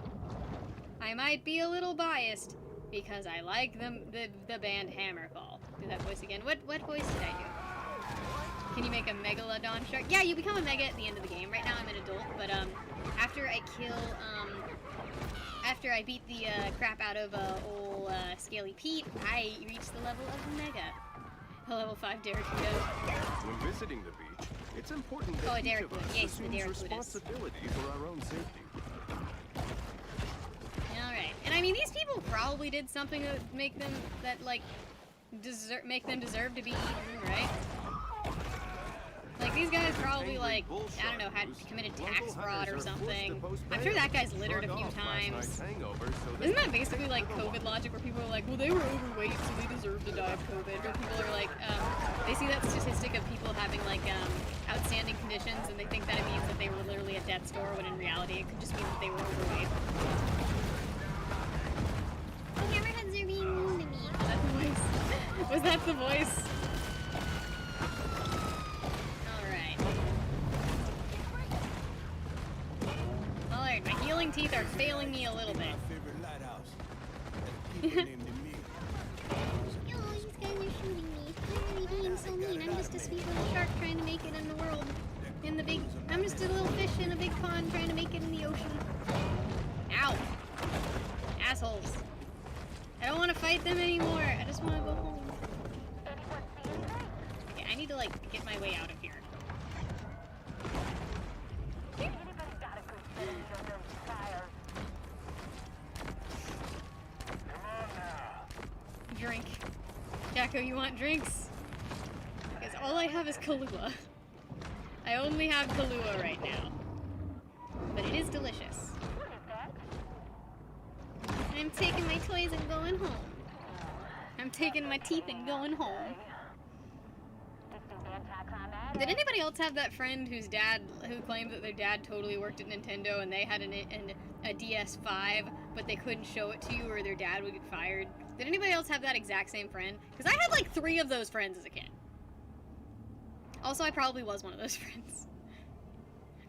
S2: I might be a little biased because I like the band Hammerfall. Do that voice again. What voice did I do? Can you make a Megalodon shark? Yeah, you become a mega at the end of the game. Right now I'm an adult, but after I kill after I beat the crap out of old Scaly Pete, I reach the level of Mega. A level 5 Barracuda.
S3: When visiting the beach, it's important that each of us
S2: yes, the
S3: assumes
S2: Barracudas.
S3: responsibility for our own safety.
S2: Alright. And I mean, these people probably did something that make them deserve to be eaten, right? Like, these guys probably, like, I don't know, had committed tax fraud or something. I'm sure that guy's littered a few times. Isn't that basically, like, COVID logic, where people are like, well, they were overweight, so they deserve to die of COVID? Or people are like, they see that statistic of people having, like, outstanding conditions, and they think that it means that they were literally at death's door, when in reality it could just mean that they were overweight. The hammerheads are being mean to me. Was that the voice? Was that the voice? Alright, my healing teeth are failing me a little bit. Yo, these guys are shooting me. Why are you being so mean? I'm just a sweet little shark trying to make it in the world. I'm just a little fish in a big pond trying to make it in the ocean. Ow. Assholes. I don't want to fight them anymore. I just want to go home. Okay, I need to, like, get my way out of here. Drink. Jacko, you want drinks? Because all I have is Kahlua. I only have Kahlua right now. But it is delicious. I'm taking my toys and going home. I'm taking my teeth and going home. Did anybody else have that friend who claimed that their dad totally worked at Nintendo and they had a DS5, but they couldn't show it to you or their dad would get fired? Did anybody else have that exact same friend? Because I had like 3 of those friends as a kid. Also, I probably was one of those friends.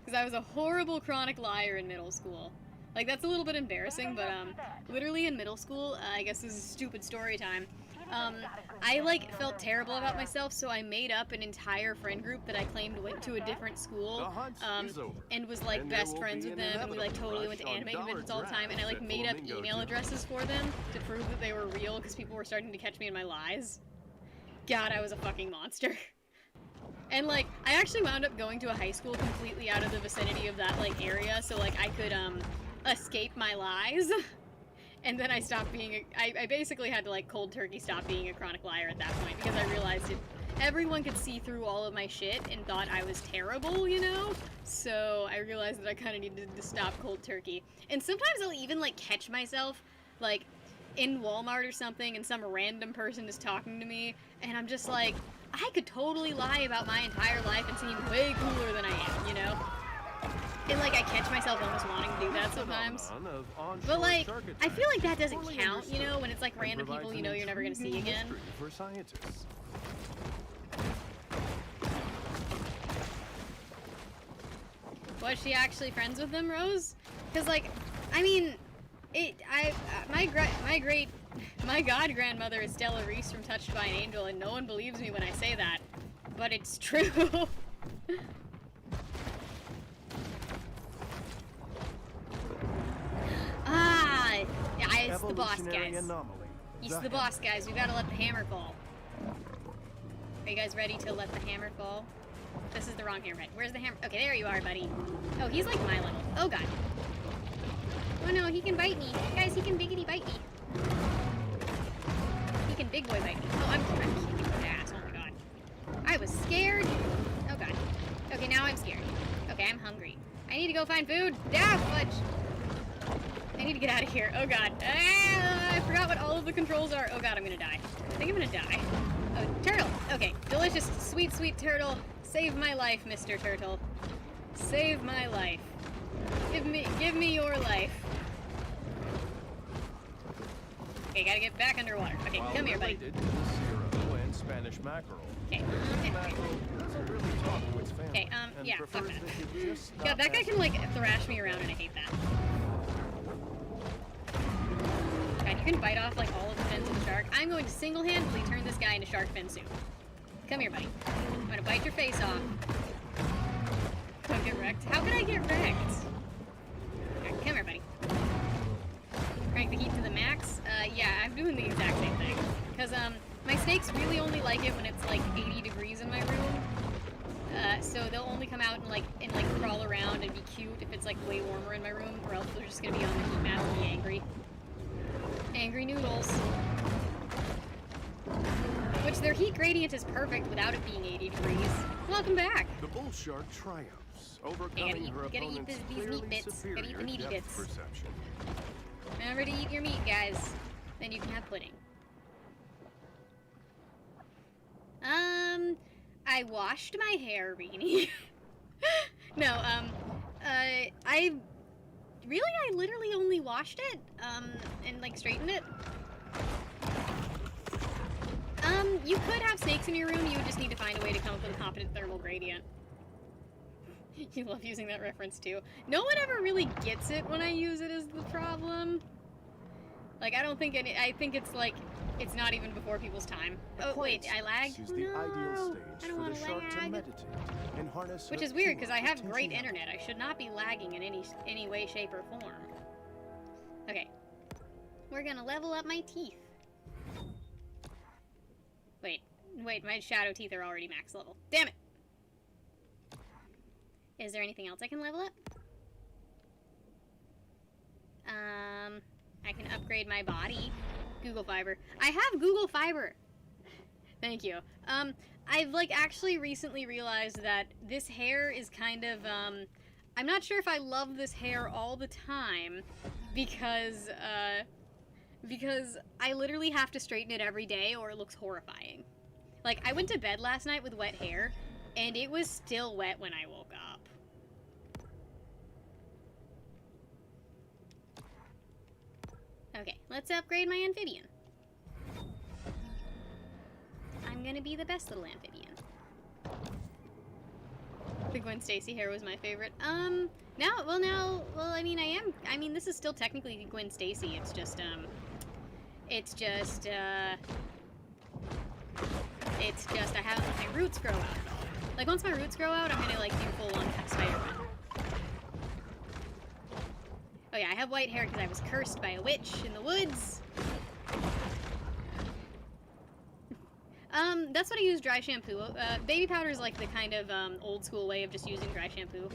S2: Because I was a horrible chronic liar in middle school. Like, that's a little bit embarrassing, but, literally in middle school, I guess this is stupid story time, I, like, felt terrible about myself, so I made up an entire friend group that I claimed went to a different school, and was, like, best friends with them, and we, like, totally went to anime conventions all the time, and I, like, made up email addresses for them to prove that they were real, because people were starting to catch me in my lies. God, I was a fucking monster. And, like, I actually wound up going to a high school completely out of the vicinity of that, like, area, so, like, I could, escape my lies. And then I stopped being I basically had to, like, cold turkey stop being a chronic liar at that point, because I realized everyone could see through all of my shit and thought I was terrible, you know? So I realized that I kind of needed to stop cold turkey. And sometimes I'll even, like, catch myself, like, in Walmart or something, and some random person is talking to me, and I'm just like, I could totally lie about my entire life and seem way cooler than I am, you know? And, like, I catch myself almost wanting to do that sometimes. But, like, I feel like that doesn't count, you know, when it's, like, random people you know you're never gonna see again.
S3: For scientists.
S2: Was she actually friends with them, Rose? Because, like, I mean, my god-grandmother is Stella Reese from Touched by an Angel, and no one believes me when I say that. But it's true. Yeah, it's the boss, guys. It's the boss, guys. We gotta let the hammer fall. Are you guys ready to let the hammer fall? This is the wrong hammer. Where's the hammer? Okay, there you are, buddy. Oh, he's like my level. Oh, God. Oh, no, he can bite me. Guys, he can biggity bite me. He can big boy bite me. Oh, I'm kicking his ass. Oh, my God. I was scared. Oh, God. Okay, now I'm scared. Okay, I'm hungry. I need to go find food. Ah, fudge. I need to get out of here. Oh, God. Ah, I forgot what all of the controls are. Oh, God, I'm gonna die. I think I'm gonna die. Oh, turtle. Okay, delicious, sweet, sweet turtle. Save my life, Mr. Turtle. Save my life. Give me your life. Okay, gotta get back underwater. Okay, come here, buddy.
S3: And Spanish mackerel.
S2: Okay. Okay, yeah, fuck that. God, that guy can, like, thrash me around, and I hate that. God, you can bite off, like, all of the fins of the shark. I'm going to single-handedly turn this guy into shark fin soup. Come here, buddy. I'm gonna bite your face off. Don't get wrecked. How could I get wrecked? Alright, come here, buddy. Crank the heat to the max. Yeah, I'm doing the exact same thing. Because, my snakes really only like it when it's, like, 80 degrees in my room. So they'll only come out and, like, crawl around and be cute if it's, like, way warmer in my room, or else they're just gonna be on the heat mat and be angry. Angry noodles. Which their heat gradient is perfect without it being 80 degrees. Welcome back!
S3: The bull shark triumphs, overcoming her opponent's clearly superior
S2: gotta eat the meaty
S3: depth
S2: bits.
S3: perception.
S2: Remember to eat your meat, guys. Then you can have pudding. I washed my hair, Beanie. No, I literally only washed it, and, like, straightened it. You could have snakes in your room, you would just need to find a way to come up with a competent thermal gradient. You love using that reference, too. No one ever really gets it when I use it is the problem. Like, I don't think I think it's, like, it's not even before people's time. Oh, wait, I lagged?
S3: Is the ideal stage for the shark to
S2: lag.
S3: meditate and harness
S2: Which
S3: her
S2: is weird, because I
S3: pure
S2: have great
S3: potentiality.
S2: internet. I should not be lagging in any way, shape, or form. Okay. We're gonna level up my teeth. Wait, my shadow teeth are already max level. Damn it! Is there anything else I can level up? I can upgrade my body. Google Fiber. I have Google Fiber! Thank you. I've, like, actually recently realized that this hair is kind of, I'm not sure if I love this hair all the time, because I literally have to straighten it every day or it looks horrifying. Like, I went to bed last night with wet hair, And it was still wet when I woke up. Okay, let's upgrade my amphibian. I'm gonna be the best little amphibian. The Gwen Stacy hair was my favorite. I mean, this is still technically Gwen Stacy. It's just, I haven't let my roots grow out. Like, once my roots grow out, I'm gonna, like, do full-on Spider-Man. Oh yeah, I have white hair because I was cursed by a witch in the woods. That's what I use dry shampoo. Baby powder is like the kind of old school way of just using dry shampoo.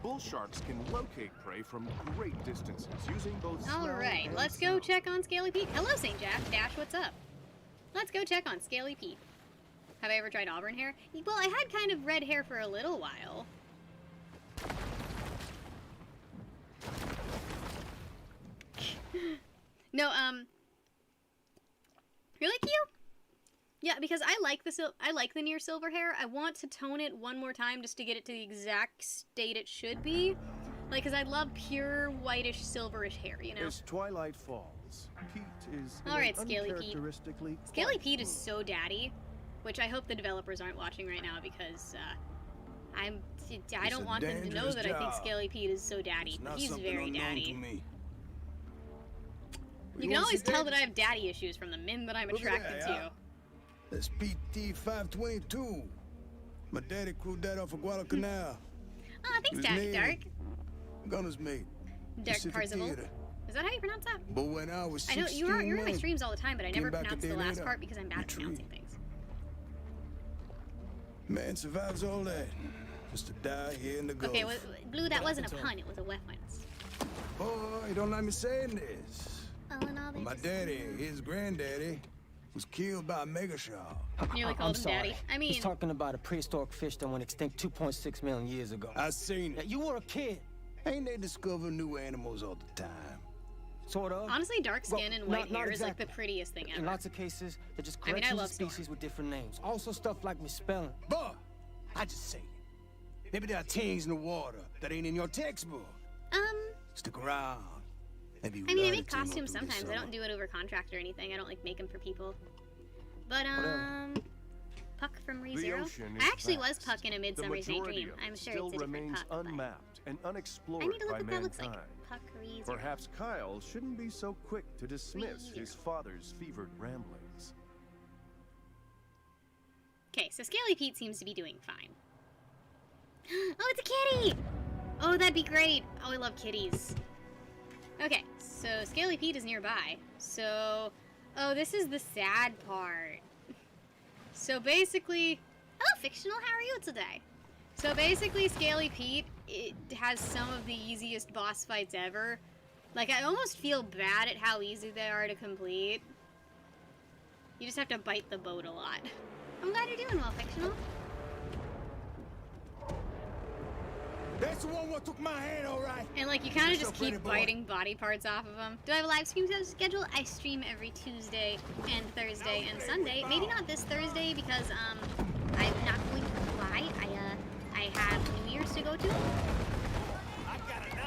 S3: Bull sharks can locate prey from great distances using both smell
S2: Alright,
S3: and
S2: let's go
S3: sound.
S2: check on Scaly Pete. Hello, St. Dash, what's up? Let's go check on Scaly Pete. Have I ever tried auburn hair? Well, I had kind of red hair for a little while. No, really cute? Yeah, because I like the near silver hair. I want to tone it one more time just to get it to the exact state it should be. Like, because I love pure whitish silverish hair, you know?
S3: As twilight falls, Pete is
S2: All right, Scaly Pete.
S3: uncharacteristically
S2: Scaly Pete is so daddy, which I hope the developers aren't watching right now because I don't want them to know that I think Scaly Pete is so daddy. But he's very daddy. You can always tell that I have daddy issues from the men that I'm attracted to.
S4: That's PT 522. My daddy crewed that off of Guadalcanal.
S2: Oh, thanks,
S4: His
S2: Daddy
S4: name-
S2: Dark.
S4: Gunner's mate.
S2: Dark
S4: Pacific
S2: Parzival.
S4: Theater.
S2: Is that how you pronounce that?
S4: But when I was
S2: I know
S4: 16
S2: you're in my
S4: months,
S2: streams all the time, but I never
S4: came back a
S2: pronounce the
S4: day
S2: last
S4: later,
S2: part because I'm bad at
S4: retreat.
S2: pronouncing things.
S4: man survives all that. Just to die here in the Gulf.
S2: Okay, Blue, that wasn't a pun. It was a reference.
S4: Oh, you don't like me saying this.
S2: Oh, and all they
S4: My
S2: just
S4: daddy, his granddaddy, was killed by a mega shark.
S2: nearly
S5: I'm
S2: called him
S5: sorry.
S2: daddy. I mean,
S5: He's talking about a prehistoric fish that went extinct 2.6 million years ago.
S4: I seen
S5: Now,
S4: it.
S5: you were a kid,
S4: Ain't they discover new animals all the time?
S5: sort of.
S2: honestly, dark skin
S5: Well,
S2: and white
S5: not
S2: hair is like
S5: exactly.
S2: the prettiest thing
S5: In
S2: ever.
S5: lots of cases, they're just
S2: I mean, I
S5: corrections
S2: love
S5: of
S2: Storm.
S5: species with different names. Also stuff like misspelling.
S4: But I just say it. Maybe there are things in the water that ain't in your textbook. Stick around. Maybe
S2: I mean, I make costumes sometimes. I don't do it over contract or anything. I don't like make them for people. But Puck from
S3: The
S2: ReZero.
S3: ocean is
S2: I actually was
S3: vast.
S2: Puck in A
S3: The
S2: Midsummer's Night
S3: majority
S2: Dream.
S3: of
S2: I'm
S3: it
S2: sure
S3: still
S2: it's a different
S3: remains
S2: Puck. But
S3: unmapped and unexplored
S2: I need to look
S3: by
S2: what that looks like.
S3: mankind.
S2: Puck ReZero.
S3: Perhaps Kyle shouldn't be so quick to dismiss
S2: ReZero.
S3: his father's fevered ramblings.
S2: Okay, so Scaly Pete seems to be doing fine. Oh, it's a kitty! Oh, that'd be great. Oh, I love kitties. Okay, so Scaly Pete is nearby. So, oh, this is the sad part. So basically, hello, fictional. How are you today? So basically, Scaly Pete, it has some of the easiest boss fights ever. Like, I almost feel bad at how easy they are to complete. You just have to bite the boat a lot. I'm glad you're doing well, fictional.
S4: That's the one what took my hand, all right.
S2: And like, you kind of
S4: You're
S2: just
S4: so pretty,
S2: keep
S4: boy.
S2: biting body parts off of them. Do I have a live stream schedule? I stream every Tuesday and Thursday and Sunday. Maybe not this Thursday because I'm not going to lie. I have New Year's to go to.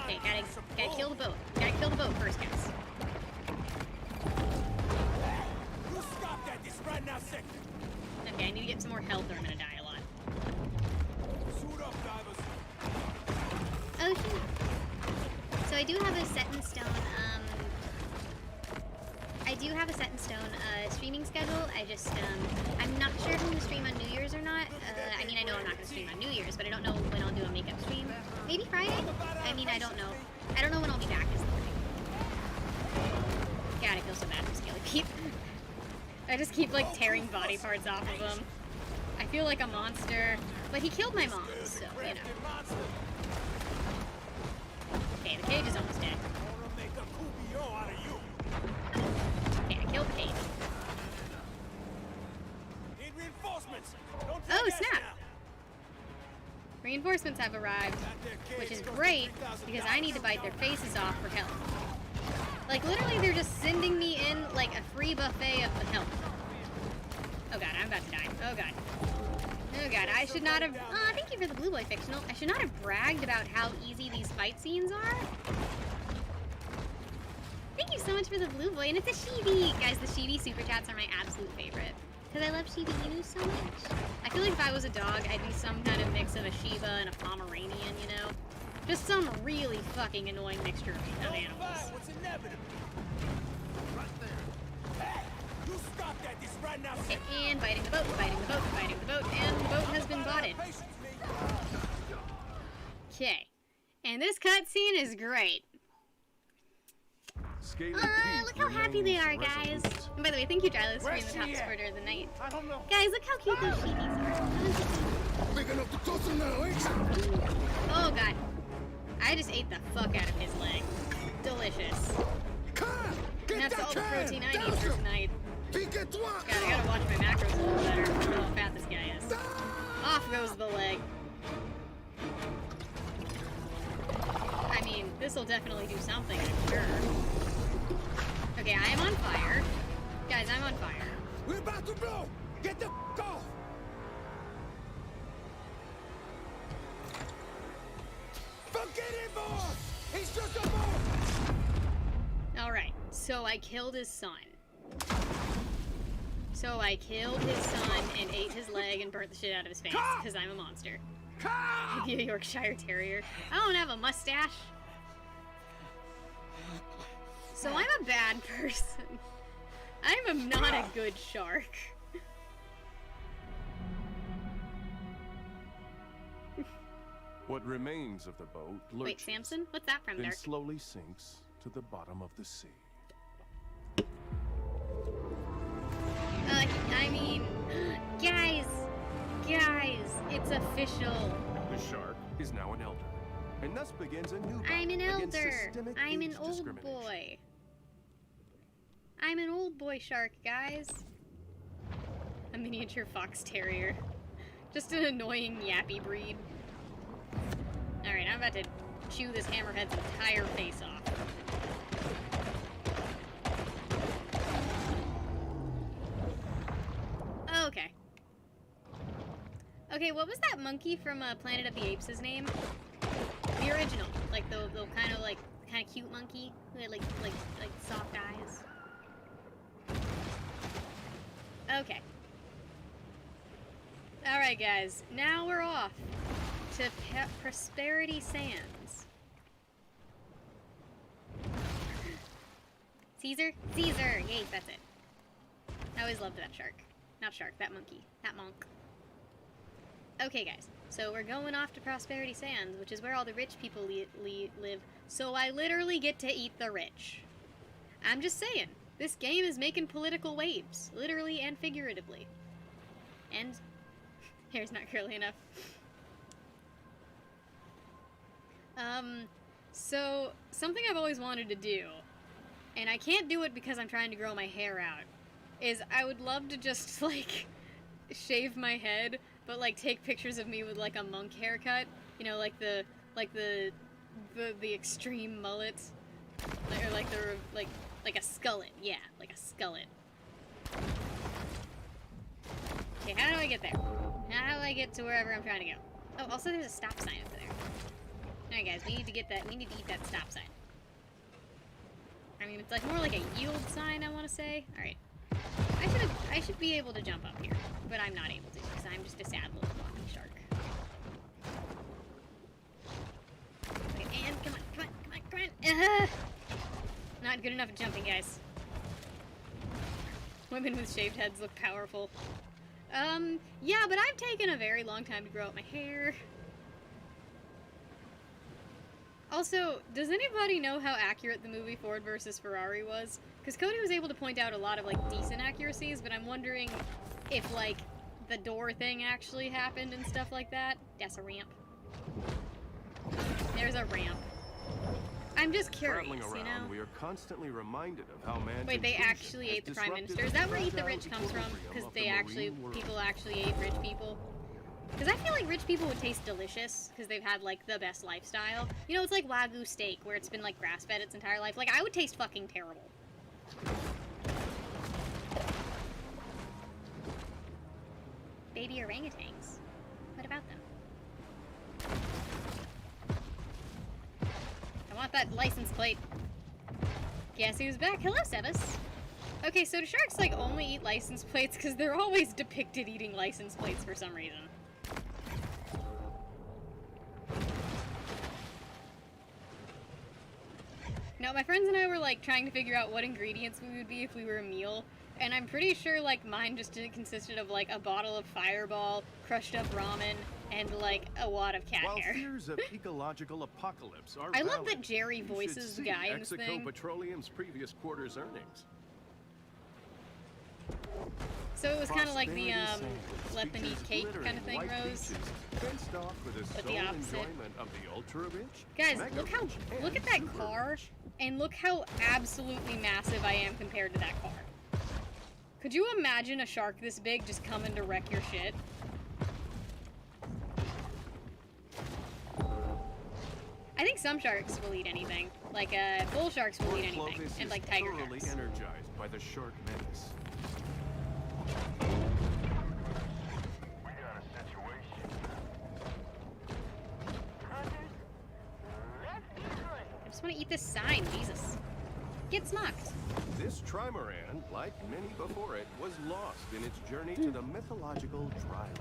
S2: Okay, gotta kill the boat. Gotta kill the boat first, guys.
S4: You stop that this right now, second.
S2: Okay, I need to get some more health or I'm gonna die a lot.
S4: Suit up, divers.
S2: Oh shoot. So I do have a set in stone, streaming schedule. I just, I'm not sure if I'm gonna stream on New Year's or not. I mean, I know I'm not gonna stream on New Year's, but I don't know when I'll do a makeup stream. Maybe Friday? I mean, I don't know. I don't know when I'll be back is the thing. God, I feel so bad for Scaly Pete. I just keep, like, tearing body parts off of him. I feel like a monster. But he killed my mom, so, you know. Okay, the cage is almost dead. Okay, I killed the cage. Oh, snap! Reinforcements have arrived, which is great, because I need to bite their faces off for health. Like, literally, they're just sending me in, like, a free buffet of health. Oh god, I'm about to die. Oh god. Oh god, I should not have... thank you for the Blue Boy Fictional. I should not have bragged about how easy these fight scenes are. Thank you so much for the Blue Boy, and it's a Chibi! Guys, the Chibi Super Chats are my absolute favorite. Because I love Shiba Inu so much. I feel like if I was a dog, I'd be some kind of mix of a Shiba and a Pomeranian, you know? Just some really fucking annoying mixture of animals.
S4: What's inevitable? Right there. Hey, you stop that this right now.
S2: And biting the boat, biting the boat, biting the boat, and the boat has been botted. Okay. And this cutscene is great. Look how happy they are, guys. And by the way, thank you, Giles, for being the top supporter of the night. Guys, look how cute those sheepies are.
S4: Big enough to toss them now, ain't you?
S2: Oh, God. I just ate the fuck out of his leg. Delicious. And that's all the protein I need for tonight. God, I gotta watch my macros a little better. I don't know how fat this guy is. Off goes the leg. I mean, this'll definitely do something, I'm sure. Okay, I am on fire. Guys, I'm on fire.
S4: We're about to blow! Get the f off! Forget it, boss! He's just a boss!
S2: Alright, so I killed his son. So I killed his son and ate his leg and burnt the shit out of his face, because I'm a monster. Maybe a Yorkshire Terrier. I don't have a mustache. So I'm a bad person. I'm not a good shark.
S3: What remains of the boat lurches
S2: Wait, Samson? What's that from,
S3: then
S2: Dirk?
S3: slowly sinks to the bottom of the sea.
S2: I mean, guys, it's official.
S3: The shark is now an elder, and thus begins a new battle
S2: I'm an
S3: against
S2: elder.
S3: systemic
S2: I'm an
S3: age
S2: old
S3: discrimination.
S2: boy. I'm an old boy shark, guys. A miniature fox terrier. Just an annoying yappy breed. Alright, I'm about to chew this hammerhead's entire face off. Okay. Okay, what was that monkey from Planet of the Apes' name? The original, like the kind of cute monkey, who had like soft eyes. Okay. All right, guys. Now we're off to Prosperity Sands. Caesar, Caesar. Yay, that's it. I always loved that shark. Not shark, that monkey. That monk. Okay, guys. So we're going off to Prosperity Sands, which is where all the rich people live. So I literally get to eat the rich. I'm just saying. This game is making political waves. Literally and figuratively. And... hair's not curly enough. So, something I've always wanted to do, and I can't do it because I'm trying to grow my hair out, is I would love to just, like, shave my head, but, like, take pictures of me with, like, a monk haircut. You know, like the extreme mullet. Or, like a skullet. Yeah, like a skullet. Okay, how do I get there? How do I get to wherever I'm trying to go? Oh, also there's a stop sign up there. Alright guys, we need to get that, we need to eat that stop sign. I mean, it's like more like a yield sign, I want to say. Alright. I should be able to jump up here, but I'm not able to, because I'm just a sad little floppy shark. Okay, and come on. Not good enough at jumping, guys. Women with shaved heads look powerful. Yeah, but I've taken a very long time to grow out my hair. Also, does anybody know how accurate the movie Ford vs. Ferrari was? Because Cody was able to point out a lot of, like, decent accuracies, but I'm wondering if, like, the door thing actually happened and stuff like that. That's a ramp. There's a ramp. I'm just curious,
S3: Traveling around,
S2: you know?
S3: we are constantly reminded of how man's
S2: Wait, they
S3: intrusion
S2: actually
S3: has
S2: ate the Prime
S3: disrupted
S2: Minister? Is that where Eat the
S3: fragile
S2: Rich comes from?
S3: equilibrium
S2: Because
S3: of
S2: they
S3: the
S2: actually,
S3: marine world.
S2: people actually ate rich people? Because I feel like rich people would taste delicious, because they've had, like, the best lifestyle. You know, it's like Wagyu steak, where it's been, like, grass-fed its entire life. Like, I would taste fucking terrible. Baby orangutans. What about them? I want that license plate. Guess who's back? Hello, Sebas. Okay, so do sharks, like, only eat license plates? Because they're always depicted eating license plates for some reason. No, my friends and I were, like, trying to figure out what ingredients we would be if we were a meal. And I'm pretty sure, like, mine just consisted of, like, a bottle of Fireball, crushed up ramen, and, like, a wad of cat
S3: While
S2: hair.
S3: fears of ecological apocalypse are
S2: I love
S3: valid,
S2: that Jerry
S3: you
S2: voices
S3: should
S2: the guy
S3: see
S2: in this
S3: Mexico
S2: thing.
S3: Petroleum's previous quarter's earnings.
S2: So it was kind of like the,
S3: Prosperity Sandwich
S2: let them eat
S3: features
S2: cake
S3: glittering
S2: kind of thing,
S3: white
S2: Rose.
S3: beaches, fenced off for the
S2: But
S3: sole
S2: the opposite.
S3: enjoyment of the ultra-rich,
S2: Guys,
S3: mega-rich,
S2: look at
S3: and
S2: that car,
S3: super-rich.
S2: and look how absolutely massive I am compared to that car. Could you imagine a shark this big just coming to wreck your shit? I think some sharks will eat anything. Like, bull sharks will eat anything.
S3: Clovis
S2: And,
S3: is
S2: like, tiger
S3: thoroughly
S2: sharks.
S3: energized by the shark menace.
S2: I just want to eat this sign, Jesus. Get smocked.
S3: This trimaran, like many before it, was lost in its journey to the mythological dryland.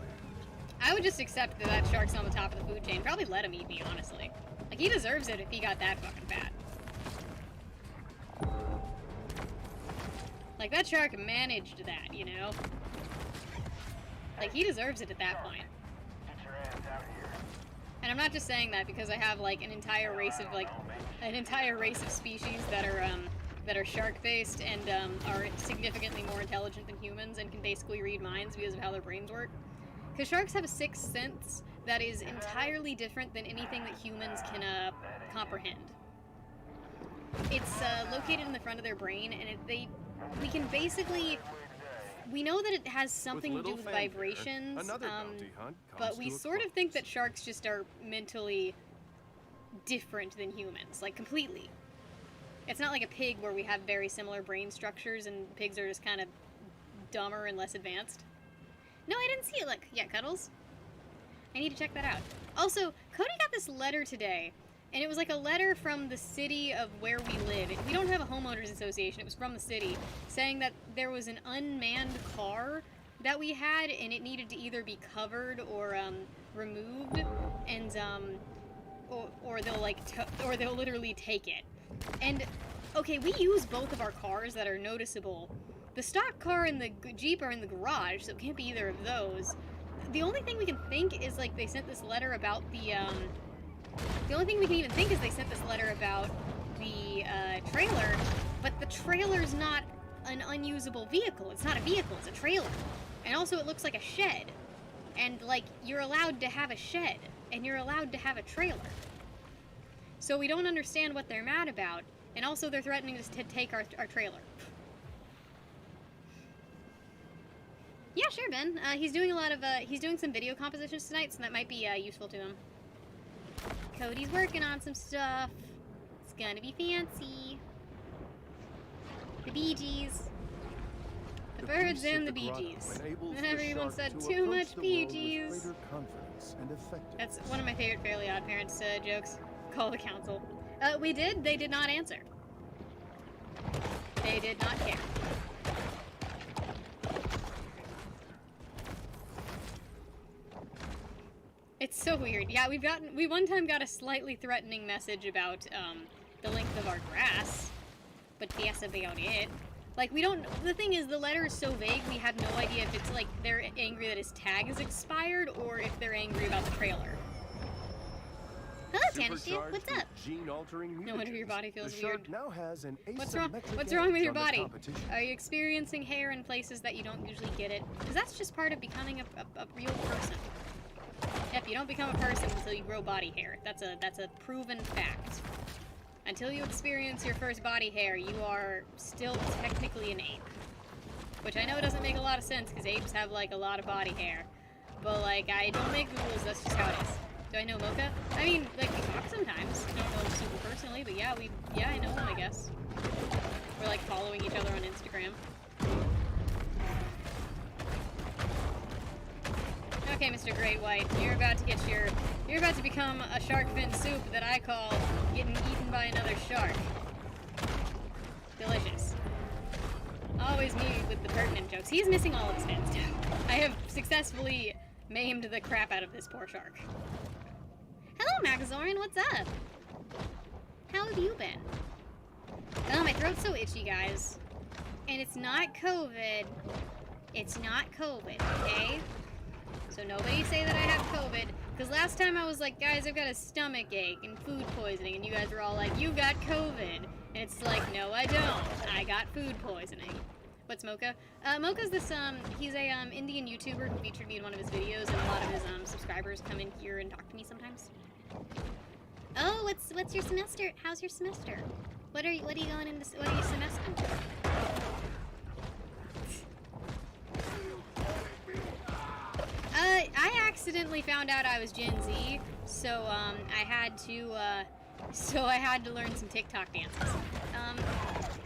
S2: I would just accept that that shark's on the top of the food chain. Probably let him eat me, honestly. Like, he deserves it if he got that fucking fat. Like, that shark managed that, you know? Like, he deserves it at that point. And I'm not just saying that because I have, like, an entire race of species that are shark-based and, are significantly more intelligent than humans and can basically read minds because of how their brains work. Because sharks have a sixth sense that is entirely different than anything that humans can, comprehend. It's, located in the front of their brain, and we can basically... We know that it has something to do with
S3: fanfare,
S2: vibrations,
S3: another bounty hunt
S2: but
S3: comes
S2: we
S3: to a
S2: sort of
S3: close.
S2: think that sharks just are mentally different than humans, like completely. It's not like a pig where we have very similar brain structures and pigs are just kind of dumber and less advanced. No, I didn't see it. Look, yeah, Cuddles. I need to check that out. Also, Cody got this letter today, and it was like a letter from the city of where we live. We don't have a homeowners association. It was from the city, saying that there was an unmanned car that we had, and it needed to either be covered or removed, and or they'll literally take it. And okay, we use both of our cars that are noticeable. The stock car and the Jeep are in the garage, so it can't be either of those. The only thing we can think is like they sent this letter about the only thing we can even think is they sent this letter about the trailer, but the trailer's not an unusable vehicle. It's not a vehicle, it's a trailer. And also it looks like a shed. And like, you're allowed to have a shed, and you're allowed to have a trailer. So we don't understand what they're mad about, and also they're threatening us to take our trailer. Yeah, sure, Ben. He's doing a lot of, he's doing some video compositions tonight, so that might be useful to him. Cody's working on some stuff. It's gonna be fancy. The Bee Gees. The birds
S3: peace
S2: and
S3: of
S2: the Bee
S3: grotto
S2: Gees.
S3: enables
S2: And
S3: the
S2: everyone
S3: shark
S2: said
S3: to
S2: too
S3: approach
S2: much
S3: the
S2: Bee
S3: world with
S2: Gees.
S3: greater confidence and effectiveness.
S2: That's one of my favorite Fairly Odd Parents jokes. Call the council. We did. They did not answer. They did not care. It's so weird. Yeah, we one time got a slightly threatening message about the length of our grass, but that's about it. Like, we don't, the thing is, the letter is so vague, we have no idea if it's like they're angry that his tag is expired or if they're angry about the trailer. Hello, Tanisha. What's up?
S3: Gene-altering
S2: No wonder your body feels
S3: the shark
S2: weird.
S3: now has an
S2: What's wrong?
S3: asymmetric
S2: What's wrong with
S3: edge
S2: your
S3: on the
S2: body?
S3: competition.
S2: Are you experiencing hair in places that you don't usually get it? Because that's just part of becoming a real person. Yep, you don't become a person until you grow body hair. That's a proven fact. Until you experience your first body hair, you are still technically an ape. Which I know doesn't make a lot of sense, because apes have, like, a lot of body hair. But, like, I don't make the rules, that's just how it is. Do I know Mocha? I mean, like, we talk sometimes. I don't know him super personally, but yeah, I know him, I guess. We're, like, following each other on Instagram. Okay, Mr. great white. You're about to become a shark fin soup that I call getting eaten by another shark. Delicious. Always me with the pertinent jokes. He's missing all of his fins too. I have successfully maimed the crap out of this poor shark. Hello, Magazorin, what's up? How have you been? Oh, my throat's so itchy, guys. And it's not COVID. It's not COVID, okay? So nobody say that I have COVID. Because last time I was like, guys, I've got a stomach ache and food poisoning. And you guys were all like, you got COVID. And it's like, no, I don't. I got food poisoning. What's Mocha? Mocha's this, he's a, Indian YouTuber who featured me in one of his videos. And a lot of his, subscribers come in here and talk to me sometimes. Oh, what's your semester? How's your semester? What are you going into, what are you semestering? I accidentally found out I was Gen Z, so I had to learn some TikTok dances.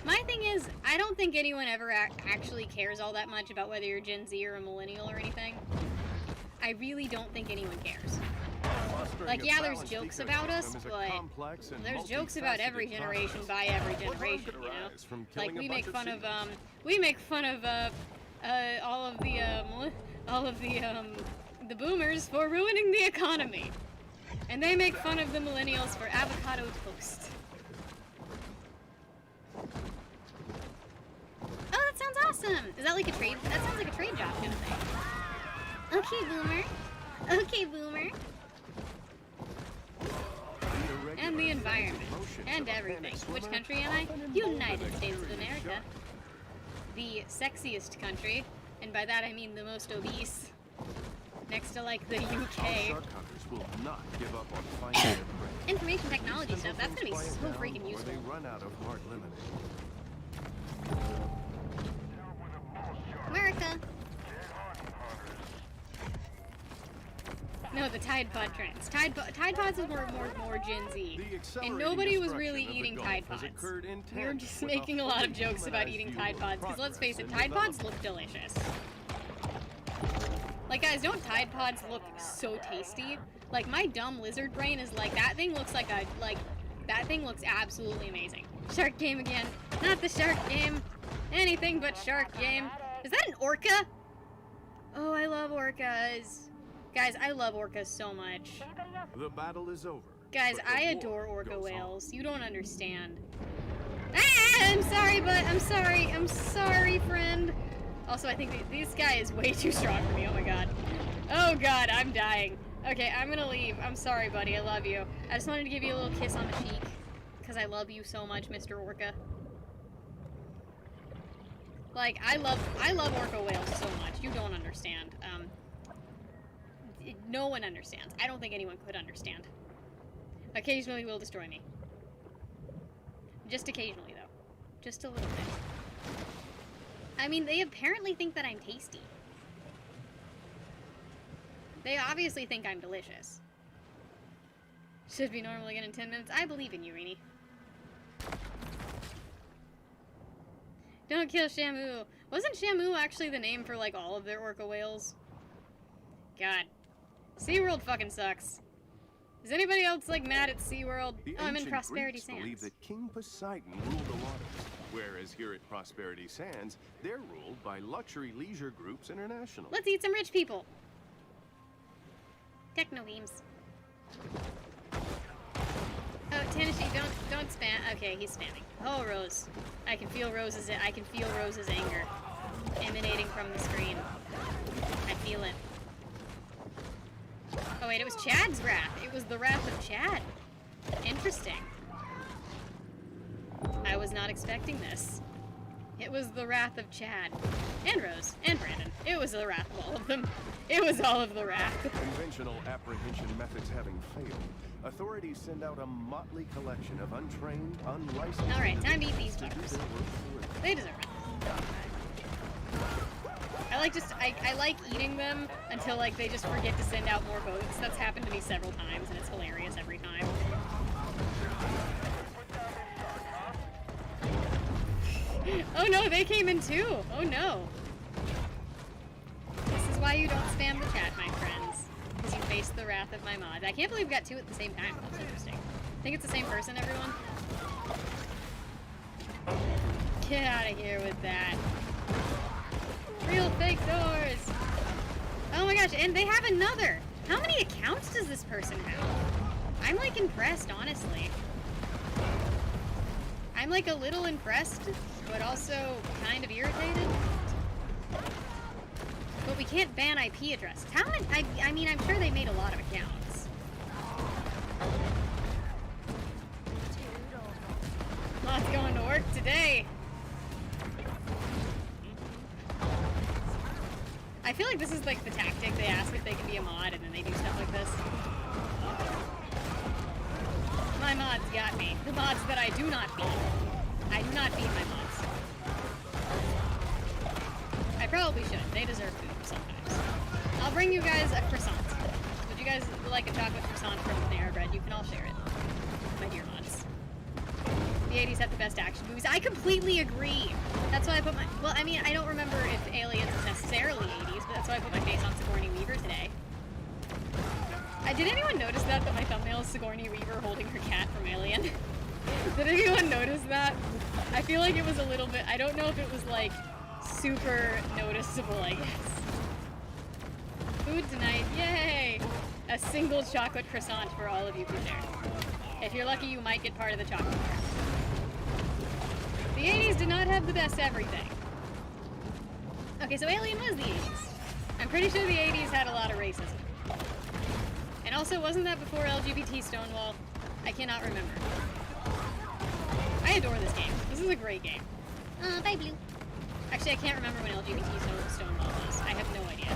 S2: My thing is, I don't think anyone ever actually cares all that much about whether you're Gen Z or a millennial or anything. I really don't think anyone cares. Like, yeah, there's jokes about us, but there's jokes about every generation by every generation, you know? Like, we make fun of all of the boomers for ruining the economy. And they make fun of the millennials for avocado toast. Oh, that sounds awesome! Is that like a trade? That sounds like a trade job kind of thing. Okay, boomer. Okay, boomer. And the environment. And everything. Which country am I? United States of America. The sexiest country. And by that I mean the most obese. Next to like the UK. Information technology stuff, that's gonna be so freaking useful.
S3: They run out of hard limited.
S2: America. No, the Tide Pod trends. Tide Pods is more Gen Z. And nobody was really eating Tide Pods. We were just making a lot of jokes about eating Tide Pods, because let's face it, Tide Pods look delicious. Like, guys, don't Tide Pods look so tasty? Like, my dumb lizard brain is like, that thing looks that thing looks absolutely amazing. Shark game again. Not the shark game. Anything but shark game. Is that an orca? Oh, I love orcas. Guys, I love orcas so much.
S3: The battle is over.
S2: Guys, I adore orca whales. You don't understand. Ah, I'm sorry, but I'm sorry, friend. Also, I think this guy is way too strong for me. Oh my god. Oh god, I'm dying. Okay, I'm gonna leave. I'm sorry, buddy. I love you. I just wanted to give you a little kiss on the cheek. Because I love you so much, Mr. Orca. Like, I love orca whales so much. You don't understand. No one understands. I don't think anyone could understand. Occasionally will destroy me. Just occasionally, though. Just a little bit. I mean, they apparently think that I'm tasty. They obviously think I'm delicious. Should be normal again in 10 minutes. I believe in you, Rini. Don't kill Shamu. Wasn't Shamu actually the name for, like, all of their orca whales? God. SeaWorld fucking sucks. Is anybody else, like, mad at SeaWorld? Oh, I'm in Prosperity Sands.
S3: Believe that King Poseidon ruled the waters, whereas here at Prosperity Sands, they're ruled by Luxury Leisure Groups International.
S2: Let's eat some rich people. Techno memes. Oh, Tennessee, don't spam. Okay, he's spamming. Oh, Rose. I can feel Rose's anger emanating from the screen. I feel it. Oh wait, it was Chad's wrath. It was the wrath of Chad. Interesting. I was not expecting this. It was the wrath of Chad. And Rose. And Brandon. It was the wrath of all of them. It was all of the wrath.
S3: Conventional apprehension methods having failed, authorities send out a motley collection of untrained, unlicensed...
S2: Alright, time to eat these fuckers. They deserve it. I like eating them until, like, they just forget to send out more boats. That's happened to me several times, and it's hilarious every time. Oh no, they came in too! Oh no. This is why you don't spam the chat, my friends. face the wrath of my mod. I can't believe we got 2 at the same time. That's interesting. I think it's the same person, everyone. Get out of here with that. Real fake doors. Oh my gosh, and they have another. How many accounts does this person have? I'm like impressed, honestly. I'm like a little impressed, but also kind of irritated. But we can't ban IP addresses. How many? I mean, I'm sure they made a lot of accounts. Lots going to work today. I feel like this is like the tactic. They ask if they can be a mod, and then they do stuff like this. My mods got me. The mods that I do not beat. I do not beat my mods. I probably should. They deserve food sometimes. I'll bring you guys a croissant. Would you guys like a chocolate croissant from Panera Bread? You can all share it. My dear mods. The 80s have the best action movies. I completely agree. That's why I put my... Well, I mean, I don't remember if Aliens was necessarily 80s, but that's why I put my face on Sigourney Weaver today. Did anyone notice that my thumbnail is Sigourney Weaver holding her cat from Alien? Did anyone notice that? I feel like it was a little bit... I don't know if it was, like, super noticeable, I guess. Food tonight. Yay! A single chocolate croissant for all of you who share. If you're lucky, you might get part of the chocolate bar. The 80s did not have the best everything. Okay, so Alien was the 80s. I'm pretty sure the 80s had a lot of racism. And also, wasn't that before LGBT Stonewall? I cannot remember. I adore this game. This is a great game. Bye, Blue. Actually, I can't remember when LGBT Stonewall was. I have no idea.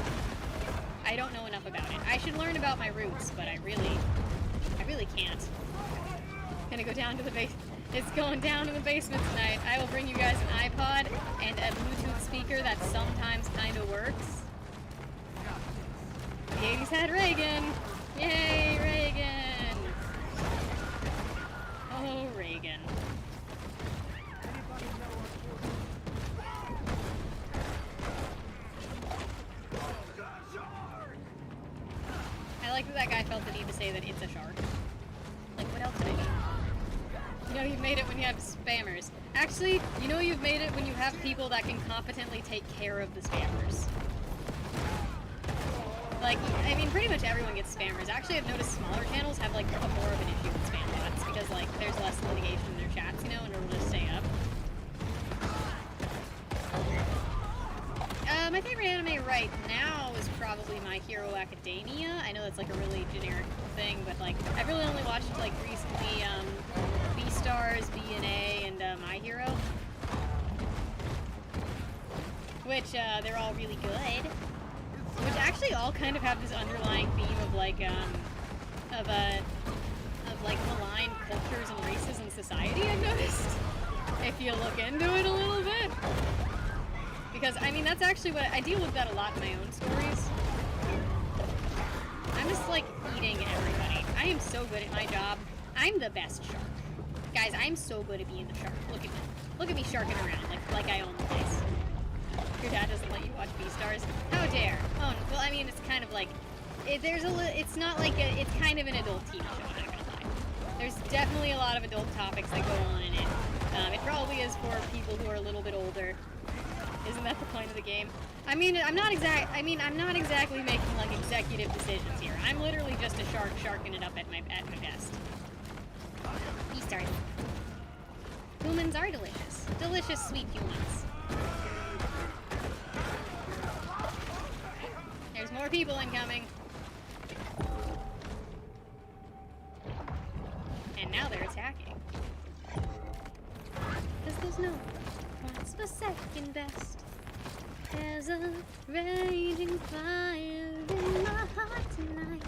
S2: I don't know enough about it. I should learn about my roots, but I really can't. Gonna go down to the base. It's going down to the basement tonight. I will bring you guys an iPod and a Bluetooth speaker that sometimes kind of works. The 80s had Reagan. Yay, Reagan. Oh, Reagan. I like that guy felt the need to say that it's a shark. Like, what else did I need? You know you've made it when you have spammers. Actually, you know you've made it when you have people that can competently take care of the spammers. Like, I mean, pretty much everyone gets spammers. Actually, I've noticed smaller channels have, like, more of an issue with spam bots because, like, there's less litigation in their chats, you know, in order to stay up. My favorite anime right now is probably My Hero Academia. I know that's, like, a really generic thing, but, like, I've really only watched, like, recently, Beastars, BNA, and, My Hero. Which, they're all really good. Which actually all kind of have this underlying theme of, like, like, malign cultures and races in society, I've noticed. If you look into it a little bit. Because, I mean, that's actually what... I deal with that a lot in my own stories. I'm just, like, eating everybody. I am so good at my job. I'm the best shark. Guys, I'm so good at being the shark. Look at me. Look at me sharking around like I own the place. Your dad doesn't let you watch Beastars? How dare? Oh, well, I mean, it's kind of like... it's not like a... It's kind of an adult TV show, I'm not gonna lie. There's definitely a lot of adult topics that go on in it. It probably is for people who are a little bit older. Isn't that the point of the game? I mean, I'm not exactly making, like, executive decisions here. I'm literally just a shark sharking it up at my best. Beastars. Humans are delicious. Delicious, sweet humans. There's more people incoming. And now they're attacking. Because there's no what's the second best. There's a raging fire in my heart tonight.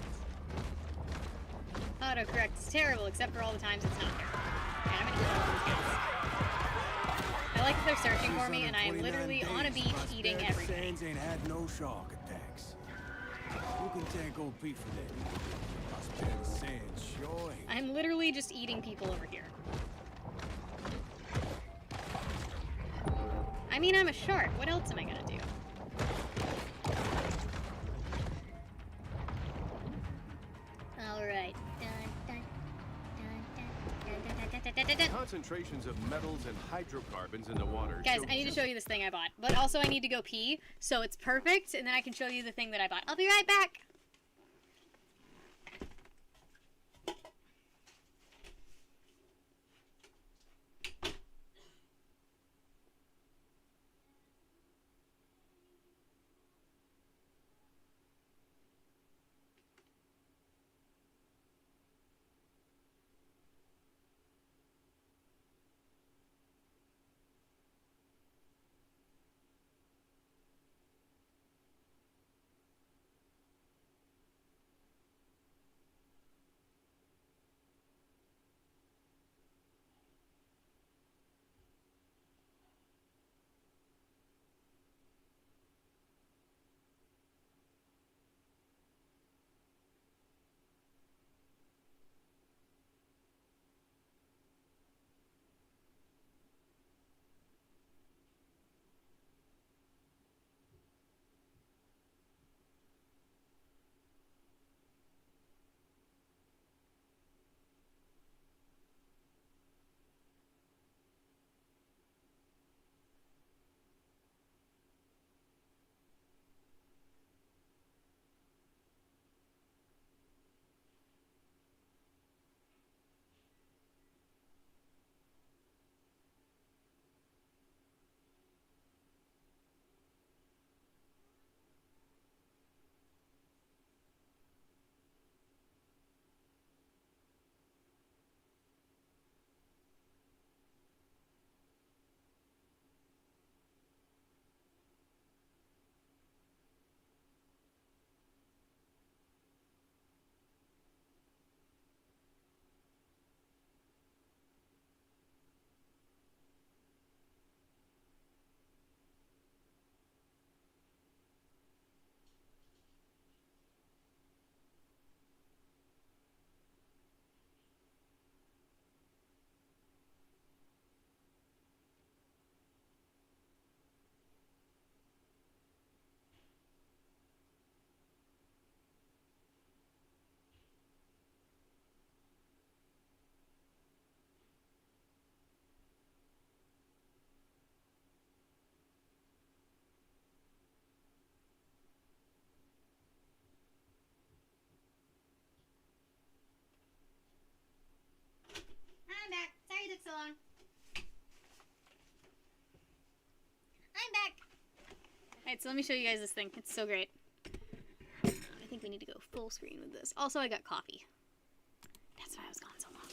S2: Autocorrect is terrible, except for all the times it's not there. Okay, I'm gonna kill all these guys. I like that they're searching for me, and I am literally on a beach eating everybody.
S4: Ain't had no shark attacks. Who can thank old Pete for that? Prosperity Sands sure ain't.
S2: I'm literally just eating people over here. I mean, I'm a shark. What else am I gonna do?
S3: Concentrations of metals and hydrocarbons in the water.
S2: Guys, I need to show you this thing I bought. But also I need to go pee, so it's perfect, and then I can show you the thing that I bought. I'll be right back! I'm back. Sorry it took so long. I'm back. Alright, so let me show you guys this thing. It's so great. I think we need to go full screen with this. Also, I got coffee. That's why I was gone so long.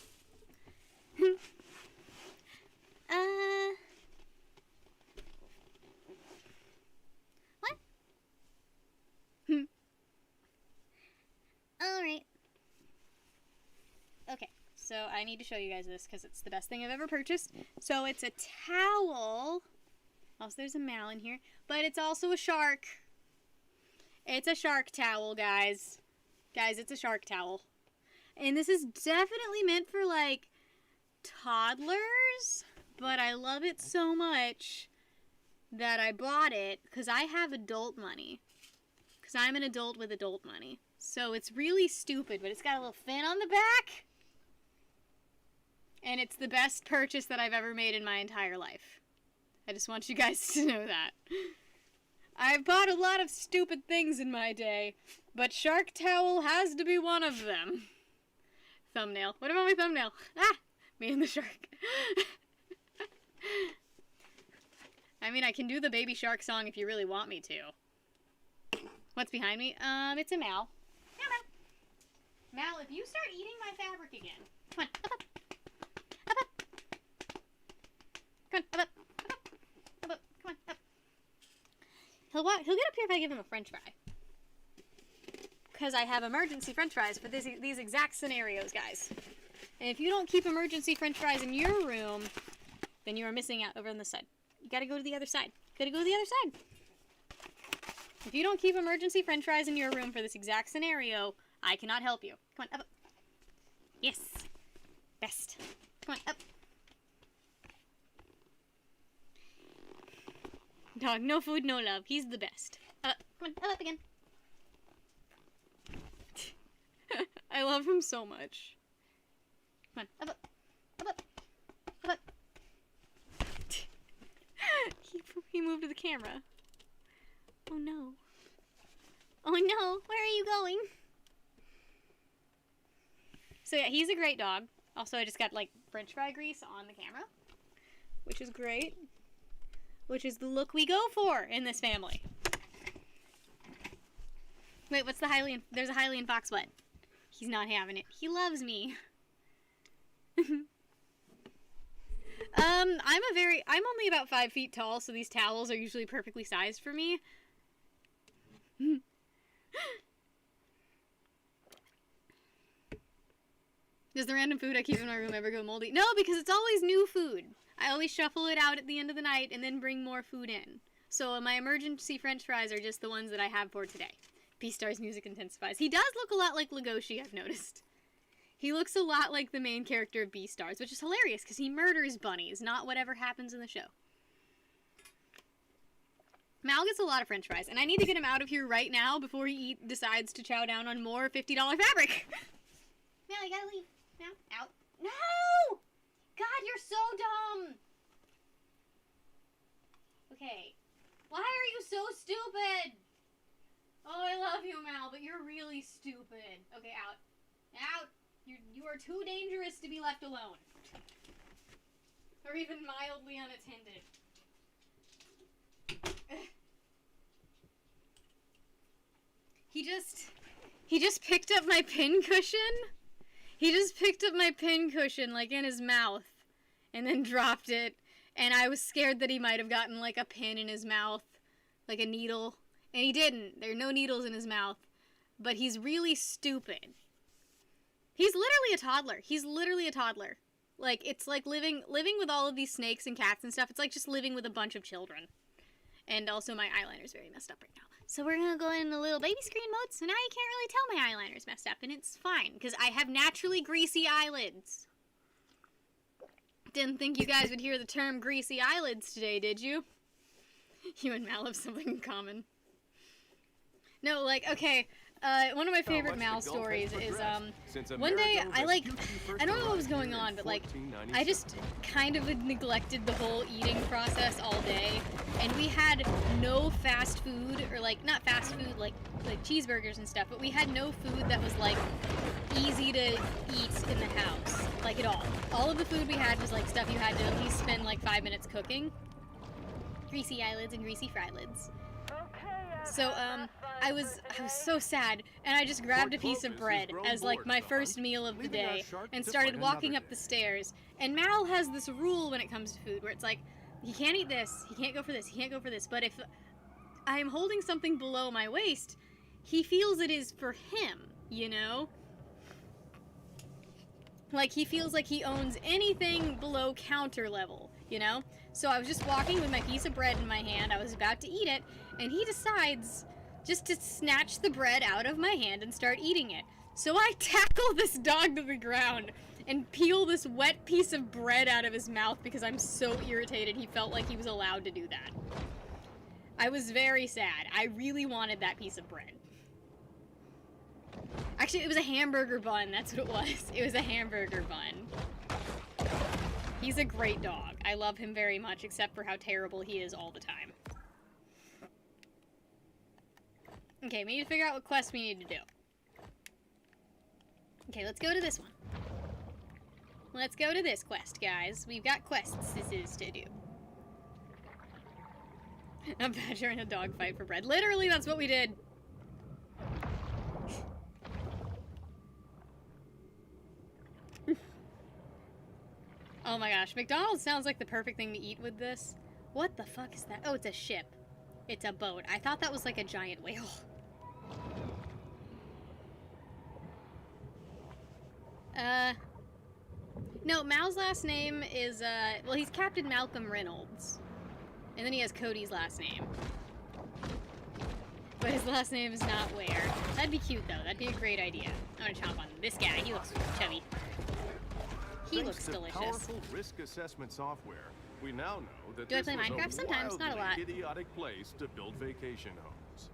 S2: What? Alright. Okay, so I need to show you guys this because it's the best thing I've ever purchased. So it's a towel. Also, there's a mal in here, but it's also a shark. It's a shark towel, guys. Guys, it's a shark towel. And this is definitely meant for, like, toddlers, but I love it so much that I bought it because I have adult money. Because I'm an adult with adult money. So it's really stupid, but it's got a little fin on the back. And it's the best purchase that I've ever made in my entire life. I just want you guys to know that. I've bought a lot of stupid things in my day, but shark towel has to be one of them. Thumbnail. What about my thumbnail? Ah! Me and the shark. I mean, I can do the baby shark song if you really want me to. What's behind me? It's a Mal. Meow, meow. Mal, if you start eating my fabric again. Come on, up, up. Up, up. Come on, up, up. Up, up. Up, up. Come on, up. He'll get up here if I give him a french fry. Because I have emergency french fries for these exact scenarios, guys. And if you don't keep emergency french fries in your room, then you are missing out over on this side. You gotta go to the other side. Gotta go to the other side. If you don't keep emergency french fries in your room for this exact scenario, I cannot help you. Come on, up, up. Yes. Best. Come on, up. Dog, no food, no love. He's the best. Come on, up again. I love him so much. Come on, up, up, up, up. camera. Oh no. Oh no, where are you going? So yeah, he's a great dog. Also, I just got like french fry grease on the camera, which is great. Which is the look we go for in this family. Wait, what's the Hylian? There's a Hylian fox what? He's not having it. He loves me. I'm only about 5 feet tall, so these towels are usually perfectly sized for me. Does the random food I keep in my room ever go moldy? No, because it's always new food. I always shuffle it out at the end of the night and then bring more food in. So my emergency french fries are just the ones that I have for today. Beastar's music intensifies. He does look a lot like Legoshi, I've noticed. He looks a lot like the main character of Beastars, which is hilarious because he murders bunnies, not whatever happens in the show. Mal gets a lot of french fries, and I need to get him out of here right now before he decides to chow down on more $50 fabric. Mal, you gotta leave. Now, out. No! God, you're so dumb! Okay. Why are you so stupid? Oh, I love you, Mal, but you're really stupid. Okay, out. Out! You are too dangerous to be left alone. Or even mildly unattended. He just picked up my pincushion. He just picked up my pincushion, like, in his mouth. And then dropped it. And I was scared that he might have gotten, like, a pin in his mouth. Like a needle. And he didn't. There are no needles in his mouth. But he's really stupid. He's literally a toddler. He's literally a toddler. Like, it's like living with all of these snakes and cats and stuff. It's like just living with a bunch of children. And also my eyeliner's very messed up right now. So we're gonna go in a little baby screen mode, so now you can't really tell my eyeliner's messed up, and it's fine, because I have naturally greasy eyelids. Didn't think you guys would hear the term greasy eyelids today, did you? You and Mal have something in common. No, like, okay, one of my favorite Mal stories is, one day, I don't know what was going on, but, like, I just kind of neglected the whole eating process all day, and we had no fast food, or, like, not fast food, like cheeseburgers and stuff, but we had no food that was, like, easy to eat in the house, like, at all. All of the food we had was, like, stuff you had to at least spend, like, 5 minutes cooking. Greasy eyelids and greasy fried-lids. So, I was so sad, and I just grabbed a piece of bread as, like, my first meal of the day, and started walking up the stairs. And Mal has this rule when it comes to food, where it's like, he can't eat this, he can't go for this, he can't go for this, but if I am holding something below my waist, he feels it is for him, you know? Like, he feels like he owns anything below counter level, you know? So I was just walking with my piece of bread in my hand, I was about to eat it, and he decides just to snatch the bread out of my hand and start eating it. So I tackle this dog to the ground and peel this wet piece of bread out of his mouth because I'm so irritated he felt like he was allowed to do that. I was very sad. I really wanted that piece of bread. Actually, it was a hamburger bun, that's what it was. It was a hamburger bun. He's a great dog. I love him very much, except for how terrible he is all the time. Okay, we need to figure out what quest we need to do. Okay, let's go to this one. Let's go to this quest, guys. We've got quests to do. A badger and a dog fight for bread. Literally, that's what we did. Oh my gosh, McDonald's sounds like the perfect thing to eat with this. What the fuck is that? Oh, it's a ship. It's a boat. I thought that was like a giant whale. No, Mal's last name is, well, he's Captain Malcolm Reynolds. And then he has Cody's last name. But his last name is not Ware. That'd be cute, though. That'd be a great idea. I'm gonna chomp on this guy. He looks chubby. He looks delicious.
S3: Powerful risk assessment software, we now know that
S2: Do I play Minecraft? Sometimes, not a lot.
S3: Idiotic place to build vacation homes.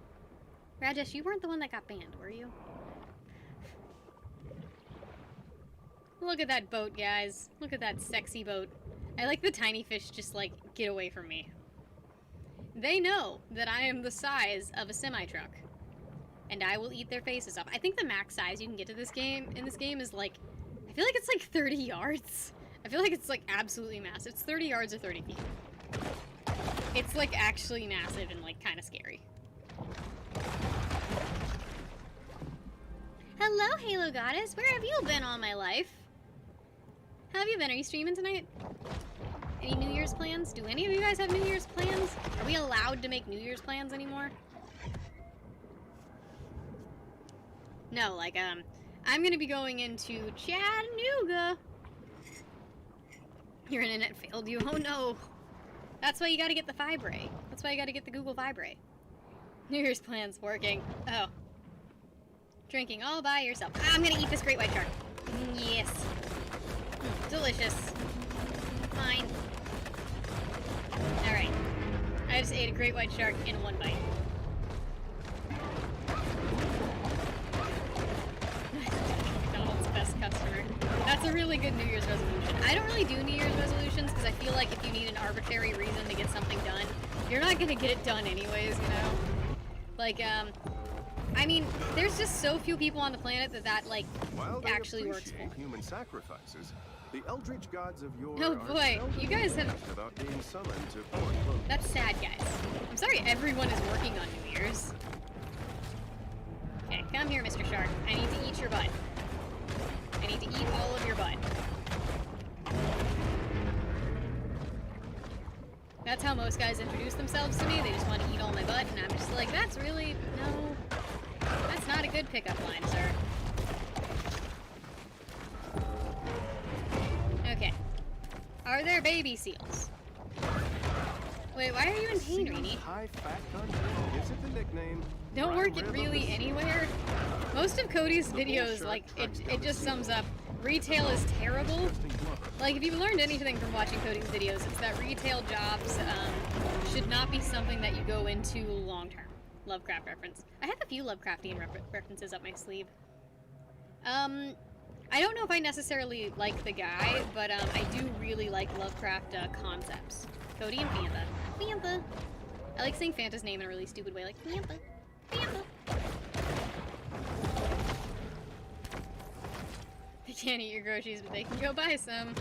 S2: Rajesh, you weren't the one that got banned, were you? Look at that boat, guys. Look at that sexy boat. I like the tiny fish just, like, get away from me. they know that I am the size of a semi-truck. And I will eat their faces off. I think the max size you can get to this game, in this game, is like, I feel like it's like 30 yards. I feel like it's like absolutely massive. It's 30 yards or 30 feet. It's like actually massive and like kind of scary. Hello, Halo Goddess. Where have you been all my life? How have you been? Are you streaming tonight? Any New Year's plans? Do any of you guys have New Year's plans? Are we allowed to make New Year's plans anymore? No, like, I'm gonna be going into Chattanooga. Your internet failed you. Oh no. That's why you gotta get the Vibrate. That's why you gotta get the Google Vibrate. New Year's plans working. Oh. Drinking all by yourself. I'm gonna eat this great white shark. Yes. Delicious. Fine. Alright. I just ate a great white shark in one bite. McDonald's best customer. That's a really good New Year's resolution. I don't really do New Year's resolutions because I feel like if you need an arbitrary reason to get something done, you're not gonna get it done anyways, you know? Like, I mean, there's just so few people on the planet that like, actually works for.
S3: Human sacrifices. The eldritch gods of yore
S2: Oh boy, you guys have...
S3: about being summoned to pour clothes.
S2: That's sad, guys. I'm sorry everyone is working on New Year's. Okay, come here, Mr. Shark. I need to eat your butt. I need to eat all of your butt. That's how most guys introduce themselves to me. They just want to eat all my butt, and I'm just like, that's really... no... That's not a good pickup line, sir. Okay. Are there baby seals? Wait, why are you in pain, Rini?
S3: High fat content. Is it the nickname?
S2: Don't work it really anywhere. Most of Cody's videos, like, it just sums up, retail is terrible. Like, if you've learned anything from watching Cody's videos, it's that retail jobs should not be something that you go into long-term. Lovecraft reference. I have a few Lovecraftian references up my sleeve. I don't know if I necessarily like the guy, but I do really like Lovecraft concepts. Cody and Fanta. Fanta! I like saying Fanta's name in a really stupid way, like Fanta. Fanta! They can't eat your groceries, but they can go buy some.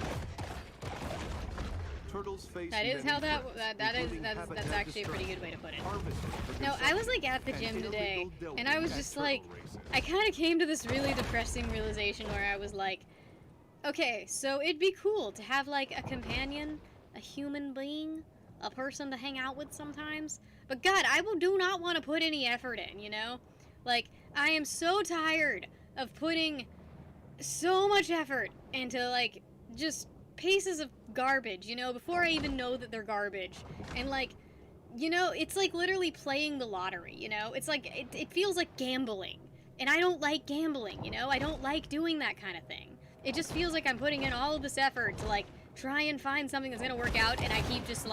S3: Turtles face
S2: That is how that's actually a pretty good way to put it. No, I was like at the gym today, and I was just like, I kind of came to this really depressing realization where I was like, okay, so it'd be cool to have like a companion, a human being, a person to hang out with sometimes, but God, I do not want to put any effort in, you know? Like, I am so tired of putting so much effort into like, just pieces of garbage, you know, before I even know that they're garbage. And like, you know, it's like literally playing the lottery, you know? It's like, it feels like gambling. And I don't like gambling, you know? I don't like doing that kind of thing. It just feels like I'm putting in all of this effort to like, try and find something that's gonna work out, and I keep just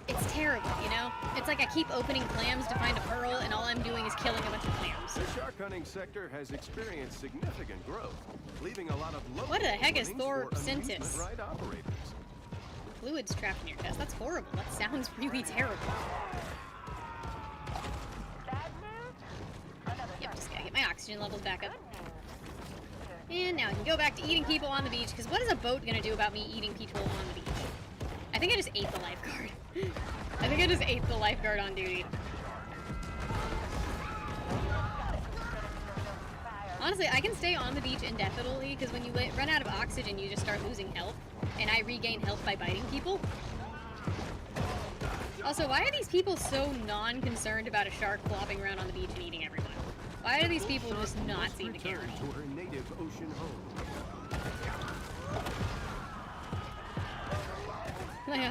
S2: it's terrible, you know? It's like I keep opening clams to find a pearl, and all I'm doing is killing a bunch of clams.
S3: The shark hunting sector has experienced significant growth, leaving a lot of local
S2: What the heck is
S3: openings for
S2: Thorcentis?
S3: amusement ride operators.
S2: Fluids trapped in your chest. That's horrible. That sounds really terrible. Yep, just gotta get my oxygen levels back up. And now I can go back to eating people on the beach, because what is a boat gonna do about me eating people on the beach? I think I just ate the lifeguard. I think I just ate the lifeguard on duty. Honestly, I can stay on the beach indefinitely, because when you run out of oxygen, you just start losing health, and I regain health by biting people. Also, why are these people so non-concerned about a shark flopping around on the beach and eating everyone? Why do these people just not seem to care at all?
S3: To her native ocean home.
S2: Lay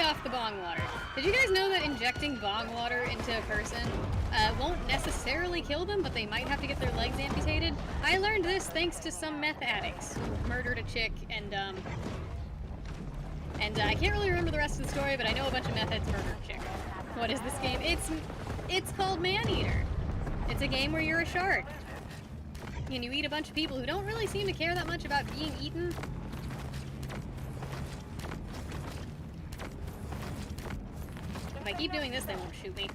S2: off the bong water. Did you guys know that injecting bong water into a person won't necessarily kill them, but they might have to get their legs amputated? I learned this thanks to some meth addicts who murdered a chick, and I can't really remember the rest of the story, but I know a bunch of meth heads murdered a chick. What is this game? It's called Maneater. It's a game where you're a shark. And you eat a bunch of people who don't really seem to care that much about being eaten. If I keep doing this, they won't shoot me.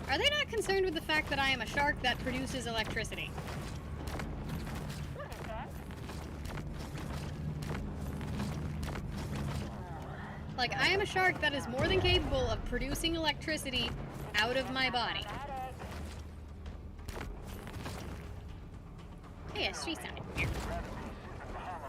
S2: Are they not concerned with the fact that I am a shark that produces electricity? Like, I am a shark that is more than capable of producing electricity out of my body. Hey, a street sign. Here.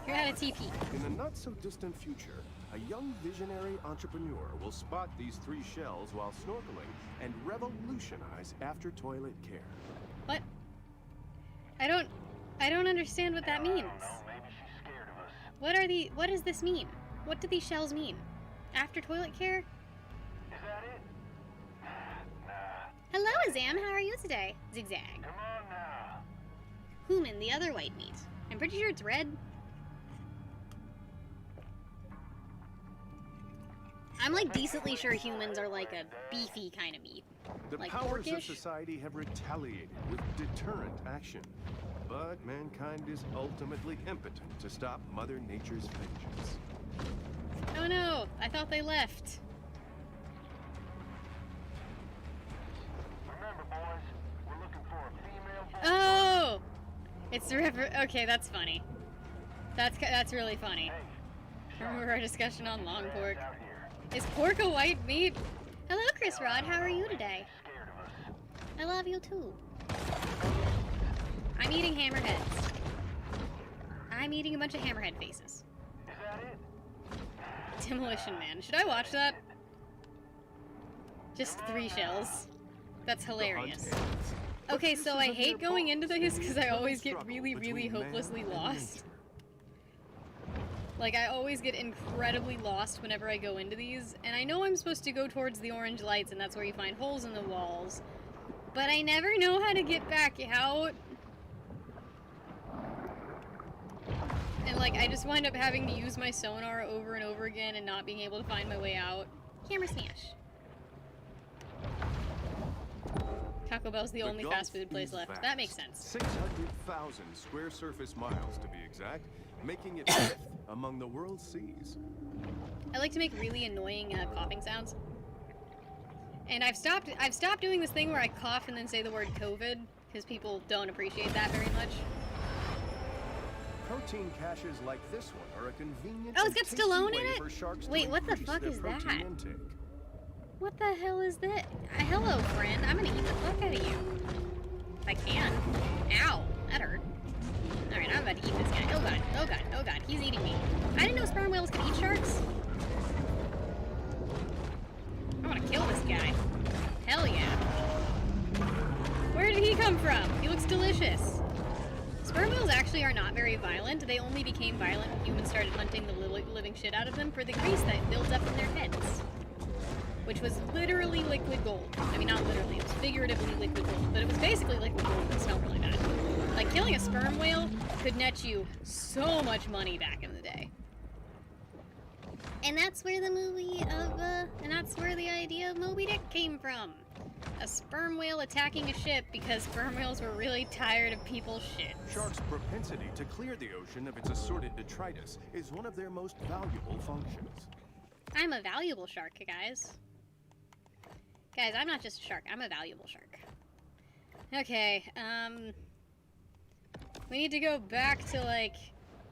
S2: You're at a TP.
S3: In the not-so-distant future, a young visionary entrepreneur will spot these 3 shells while snorkeling and revolutionize after-toilet care.
S2: What? I don't understand what that means. What does this mean? What do these shells mean? After toilet care?
S6: Is that it? Nah.
S2: Hello, Azam. How are you today? Zigzag.
S6: Come on now.
S2: Human, the other white meat. I'm pretty sure it's red. I'm like decently sure humans are like a beefy kind of meat.
S3: The
S2: Like
S3: powers of
S2: porkish?
S3: society have retaliated with deterrent action. But mankind is ultimately impotent to stop Mother Nature's vengeance.
S2: Oh no, I thought they left.
S6: Remember, boys, we're looking for a female.
S2: Oh! It's the river. Okay, that's funny. That's really funny. Remember our discussion on long pork?
S6: Out here.
S2: Is pork a white meat? Hello, Chris Rod. How are you today?
S6: Scared of us.
S2: I love you too. I'm eating hammerheads. I'm eating a bunch of hammerhead faces.
S6: Is that it?
S2: Demolition Man. Should I watch that? Just 3 shells. That's hilarious. Okay, so I hate going into these because I always get really, really hopelessly lost. Like, I always get incredibly lost whenever I go into these, and I know I'm supposed to go towards the orange lights, and that's where you find holes in the walls, but I never know how to get back out. And, like, I just wind up having to use my sonar over and over again and not being able to find my way out. Camera smash. Taco Bell's the only fast food place left. That makes sense.
S3: 600,000 square surface miles, to be exact, making it 5th among the world's seas.
S2: I like to make really annoying coughing sounds. And I've stopped doing this thing where I cough and then say the word COVID, because people don't appreciate that very much.
S3: Protein caches like this one are a convenient
S2: Oh, it's got
S3: and tasty
S2: Stallone in
S3: way
S2: it?
S3: for sharks to
S2: Wait, what the
S3: increase
S2: fuck
S3: their
S2: is
S3: protein
S2: that?
S3: intake.
S2: What the hell is that? Hello, friend. I'm gonna eat the fuck out of you. If I can. Ow. That hurt. Alright, I'm about to eat this guy. Oh god. Oh god. Oh god. He's eating me. I didn't know sperm whales could eat sharks. I want to kill this guy. Hell yeah. Where did he come from? He looks delicious. Sperm whales actually are not very violent. They only became violent when humans started hunting the living shit out of them for the grease that builds up in their heads. Which was literally liquid gold. I mean, not literally, it was figuratively liquid gold, but it was basically liquid gold that smelled really bad. Like, killing a sperm whale could net you so much money back in the day. And that's where the movie of, and that's where the idea of Moby Dick came from. A sperm whale attacking a ship because sperm whales were really tired of people's shit.
S3: Sharks' propensity to clear the ocean of its assorted detritus is one of their most valuable functions.
S2: I'm a valuable shark, guys. Guys, I'm not just a shark, I'm a valuable shark. Okay, we need to go back to, like,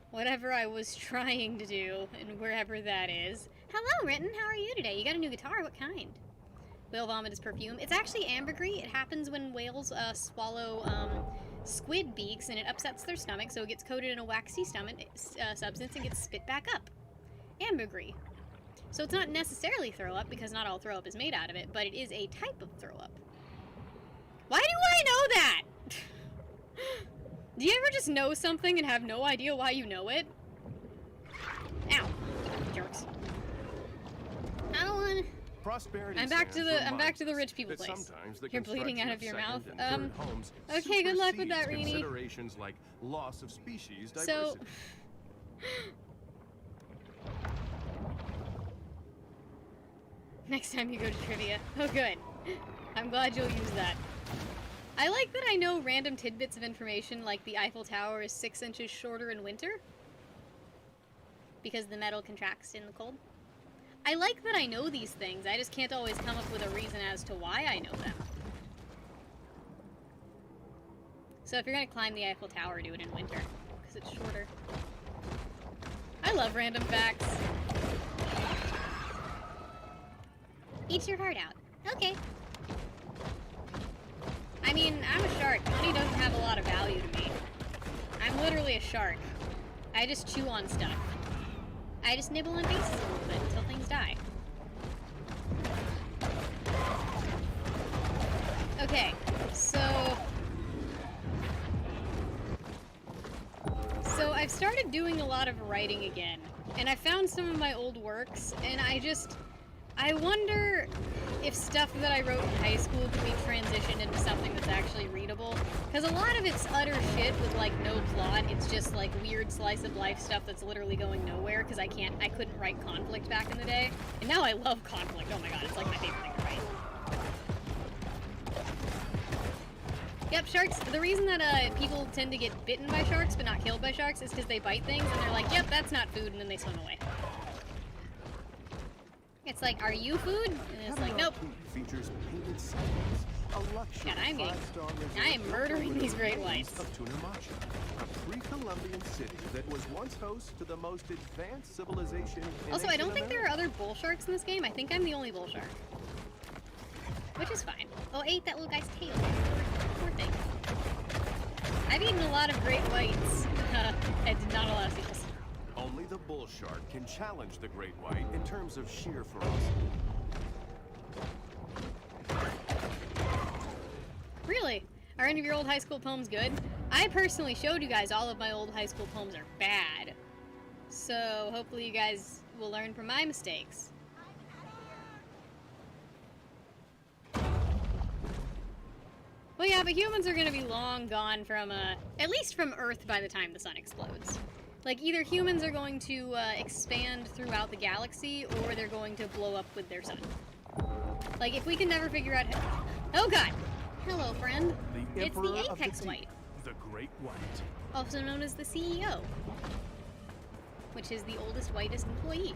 S2: whatever I was trying to do, and wherever that is. Hello, Renton, how are you today? You got a new guitar, what kind? Whale vomit is perfume. It's actually ambergris. It happens when whales, swallow, squid beaks, and it upsets their stomach, so it gets coated in a waxy substance and gets spit back up. Ambergris. So it's not necessarily throw up, because not all throw up is made out of it, but it is a type of throw up. Why do I know that? Do you ever just know something and have no idea why you know it? Ow. Jerks. I don't want.
S3: Prosperity
S2: I'm back to
S3: Sands
S2: the
S3: reminds
S2: rich people
S3: us that
S2: place.
S3: sometimes the
S2: You're bleeding out of
S3: construction
S2: your mouth.
S3: second and third homes
S2: Okay, good luck with that,
S3: supersedes
S2: Rini.
S3: Considerations like loss of species diversity.
S2: So. Next time you go to trivia. Oh, good. I'm glad you'll use that. I like that I know random tidbits of information like the Eiffel Tower is 6 inches shorter in winter. because the metal contracts in the cold. I like that I know these things, I just can't always come up with a reason as to why I know them. So if you're gonna climb the Eiffel Tower, do it in winter, because it's shorter. I love random facts. Eat your heart out. Okay. I mean, I'm a shark. Money doesn't have a lot of value to me. I'm literally a shark. I just chew on stuff. I just nibble on faces a little bit until things die. Okay, so I've started doing a lot of writing again, and I found some of my old works, and I wonder if stuff that I wrote in high school could be transitioned into something that's actually readable. Because a lot of it's utter shit with, like, no plot. It's just, like, weird slice-of-life stuff that's literally going nowhere, because I couldn't write conflict back in the day. And now I love conflict. Oh my god, it's like my favorite thing to write. Yep, sharks. The reason that people tend to get bitten by sharks but not killed by sharks is because they bite things, and they're like, yep, that's not food, and then they swim away. It's like, are you food? And it's like, nope.
S3: Features painted signs, a luxury
S2: I am murdering these great whites.
S3: Of Tunamacha, a pre-Columbian city that was once host to the most advanced civilization in
S2: Also, I don't think there are
S3: America.
S2: other bull sharks in this game. I think I'm the only bull shark. Which is fine. Oh, I ate that little guy's tail. Poor thing. I've eaten a lot of great whites. And not a lot of seals.
S3: Only the bull shark can challenge the great white in terms of sheer ferocity.
S2: Really? Are any of your old high school poems good? I personally showed you guys all of my old high school poems are bad. So hopefully you guys will learn from my mistakes. Well, yeah, but humans are gonna be long gone from, at least from Earth by the time the sun explodes. Like, either humans are going to, expand throughout the galaxy, or they're going to blow up with their sun. Like, if we can never figure out how... Oh god! Hello, friend. It's the Apex White.
S3: The Great White.
S2: Also known as the CEO. Which is the oldest, whitest employee.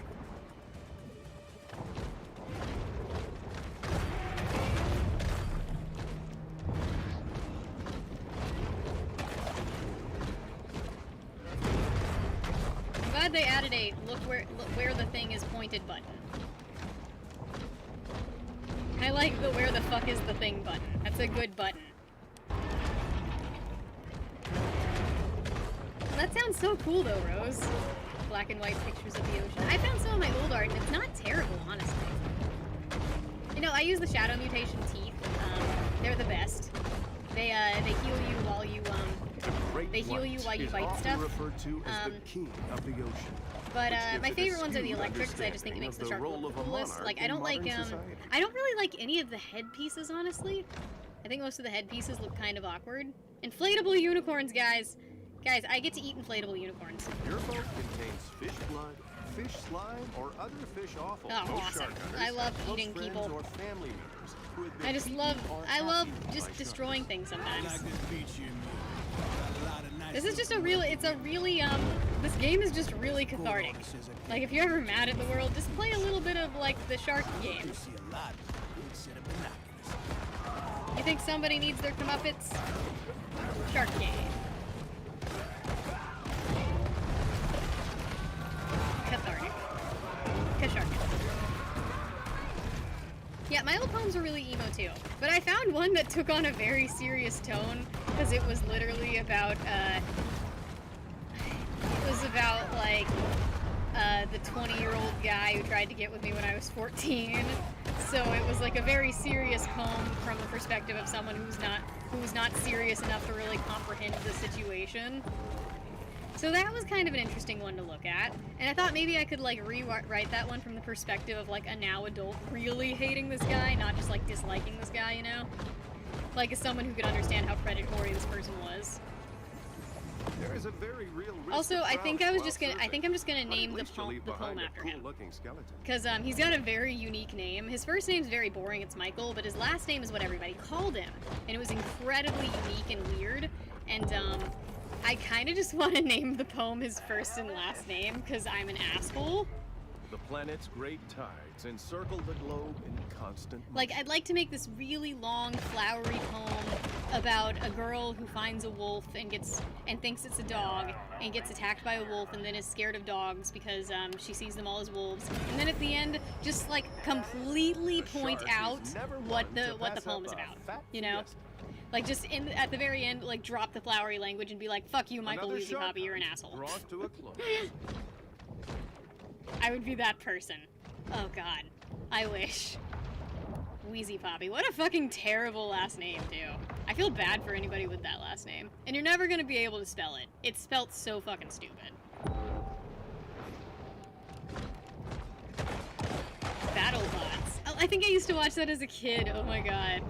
S2: I'm glad they added a look where the thing is pointed button. I like the where the fuck is the thing button. That's a good button. That sounds so cool though, Rose. Black and white pictures of the ocean. I found some of my old art and it's not terrible, honestly. You know, I use the shadow mutation teeth. They're the best. They heal you while you they heal you while you bite stuff.
S3: Referred to as the king of the ocean.
S2: But my favorite ones are the electric because I just think it makes the shark look the coolest. Like I don't really like any of the headpieces, honestly. I think most of the headpieces look kind of awkward. Inflatable unicorns, guys. Guys, I get to eat inflatable unicorns.
S3: Your boat contains fish blood, fish slime, or other fish offal.
S2: Oh,
S3: Most
S2: awesome.
S3: shark hunters
S2: I love
S3: have
S2: eating
S3: close
S2: people.
S3: friends or family members who have been
S2: I just
S3: eaten
S2: love,
S3: or
S2: I love
S3: eaten by
S2: just
S3: sharks.
S2: destroying things sometimes.
S4: Like this beach you mean. Got a lot of nice
S2: This is just
S4: little
S2: it's a really, this game is just really cathartic. Like, if you're ever mad at the world, just play a little bit of, like, the shark game.
S4: You see a lot of good set of binoculars.
S2: You think somebody needs their comeuppance? Shark game. Cathartic. Ka-shark. Yeah, my old poems were really emo too. But I found one that took on a very serious tone, because it was literally about, like, the 20-year-old guy who tried to get with me when I was 14. So it was like a very serious poem from the perspective of someone who's not serious enough to really comprehend the situation. So that was kind of an interesting one to look at, and I thought maybe I could like rewrite that one from the perspective of like a now adult really hating this guy, not just like disliking this guy, you know? Like as someone who could understand how predatory this person was.
S3: There is a very real risk
S2: Also,
S3: of
S2: I think I'm
S3: crowd
S2: just
S3: while
S2: gonna
S3: surfing,
S2: name
S3: but
S2: the
S3: at least you'll leave
S2: poem
S3: behind a
S2: after him.
S3: cool-looking skeleton.
S2: Because he's got a very unique name. His first name's very boring, it's Michael, but his last name is what everybody called him. And it was incredibly unique and weird. And I kind of just want to name the poem his first and last name because I'm an asshole.
S3: The planet's great tides encircle the globe in constant motion.
S2: Like, I'd like to make this really long, flowery poem about a girl who finds a wolf and thinks it's a dog and gets attacked by a wolf and then is scared of dogs because she sees them all as wolves. And then at the end, just like completely point out what the poem is about. You know? Like, just at the very end, like, drop the flowery language and be like, fuck you, Michael Wheezy Poppy, you're an asshole.
S3: Brought to a close.
S2: I would be that person. Oh god. I wish. Wheezy Poppy. What a fucking terrible last name, too. I feel bad for anybody with that last name. And you're never gonna be able to spell it. It's spelt so fucking stupid. BattleBots. Oh, I think I used to watch that as a kid. Oh my god.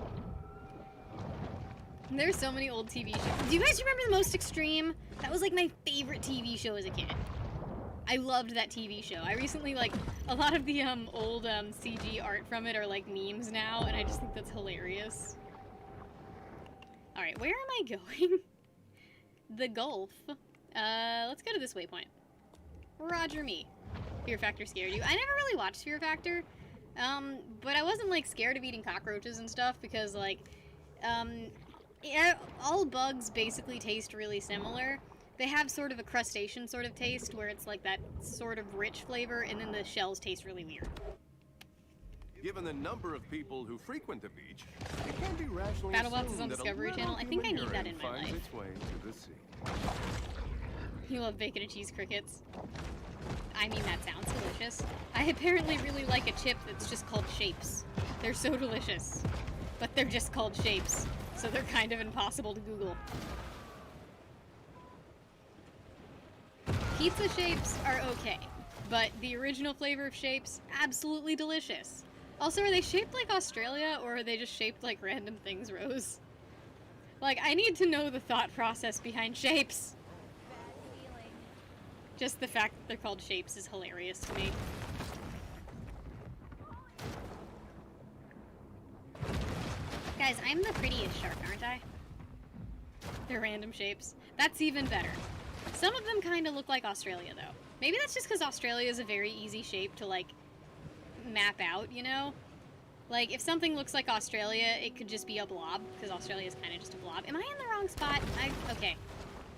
S2: There's so many old TV shows. Do you guys remember The Most Extreme? That was like my favorite TV show as a kid. I loved that TV show. I recently, like, a lot of the old CG art from it are like memes now, and I just think that's hilarious. Alright, where am I going? The Gulf. Let's go to this waypoint. Roger me. Fear Factor scared you. I never really watched Fear Factor, but I wasn't, like, scared of eating cockroaches and stuff because, like, yeah, all bugs basically taste really similar. They have sort of a crustacean sort of taste where it's like that sort of rich flavor, and then the shells taste really weird.
S3: Given the number of people who frequent the beach, it can be rationally
S2: BattleBots is
S3: assumed
S2: on
S3: that a
S2: Discovery
S3: little
S2: Channel. I think I
S3: human
S2: need that in
S3: urine
S2: my
S3: finds
S2: life.
S3: its way to the sea.
S2: You love bacon and cheese crickets. I mean, that sounds delicious. I apparently really like a chip that's just called Shapes. They're so delicious. But they're just called Shapes, so they're kind of impossible to Google. Pizza Shapes are okay, but the original flavor of Shapes, absolutely delicious. Also, are they shaped like Australia, or are they just shaped like random things, Rose? Like, I need to know the thought process behind Shapes. Just the fact that they're called Shapes is hilarious to me. Guys, I'm the prettiest shark, aren't I? They're random shapes. That's even better. Some of them kind of look like Australia, though. Maybe that's just because Australia is a very easy shape to, like, map out, you know? Like, if something looks like Australia, it could just be a blob, because Australia is kind of just a blob. Am I in the wrong spot? Okay.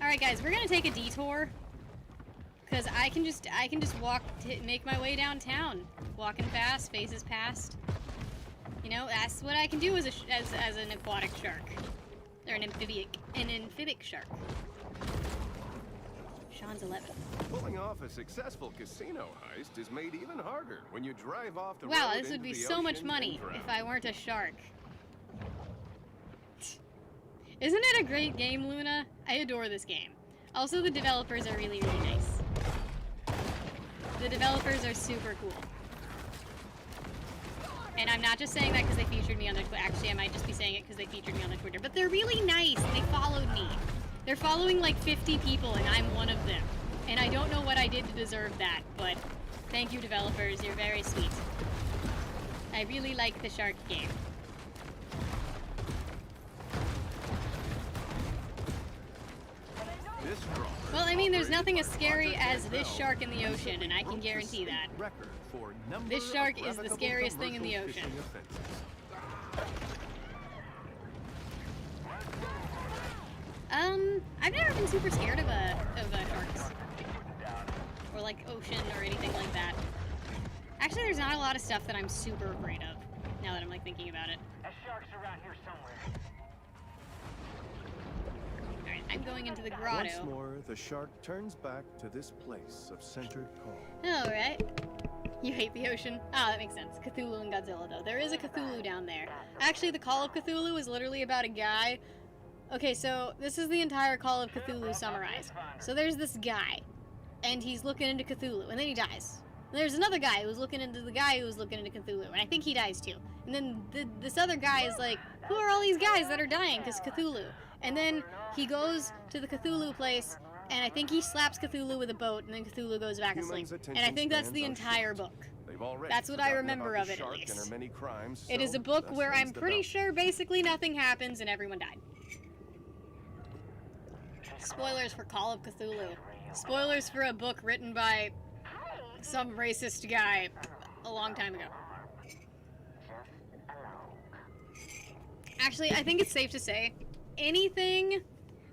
S2: Alright, guys, we're gonna take a detour. Because I can just walk, make my way downtown. Walking fast, faces past. You know, that's what I can do as an aquatic shark. Or an amphibic shark. Sean's 11.
S3: Pulling off a successful casino heist is made even harder when you drive off the road.
S2: Wow, this
S3: into
S2: would be
S3: the
S2: so much
S3: ocean
S2: money
S3: and drown.
S2: if I weren't a shark. Isn't it a great game, Luna? I adore this game. Also, the developers are really, really nice. The developers are super cool. And I'm not just saying that because they featured me on their Twitter. Actually, I might just be saying it because they featured me on their Twitter. But they're really nice. They followed me. They're following like 50 people, and I'm one of them. And I don't know what I did to deserve that, but thank you, developers. You're very sweet. I really like the shark game.
S3: This drummer
S2: Well, I mean, there's
S3: operated
S2: nothing
S3: by
S2: as scary
S3: Roger
S2: as
S3: Bell,
S2: this shark in the ocean,
S3: recently
S2: and I can
S3: broke the
S2: guarantee that.
S3: state record for number
S2: This shark
S3: of
S2: is the
S3: revocable
S2: scariest thing in the
S3: commercial
S2: ocean.
S3: fishing offenses.
S2: I've never been super scared of sharks. Or like ocean or anything like that. Actually, there's not a lot of stuff that I'm super afraid of, now that I'm like thinking about it.
S6: That shark's around here somewhere.
S2: Alright, I'm going into the
S3: Once
S2: grotto.
S3: more, the shark turns back to this place of centered calm.
S2: Alright. You hate the ocean? Ah, that makes sense. Cthulhu and Godzilla, though. There is a Cthulhu down there. Actually, the Call of Cthulhu is literally about a guy. Okay, so this is the entire Call of Cthulhu summarized. So there's this guy, and he's looking into Cthulhu, and then he dies. And there's another guy who's looking into the guy who's looking into Cthulhu, and I think he dies too. And then this other guy is like, who are all these guys that are dying? Because Cthulhu. And then he goes to the Cthulhu place, and I think he slaps Cthulhu with a boat, and then Cthulhu goes back asleep.
S3: Humans'
S2: And I think that's the
S3: attention
S2: entire
S3: spans are
S2: book.
S3: They've already
S2: That's what I
S3: forgotten
S2: remember
S3: about
S2: of
S3: the
S2: it, at
S3: shark and
S2: least.
S3: her many crimes,
S2: It is
S3: so
S2: a book
S3: thus
S2: where
S3: ends
S2: I'm
S3: the
S2: pretty
S3: bout.
S2: sure basically nothing happens and everyone died. Spoilers for Call of Cthulhu. Spoilers for a book written by some racist guy a long time ago. Actually, I think it's safe to say anything,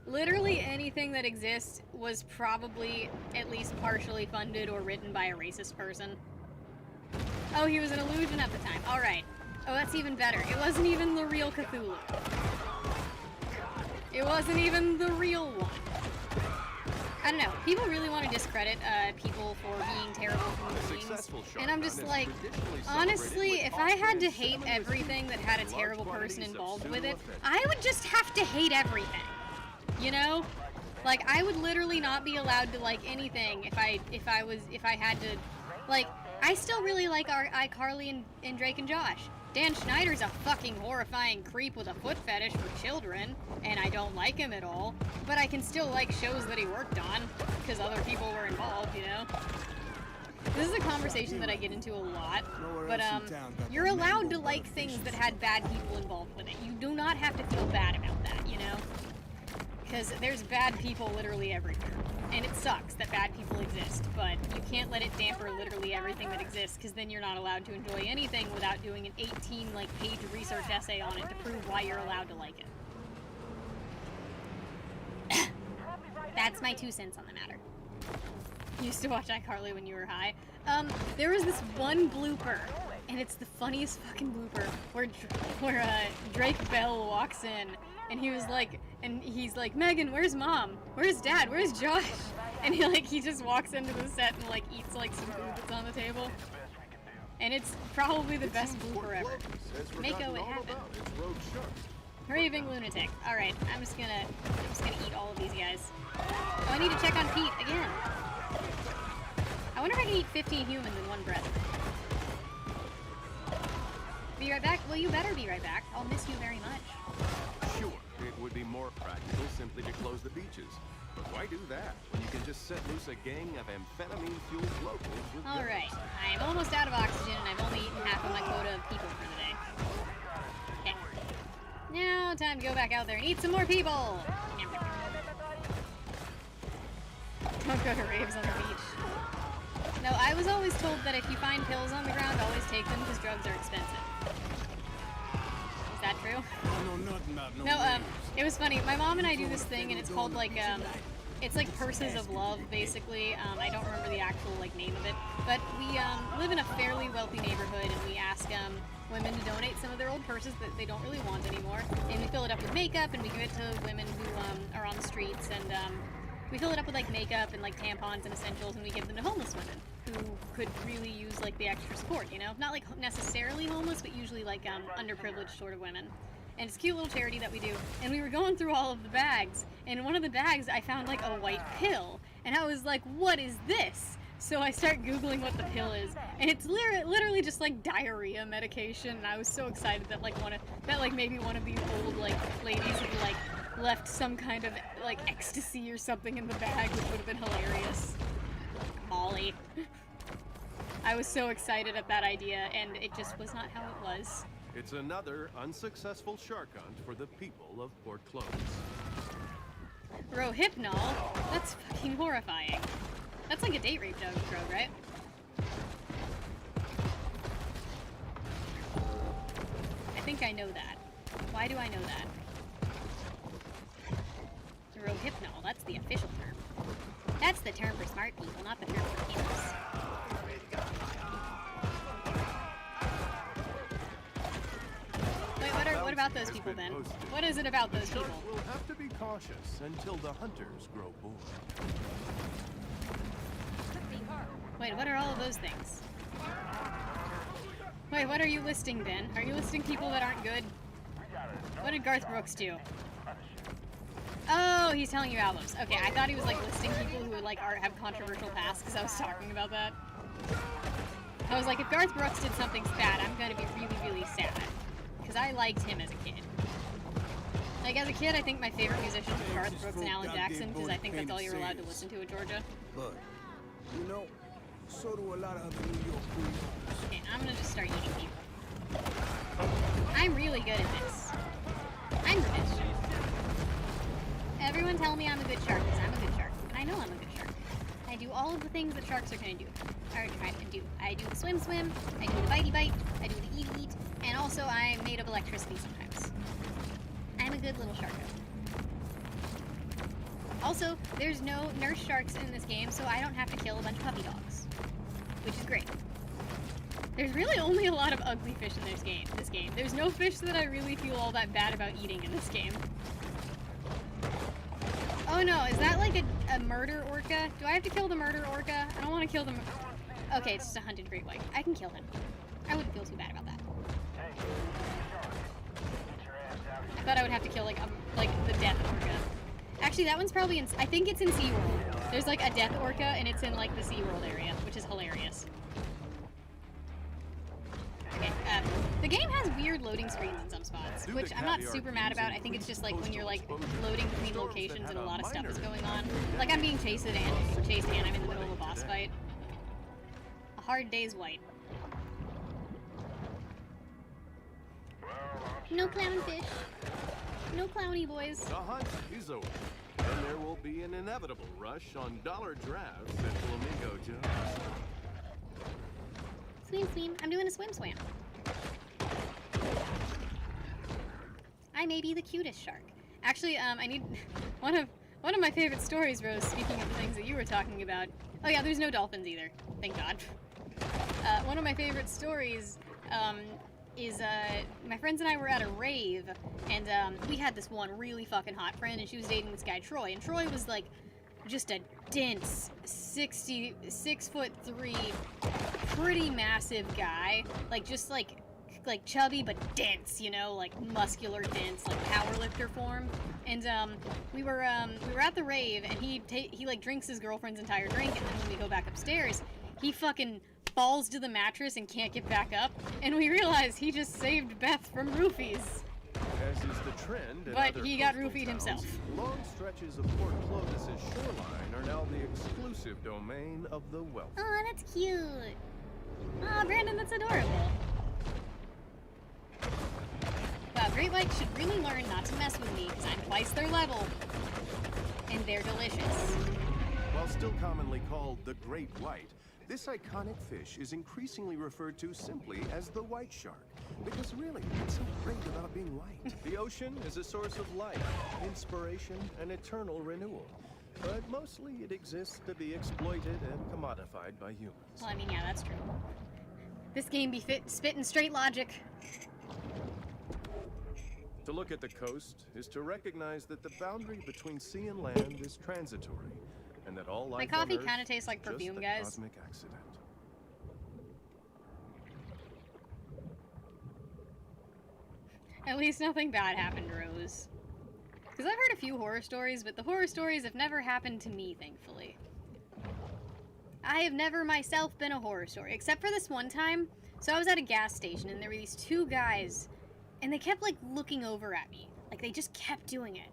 S2: literally anything that exists was probably at least partially funded or written by a racist person. Oh, he was an illusion at the time. Alright. Oh, that's even better. It wasn't even the real Cthulhu. It wasn't even the real one. I don't know. People really want to discredit people for being terrible human beings. And I'm just like, honestly, if I had to hate everything that had a terrible person involved with it, I would just have to hate everything. You know? Like, I would literally not be allowed to like anything if I had to, like, I still really like iCarly and Drake and Josh. Dan Schneider's a fucking horrifying creep with a foot fetish for children, and I don't like him at all, but I can still like shows that he worked on, because other people were involved, you know? This is a conversation that I get into a lot, but you're allowed to like things that had bad people involved with it. You do not have to feel bad about that, you know? Because there's bad people literally everywhere. And it sucks that bad people exist, but you can't let it damper literally everything that exists, because then you're not allowed to enjoy anything without doing an 18 page research essay on it to prove why you're allowed to like it. That's my 2 cents on the matter. You used to watch iCarly when you were high. There was this one blooper, and it's the funniest fucking blooper, where Drake Bell walks in, and he's like, Megan, where's mom? Where's dad? Where's Josh? And he just walks into the set and eats some food that's on the table. And it's probably the best blooper ever. Mako, it happened. Raving lunatic. Alright, I'm just gonna eat all of these guys. Oh, I need to check on Pete again. I wonder if I can eat 15 humans in one breath. Be right back? Well, you better be right back. I'll miss you very much.
S3: Sure, it would be more practical simply to close the beaches. But why do that when you can just set loose a gang of amphetamine-fueled locals with guns?
S2: Alright, I am almost out of oxygen and I've only eaten half of my quota of people for the day. Okay. Now, time to go back out there and eat some more people! Don't go to raves on the beach. No, I was always told that if you find pills on the ground, always take them because drugs are expensive. Is that true? No, it was funny. My mom and I do this thing, and it's called it's like Purses of Love, basically. I don't remember the actual name of it, but we live in a fairly wealthy neighborhood, and we ask women to donate some of their old purses that they don't really want anymore, and we fill it up with makeup, and we give it to women who are on the streets, and we fill it up with makeup and tampons and essentials, and we give them to homeless women who could really use the extra support, you know? Not necessarily homeless, but usually underprivileged sort of women. And it's a cute little charity that we do. And we were going through all of the bags, and in one of the bags I found a white pill, and I was like, what is this? So I start Googling what the pill is, and it's literally just diarrhea medication, and I was so excited that maybe one of these old ladies had left some kind of ecstasy or something in the bag, which would have been hilarious. Molly. I was so excited at that idea, and it just was not how it was.
S3: It's another unsuccessful shark hunt for the people of Port Clovis.
S2: Rohypnol? That's fucking horrifying. That's like a date rape drug, right? I think I know that. Why do I know that? Rohypnol, that's the official term. That's the term for smart people, not the term for kids. Wait, what about those people then? What is it about those people?
S3: We'll have to be cautious until the hunters grow bored.
S2: Wait, what are all of those things? Wait, what are you listing, Ben? Are you listing people that aren't good? What did Garth Brooks do? Oh, he's telling you albums. Okay, I thought he was listing people who have controversial pasts because I was talking about that. I was like, if Garth Brooks did something bad, I'm gonna be really, really sad. Because I liked him as a kid. As a kid, I think my favorite musicians were Garth Brooks and Alan Jackson, because I think that's all you're allowed to listen to in Georgia.
S4: But, so do a lot of other New York queens.
S2: Okay, I'm gonna just start eating people. I'm really good at this. I'm rich. Everyone tell me I'm a good shark, because I'm a good shark. And I know I'm a good shark. I do all of the things that sharks are going to do. Or try to do. I do the swim, I do the bitey bite, I do the eat, and also I'm made of electricity sometimes. I'm a good little shark. Also, there's no nurse sharks in this game, so I don't have to kill a bunch of puppy dogs. Which is great. There's really only a lot of ugly fish in this game. There's no fish that I really feel all that bad about eating in this game. Oh no, is that like a murder orca? Do I have to kill the murder orca? I don't want to kill them. Okay, it's just a hunted great white. I can kill him. I wouldn't feel too bad about that. I thought I would have to kill like the death orca. Actually, that one's probably in. I think it's in SeaWorld. There's like a death orca, and it's in like the SeaWorld area, which is hilarious. Okay, the game has weird loading screens in some spots, which I'm not super mad about. I think it's just like when you're like loading between locations and a lot of stuff is going on. Like I'm being chased and I'm in the middle of a boss fight. A hard day's white. No clownfish. No clowny boys.
S3: The hunt is over, and there will be an inevitable rush on dollar drafts at Flamingo Joe's.
S2: Swim. I'm doing a swim. I may be the cutest shark. Actually, I need one of my favorite stories, Rose. Speaking of the things that you were talking about. Oh yeah, there's no dolphins either. Thank God. One of my favorite stories is my friends and I were at a rave, and we had this one really fucking hot friend, and she was dating this guy Troy, and Troy was like just a dense 6'3", pretty massive guy, like just like chubby but dense, you know, like muscular dense, like powerlifter form. And we were at the rave, and he like drinks his girlfriend's entire drink, and then when we go back upstairs, he fucking falls to the mattress and can't get back up, and we realize he just saved Beth from roofies.
S3: As is the trend in
S2: But
S3: other
S2: he got
S3: coastal
S2: roofied
S3: towns,
S2: himself.
S3: Long stretches of Port Clovis's shoreline are now the exclusive domain of the wealthy.
S2: Oh, that's cute. Oh, Brandon, that's adorable. Wow, great whites should really learn not to mess with me, because I'm twice their level. And they're delicious.
S3: While still commonly called the great white, this iconic fish is increasingly referred to simply as the white shark. Because really, what's so great about being white? The ocean is a source of life, inspiration, and eternal renewal. But mostly it exists to be exploited and commodified by humans.
S2: Well, I mean, yeah, that's true. This game be spitting straight logic.
S3: To look at the coast is to recognize that the boundary between sea and land is transitory, and that all life
S2: My coffee
S3: on Earth
S2: kind of tastes like
S3: is just
S2: perfume,
S3: a
S2: guys.
S3: cosmic accident.
S2: At least nothing bad happened, Rose. Because I've heard a few horror stories, but the horror stories have never happened to me, thankfully. I have never myself been a horror story, except for this one time. So I was at a gas station, and there were these two guys, and they kept, like, looking over at me. Like, they just kept doing it.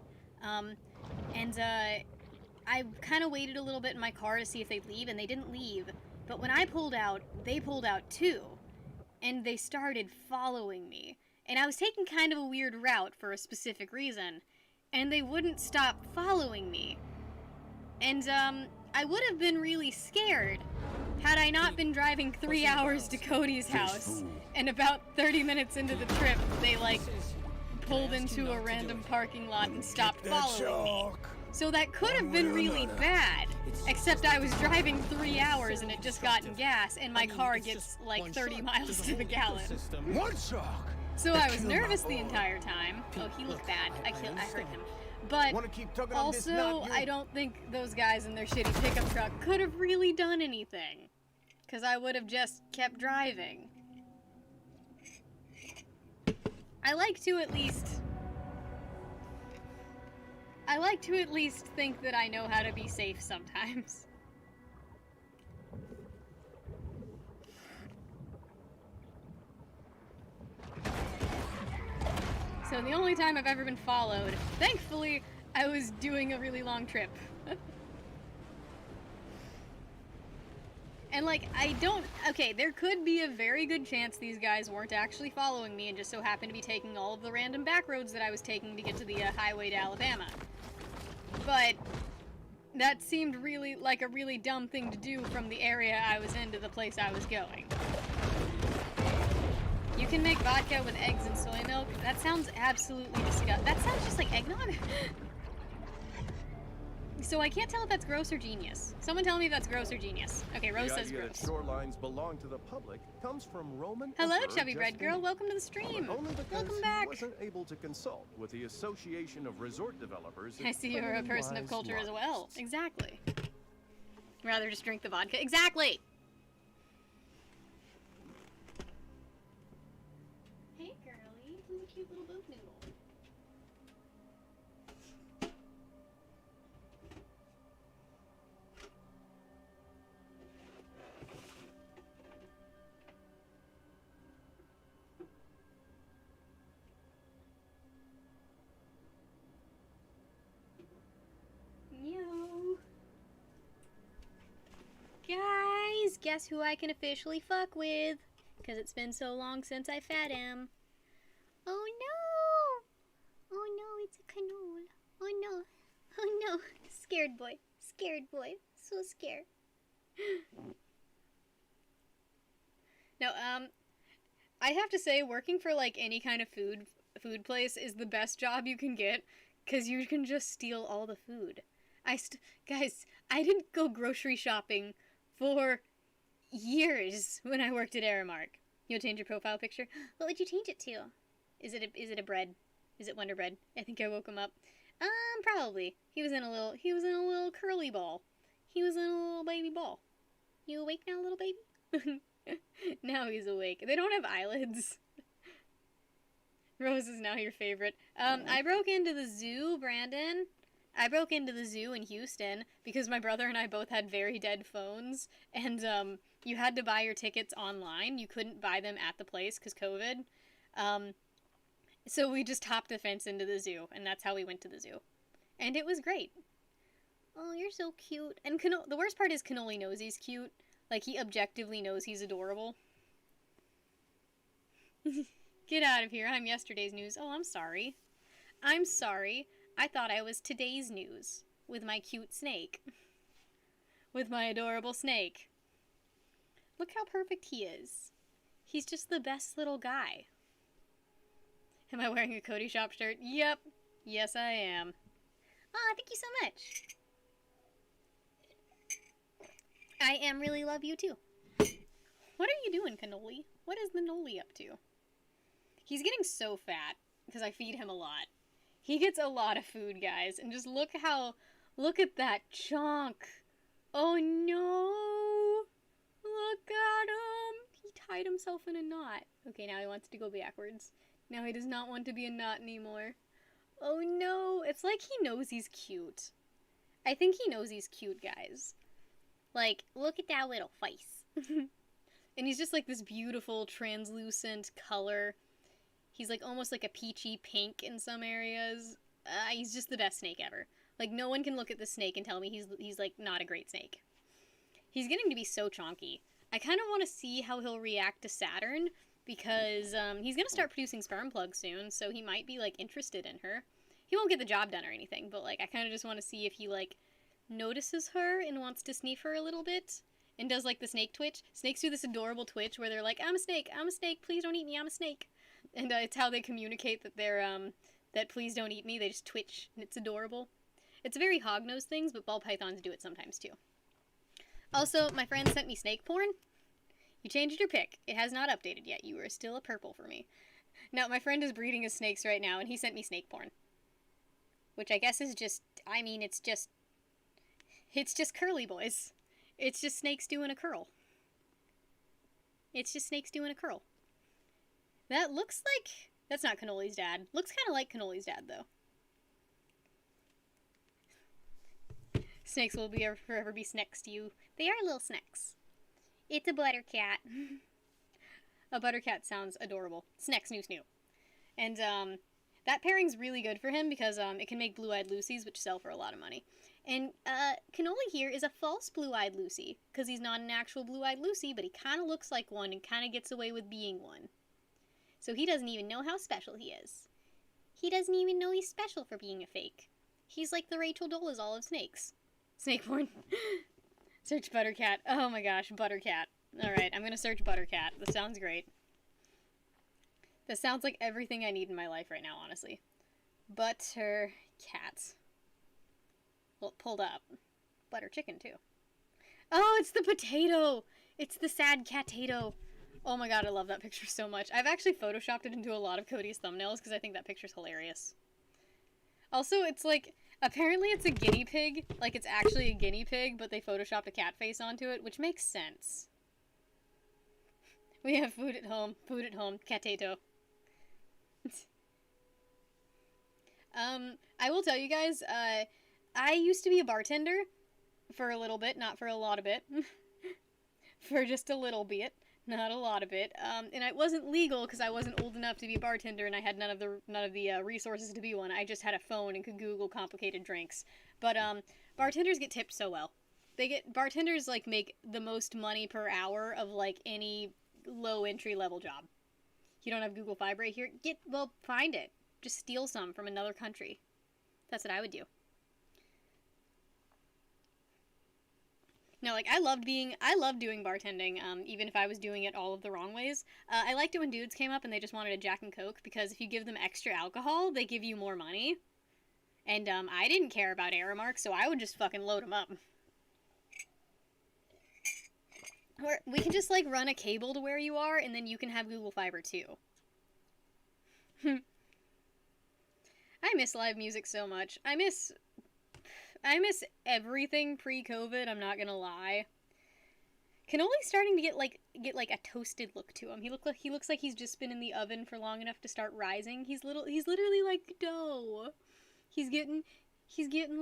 S2: I kind of waited a little bit in my car to see if they'd leave, and they didn't leave. But when I pulled out, they pulled out too. And they started following me. And I was taking kind of a weird route for a specific reason. And they wouldn't stop following me. And, I would have been really scared had I not been driving 3 hours to Cody's house. And about 30 minutes into the trip, they, like, pulled into a random parking lot and stopped following me. So that could have been really bad, except I was driving 3 hours and had just gotten gas, and my car gets like 30 miles to the gallon.
S4: One shark.
S2: So I was nervous the entire time. Oh, he looked bad. I hurt him. But also, I don't think those guys in their shitty pickup truck could have really done anything, because I would have just kept driving. I like to at least think that I know how to be safe sometimes. So the only time I've ever been followed, thankfully, I was doing a really long trip. And like, okay, there could be a very good chance these guys weren't actually following me and just so happened to be taking all of the random back roads that I was taking to get to the highway to Alabama. but that seemed really like a really dumb thing to do from the area I was in to the place I was going. You can make vodka with eggs and soy milk? That sounds absolutely disgusting. That sounds just like eggnog. So I can't tell if that's gross or genius. Someone tell me if that's gross or genius. Okay, Rose says
S3: The idea
S2: gross.
S3: that shorelines belong to the public comes from Roman
S2: Hello,
S3: Emperor
S2: chubby bread girl.
S3: Justinian.
S2: Welcome to the stream.
S3: But only because
S2: Welcome
S3: he
S2: back.
S3: wasn't able to consult with the Association of Resort Developers.
S2: I see you're a person of culture as well. Exactly. Rather just drink the vodka. Exactly. Hey, girly. Who's a cute little boat noodle? Yo. Guys, guess who I can officially fuck with? Because it's been so long since I fed him. Oh no! Oh no, it's a canola. Oh no. Oh no. Scared boy. Scared boy. So scared. No, I have to say, working for like any kind of food place is the best job you can get, because you can just steal all the food. Guys, I didn't go grocery shopping for years when I worked at Aramark. You'll change your profile picture? What would you change it to? Is it a bread? Is it Wonder Bread? I think I woke him up. Probably. He was in a little curly ball. He was in a little baby ball. You awake now, little baby? Now he's awake. They don't have eyelids. Rose is now your favorite. I broke into the zoo, Brandon. I broke into the zoo in Houston because my brother and I both had very dead phones, and you had to buy your tickets online. You couldn't buy them at the place because COVID. So we just hopped the fence into the zoo, and that's how we went to the zoo. And it was great. Oh, you're so cute. And the worst part is Cannoli knows he's cute. Like, he objectively knows he's adorable. Get out of here. I'm yesterday's news. Oh, I'm sorry. I'm sorry. I thought I was today's news. With my cute snake. With my adorable snake. Look how perfect he is. He's just the best little guy. Am I wearing a Cody Shop shirt? Yep. Yes, I am. Aw, thank you so much. I am really love you too. What are you doing, Cannoli? What is the Noli up to? He's getting so fat because I feed him a lot. He gets a lot of food, guys, and just look at that chunk. Oh no! Look at him! He tied himself in a knot. Okay, now he wants to go backwards. Now he does not want to be a knot anymore. Oh no! It's like he knows he's cute. I think he knows he's cute, guys. Like, look at that little face. And he's just like this beautiful, translucent color. He's like almost like a peachy pink in some areas. He's just the best snake ever. Like, no one can look at the snake and tell me he's like not a great snake. He's getting to be so chonky. I kind of want to see how he'll react to Saturn, because he's going to start producing sperm plugs soon, so he might be like interested in her. He won't get the job done or anything, but like I kind of just want to see if he like notices her and wants to sniff her a little bit and does like the snake twitch. Snakes do this adorable twitch where they're like, I'm a snake, please don't eat me, I'm a snake. And it's how they communicate that they're that please don't eat me. They just twitch, and it's adorable. It's very hog-nosed things, but ball pythons do it sometimes too. Also, my friend sent me snake porn. You changed your pic. It has not updated yet. You are still a purple for me. Now, my friend is breeding his snakes right now, and he sent me snake porn. Which I guess is just, I mean, it's just curly boys. It's just snakes doing a curl. It's just snakes doing a curl. That looks like, that's not Cannoli's dad. Looks kind of like Cannoli's dad, though. Snakes will forever be snacks to you. They are little snacks. It's a buttercat. A buttercat sounds adorable. Snacks, snoo snoo. And that pairing's really good for him because it can make blue-eyed Lucies, which sell for a lot of money. And Cannoli here is a false blue-eyed Lucy, because he's not an actual blue-eyed Lucy, but he kind of looks like one and kind of gets away with being one. So he doesn't even know how special he is. He doesn't even know he's special for being a fake. He's like the Rachel Dolezal of snakes. Snake porn. Search Buttercat. Oh my gosh, Buttercat. Alright, I'm gonna search Buttercat. This sounds great. This sounds like everything I need in my life right now, honestly. Buttercat. Well, it pulled up. Butter chicken, too. Oh, it's the potato! It's the sad cat-tato. Oh my god, I love that picture so much. I've actually photoshopped it into a lot of Cody's thumbnails because I think that picture's hilarious. Also, it's like, apparently it's a guinea pig. Like, it's actually a guinea pig, but they photoshopped a cat face onto it, which makes sense. We have food at home, cat-tato. I will tell you guys, I used to be a bartender for a little bit, not for a lot of it. For just a little bit, not a lot of it. And it wasn't legal because I wasn't old enough to be a bartender and I had none of the resources to be one. I just had a phone and could Google complicated drinks. But bartenders get tipped so well. Bartenders like make the most money per hour of like any low entry level job. You don't have Google Fiber right here? Find it. Just steal some from another country. That's what I would do. No, like, I loved doing bartending, even if I was doing it all of the wrong ways. I liked it when dudes came up and they just wanted a Jack and Coke, because if you give them extra alcohol, they give you more money. And, I didn't care about error marks, so I would just fucking load them up. Or we can just, like, run a cable to where you are, and then you can have Google Fiber, too. I miss live music so much. I miss everything pre-COVID, I'm not gonna lie. Cannoli's starting to get like a toasted look to him. He looks like he's just been in the oven for long enough to start rising. He's literally like dough. He's getting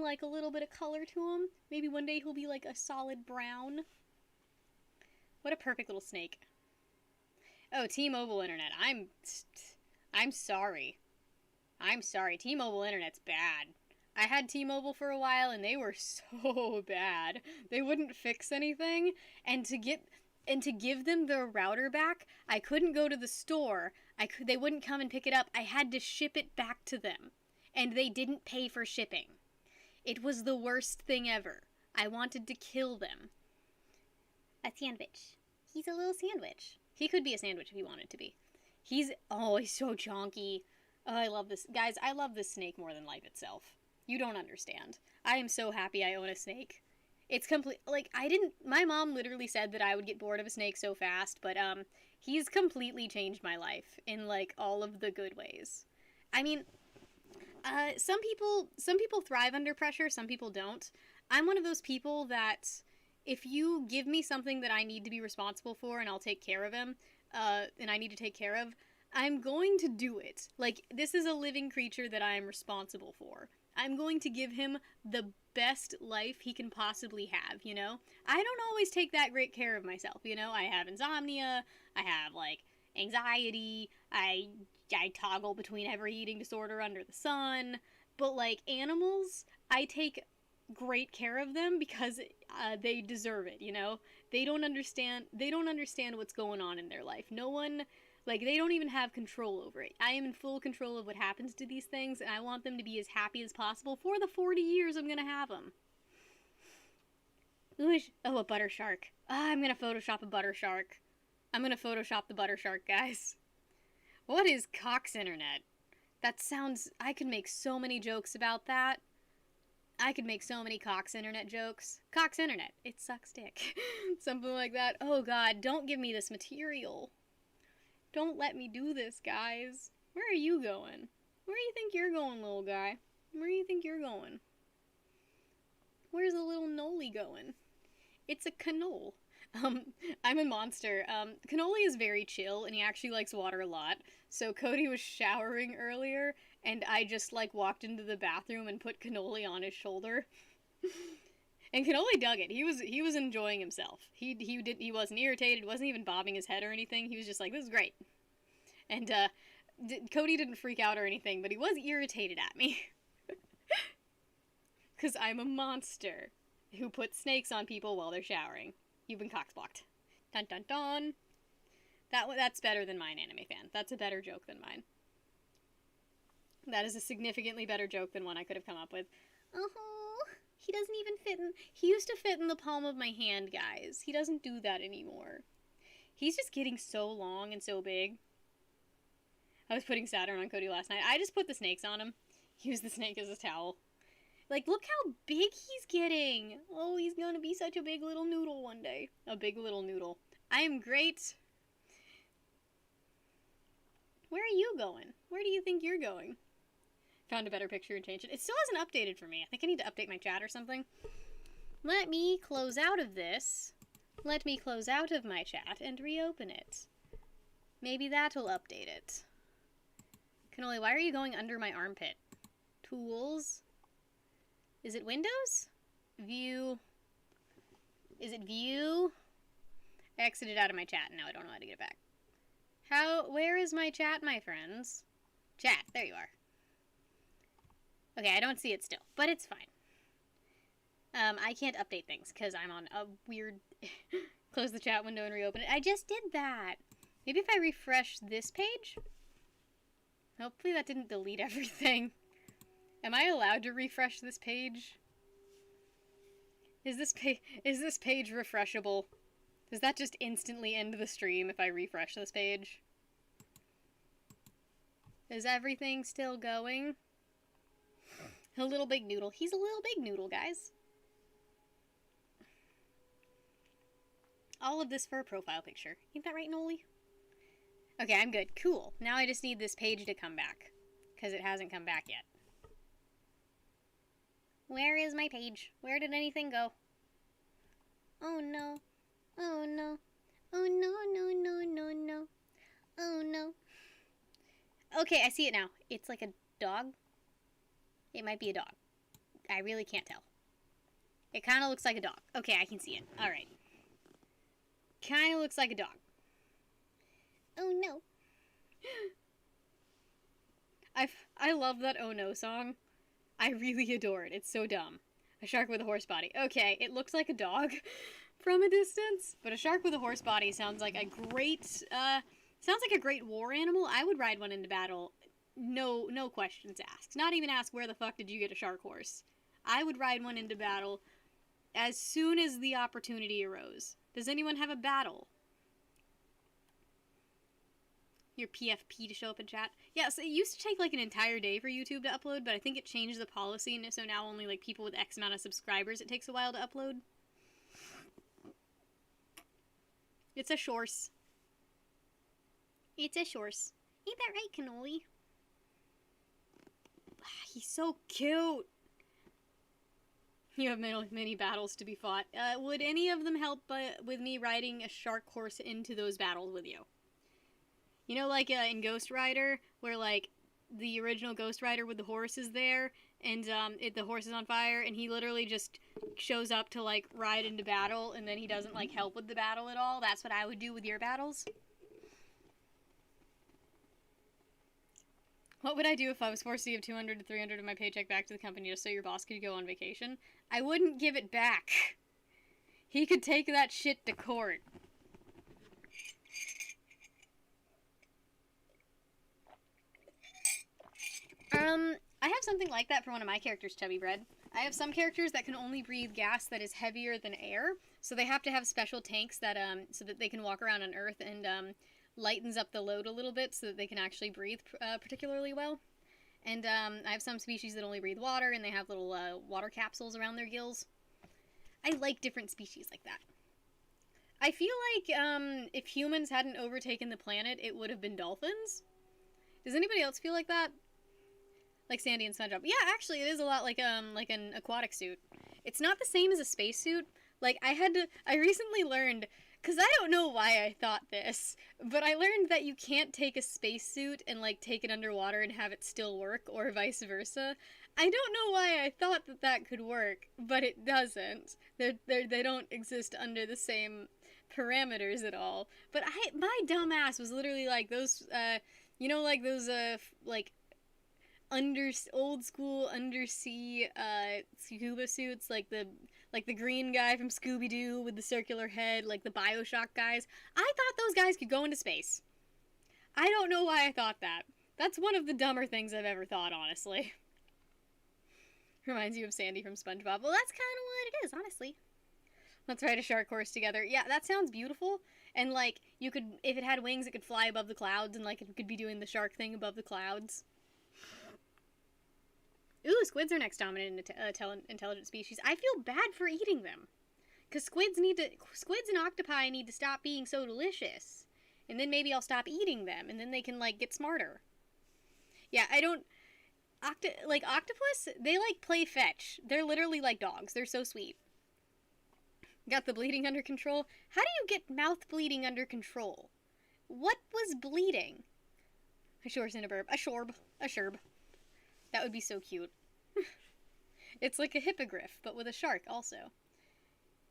S2: like a little bit of color to him. Maybe one day he'll be like a solid brown. What a perfect little snake. Oh, T-Mobile internet. I'm sorry. I'm sorry. T-Mobile internet's bad. I had T-Mobile for a while and they were so bad. They wouldn't fix anything, and to give them their router back, I couldn't go to the store. They wouldn't come and pick it up. I had to ship it back to them, and they didn't pay for shipping. It was the worst thing ever. I wanted to kill them. A sandwich. He's a little sandwich. He could be a sandwich if he wanted to be. He's so chonky. Oh, I love this. Guys, I love this snake more than life itself. You don't understand. I am so happy I own a snake. It's complete, like, my mom literally said that I would get bored of a snake so fast, but, he's completely changed my life in, like, all of the good ways. I mean, some people thrive under pressure, some people don't. I'm one of those people that if you give me something that I need to be responsible for and I'll take care of him, and I need to take care of, I'm going to do it. Like, this is a living creature that I am responsible for. I'm going to give him the best life he can possibly have, you know? I don't always take that great care of myself, you know? I have insomnia, I have, like, anxiety, I toggle between every eating disorder under the sun, but, like, animals, I take great care of them because they deserve it, you know? They don't understand what's going on in their life. No one... Like, they don't even have control over it. I am in full control of what happens to these things, and I want them to be as happy as possible for the 40 years I'm gonna have them. Oh, a butter shark. I'm gonna Photoshop a butter shark. I'm gonna Photoshop the butter shark, guys. What is Cox Internet? That sounds... I could make so many jokes about that. I could make so many Cox Internet jokes. Cox Internet. It sucks dick. Something like that. Oh, God, don't give me this material. Don't let me do this, guys. Where are you going? Where do you think you're going, little guy? Where do you think you're going? Where's the little Noli going? It's a canole. I'm a monster. Cannoli is very chill, and he actually likes water a lot. So Cody was showering earlier, and I just, like, walked into the bathroom and put Cannoli on his shoulder. And Cannoli dug it. He was enjoying himself. He wasn't irritated, wasn't even bobbing his head or anything. He was just like, this is great. And, Cody didn't freak out or anything, but he was irritated at me. Because I'm a monster who puts snakes on people while they're showering. You've been cocksblocked. Dun dun dun. That's better than mine, anime fan. That's a better joke than mine. That is a significantly better joke than one I could have come up with.
S1: He doesn't even fit in... He used to fit in the palm of my hand, guys. He doesn't do that anymore. He's just getting so long and so big. I was putting Saturn on Cody last night. I just put the snakes on him. Use the snake as a towel. Like, look how big he's getting. Oh, he's gonna be such a big little noodle one day. A big little noodle. I am great. Where are you going? Where do you think you're going? Found a better picture and changed it. It still hasn't updated for me. I think I need to update my chat or something. Let me close out of this. Let me close out of my chat and reopen it. Maybe that'll update it. Cannoli, why are you going under my armpit? Tools. Is it Windows? View. Is it View? I exited out of my chat and now I don't know how to get it back. Where is my chat, my friends? Chat, there you are. Okay, I don't see it still, but it's fine. I can't update things because I'm on a weird... Close the chat window and reopen it. I just did that. Maybe if I refresh this page? Hopefully that didn't delete everything. Am I allowed to refresh this page? Is this page refreshable? Does that just instantly end the stream if I refresh this page? Is everything still going? A little big noodle. He's a little big noodle, guys. All of this for a profile picture. Ain't that right, Noli? Okay, I'm good. Cool. Now I just need this page to come back. Because it hasn't come back yet. Where is my page? Where did anything go? Oh no. Oh no. Oh no, no, no, no, no. Oh no. Okay, I see it now. It's like a dog. It might be a dog. I really can't tell. It kind of looks like a dog. Okay, I can see it. Alright. Kind of looks like a dog. Oh no. I love that Oh No song. I really adore it. It's so dumb. A shark with a horse body. Okay, it looks like a dog from a distance, but a shark with a horse body sounds like a great, war animal. I would ride one into battle. No questions asked. Not even ask where the fuck did you get a shark horse. I would ride one into battle as soon as the opportunity arose. Does anyone have a battle? Your PFP to show up in chat? Yeah, so it used to take like an entire day for YouTube to upload, but I think it changed the policy, and so now only like people with X amount of subscribers it takes a while to upload. It's a shorse. It's a shorse. Ain't that right, Cannoli? He's so cute. You have many battles to be fought. Would any of them help with me riding a shark horse into those battles with you? You know, like in Ghost Rider, where like the original Ghost Rider with the horse is there, and the horse is on fire, and he literally just shows up to like ride into battle, and then he doesn't like help with the battle at all. That's what I would do with your battles. What would I do if I was forced to give 200 to 300 of my paycheck back to the company just so your boss could go on vacation? I wouldn't give it back. He could take that shit to court. I have something like that for one of my characters, Chubby Bread. I have some characters that can only breathe gas that is heavier than air, so they have to have special tanks that, so that they can walk around on Earth and, lightens up the load a little bit so that they can actually breathe, particularly well. And, I have some species that only breathe water, and they have little, water capsules around their gills. I like different species like that. I feel like, if humans hadn't overtaken the planet, it would have been dolphins. Does anybody else feel like that? Like Sandy and SpongeBob. Yeah, actually, it is a lot like an aquatic suit. It's not the same as a spacesuit. Like, I recently learned, because I don't know why I thought this, but I learned that you can't take a spacesuit and, like, take it underwater and have it still work, or vice versa. I don't know why I thought that could work, but it doesn't. They don't exist under the same parameters at all. But my dumb ass was literally like those, you know, like those, like, old school undersea scuba suits, like the green guy from Scooby-Doo with the circular head, like the BioShock guys. I thought those guys could go into space. I don't know why I thought that. That's one of the dumber things I've ever thought, honestly.
S2: Reminds you of Sandy from SpongeBob. Well, that's kind of what it is, honestly. Let's ride a shark course together. Yeah, that sounds beautiful. And, like, you could, if it had wings, it could fly above the clouds, and, like, it could be doing the shark thing above the clouds. Ooh, squids are next dominant intelligent species. I feel bad for eating them. Because squids and octopi need to stop being so delicious. And then maybe I'll stop eating them, and then they can, like, get smarter. Yeah, I don't... octopus, they, like, play fetch. They're literally like dogs. They're so sweet. Got the bleeding under control? How do you get mouth bleeding under control? What was bleeding? A shorb. A shorb. That would be so cute. It's like a hippogriff, but with a shark also.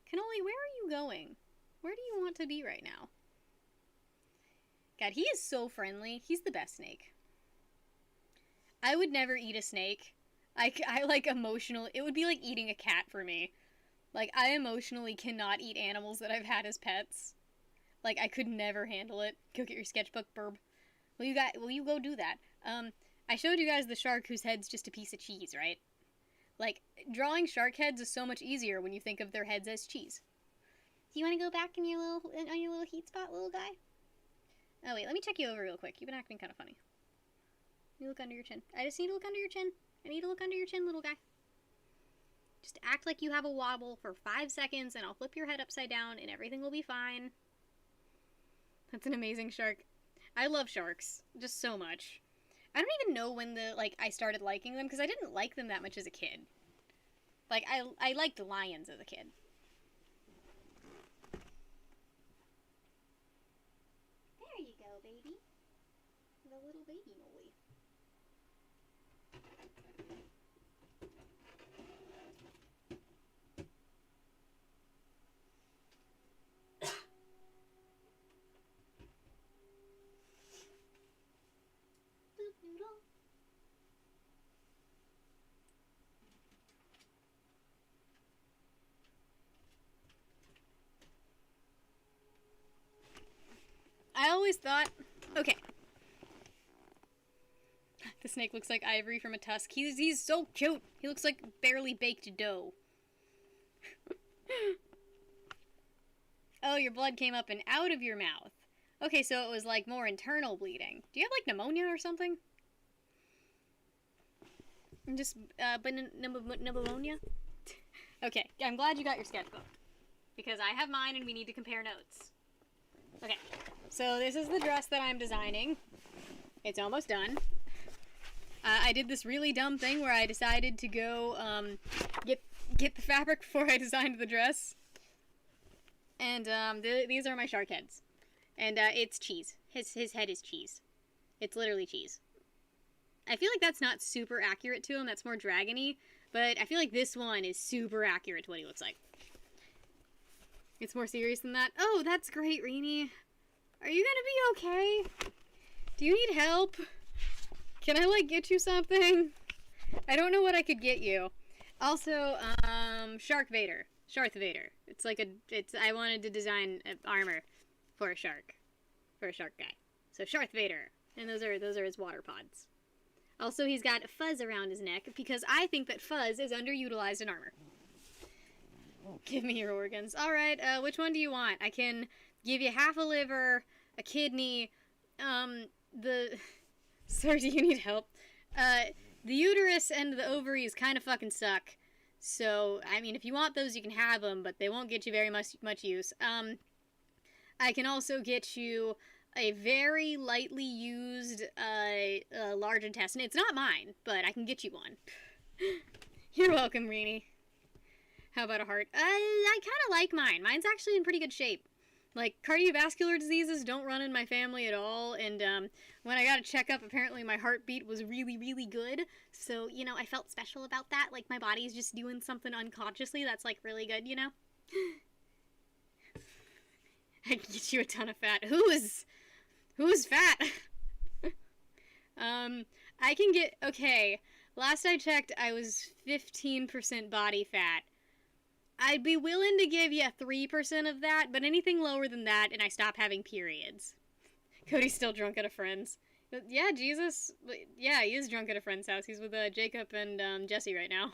S2: Cannoli, where are you going? Where do you want to be right now? God, he is so friendly. He's the best snake. I would never eat a snake. I like emotional. It would be like eating a cat for me. Like, I emotionally cannot eat animals that I've had as pets. Like, I could never handle it. Go get your sketchbook, burb. Will you go do that? I showed you guys the shark whose head's just a piece of cheese, right? Like, drawing shark heads is so much easier when you think of their heads as cheese. Do you want to go back in your little heat spot, little guy? Oh, wait, let me check you over real quick. You've been acting kind of funny. You look under your chin. I just need to look under your chin. I need to look under your chin, little guy. Just act like you have a wobble for 5 seconds, and I'll flip your head upside down, and everything will be fine. That's an amazing shark. I love sharks. Just so much. I don't even know when I started liking them, because I didn't like them that much as a kid. Like, I liked lions as a kid. There you go, baby. The little baby Noli. I always thought, okay. The snake looks like Ivory from a tusk. He's so cute. He looks like barely baked dough. Oh, your blood came up and out of your mouth. Okay, so it was like more internal bleeding. Do you have like pneumonia or something? Just, pneumonia? Okay, I'm glad you got your sketchbook. Because I have mine and we need to compare notes. Okay, so this is the dress that I'm designing. It's almost done. I did this really dumb thing where I decided to go get the fabric before I designed the dress. And these are my shark heads. And it's cheese. His head is cheese. It's literally cheese. I feel like that's not super accurate to him. That's more dragony. But I feel like this one is super accurate to what he looks like. It's more serious than that. Oh, that's great, Rini. Are you gonna be okay? Do you need help? Can I, like, get you something? I don't know what I could get you. Also, Shark Vader. Sharth Vader. It's like I wanted to design armor for a shark. For a shark guy. So Sharth Vader. And those are his water pods. Also, he's got fuzz around his neck because I think that fuzz is underutilized in armor. Give me your organs. Alright, which one do you want? I can give you half a liver, a kidney, Sir, do you need help? The uterus and the ovaries kind of fucking suck. So, I mean, if you want those, you can have them, but they won't get you very much use. I can also get you a very lightly used, large intestine. It's not mine, but I can get you one. You're welcome, Rini. How about a heart? I kind of like mine. Mine's actually in pretty good shape. Like, cardiovascular diseases don't run in my family at all, and, when I got a checkup, apparently my heartbeat was really, really good, so, you know, I felt special about that, like, my body's just doing something unconsciously that's, like, really good, you know? I can get you a ton of fat. Who's fat? I can get, okay, last I checked, I was 15% body fat. I'd be willing to give you 3% of that, but anything lower than that, and I stop having periods. Cody's still drunk at a friend's. Yeah, Jesus. Yeah, he is drunk at a friend's house. He's with Jacob and Jesse right now.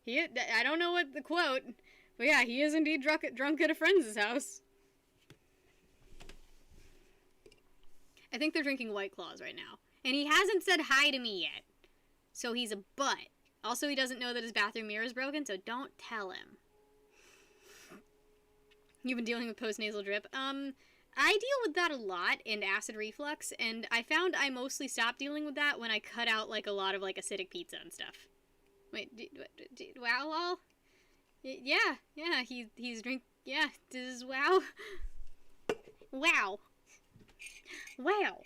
S2: I don't know what the quote, but yeah, he is indeed drunk at a friend's house. I think they're drinking White Claws right now. And he hasn't said hi to me yet. So he's a butt. Also, he doesn't know that his bathroom mirror is broken, so don't tell him. You've been dealing with postnasal drip. I deal with that a lot, and acid reflux, and I found I mostly stopped dealing with that when I cut out, like, a lot of, like, acidic pizza and stuff. Wait, wow, lol? Yeah, he's yeah, this is wow. Wow. Wow.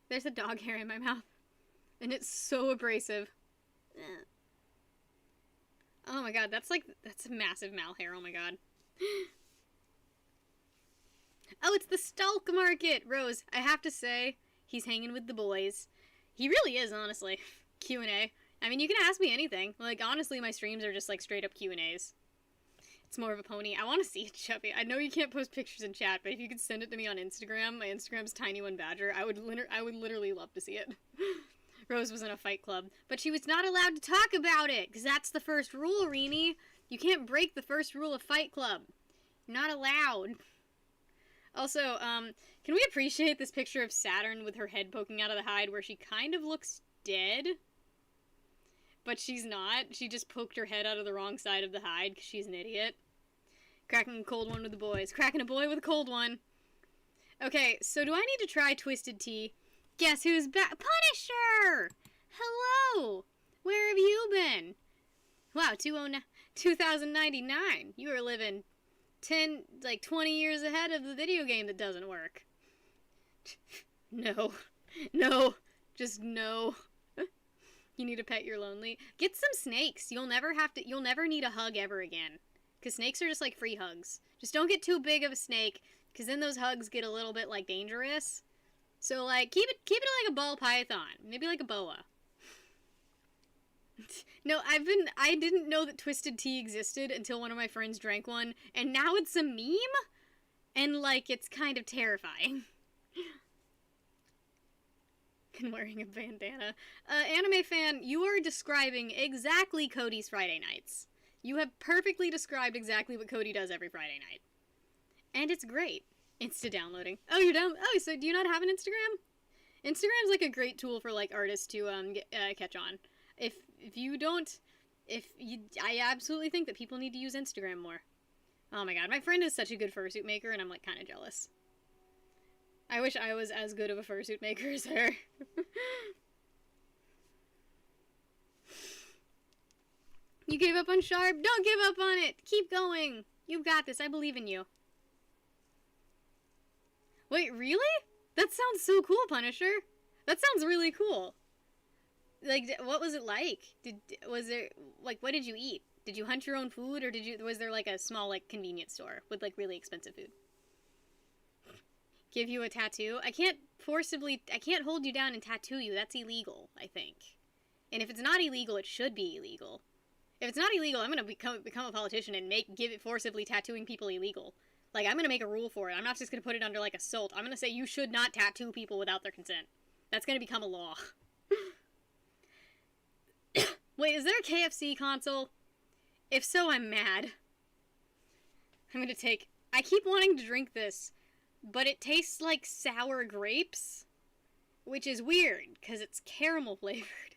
S2: There's a dog hair in my mouth, and it's so abrasive. Oh my god, that's a massive mal hair, oh my god. Oh, it's the Stalk Market! Rose, I have to say, he's hanging with the boys. He really is, honestly. Q&A. I mean, you can ask me anything. Like, honestly, my streams are just, like, straight up Q&As. It's more of a pony. I want to see it, Chubby. I know you can't post pictures in chat, but if you could send it to me on Instagram, my Instagram's Tiny1Badger, I would literally love to see it. Rose was in a fight club, but she was not allowed to talk about it, because that's the first rule, Reenie. You can't break the first rule of Fight Club. You're not allowed. Also, can we appreciate this picture of Saturn with her head poking out of the hide where she kind of looks dead? But she's not. She just poked her head out of the wrong side of the hide because she's an idiot. Cracking a cold one with the boys. Cracking a boy with a cold one. Okay, so do I need to try Twisted Tea? Guess who's back? Punisher! Hello! Where have you been? Wow, 2099. You were living 20 years ahead of the video game that doesn't work. No. No. Just no. You need a pet, you're lonely. Get some snakes. You'll never need a hug ever again. Because snakes are just like free hugs. Just don't get too big of a snake, because then those hugs get a little bit like dangerous. So like, keep it like a ball python. Maybe like a boa. No, I didn't know that Twisted Tea existed until one of my friends drank one, and now it's a meme? And like, it's kind of terrifying. And wearing a bandana. Anime fan, you are describing exactly Cody's Friday nights. You have perfectly described exactly what Cody does every Friday night. And it's great. Insta-downloading. Oh, you're down? Oh, so do you not have an Instagram? Instagram's like a great tool for like artists to catch on. I absolutely think that people need to use Instagram more. Oh my god, my friend is such a good fursuit maker, and I'm like kind of jealous. I wish I was as good of a fursuit maker as her. You gave up on Sharp? Don't give up on it! Keep going! You've got this, I believe in you. Wait, really? That sounds so cool, Punisher. That sounds really cool. Like, what was it like? Was there, like, what did you eat? Did you hunt your own food, or was there, like, a small, like, convenience store with, like, really expensive food? Give you a tattoo? I can't hold you down and tattoo you. That's illegal, I think. And if it's not illegal, it should be illegal. If it's not illegal, I'm gonna become a politician and give it forcibly tattooing people illegal. Like, I'm gonna make a rule for it. I'm not just gonna put it under, like, assault. I'm gonna say you should not tattoo people without their consent. That's gonna become a law. Wait, is there a KFC console? If so, I'm mad. I keep wanting to drink this, but it tastes like sour grapes, which is weird, because it's caramel flavored.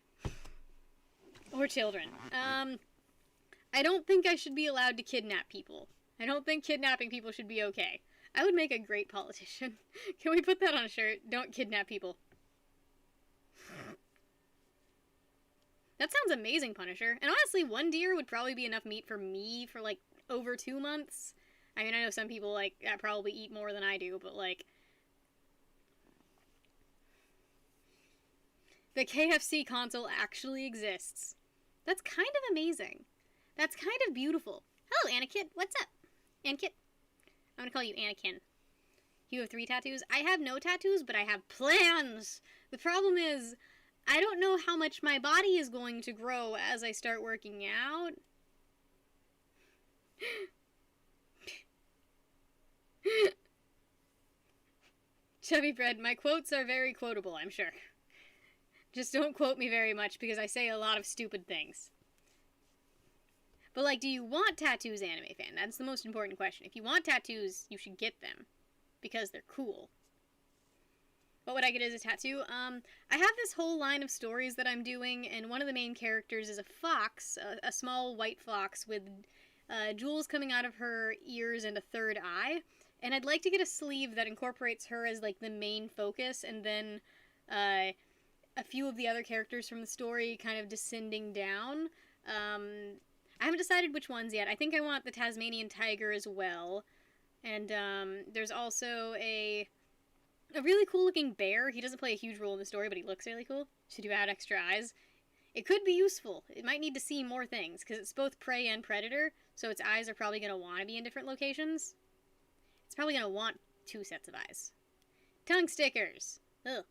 S2: Or children. I don't think I should be allowed to kidnap people. I don't think kidnapping people should be okay. I would make a great politician. Can we put that on a shirt? Don't kidnap people. That sounds amazing, Punisher. And honestly, 1 deer would probably be enough meat for me for, like, over 2 months. I mean, I know some people, like, probably eat more than I do, but, like... The KFC console actually exists. That's kind of amazing. That's kind of beautiful. Hello, Anakin. What's up? Anakin. I'm gonna call you Anakin. You have 3 tattoos? I have no tattoos, but I have plans! The problem is, I don't know how much my body is going to grow as I start working out. Chubby Bread, my quotes are very quotable, I'm sure. Just don't quote me very much because I say a lot of stupid things. But, like, do you want tattoos, anime fan? That's the most important question. If you want tattoos, you should get them. Because they're cool. What would I get as a tattoo? I have this whole line of stories that I'm doing, and one of the main characters is a fox, a small white fox with jewels coming out of her ears and a third eye. And I'd like to get a sleeve that incorporates her as, like, the main focus, and then a few of the other characters from the story kind of descending down. I haven't decided which ones yet. I think I want the Tasmanian tiger as well. And there's also a really cool looking bear. He doesn't play a huge role in the story, but he looks really cool. Should you add extra eyes? It could be useful. It might need to see more things, because it's both prey and predator, so its eyes are probably going to want to be in different locations. It's probably going to want 2 sets of eyes. Tongue stickers. Ugh.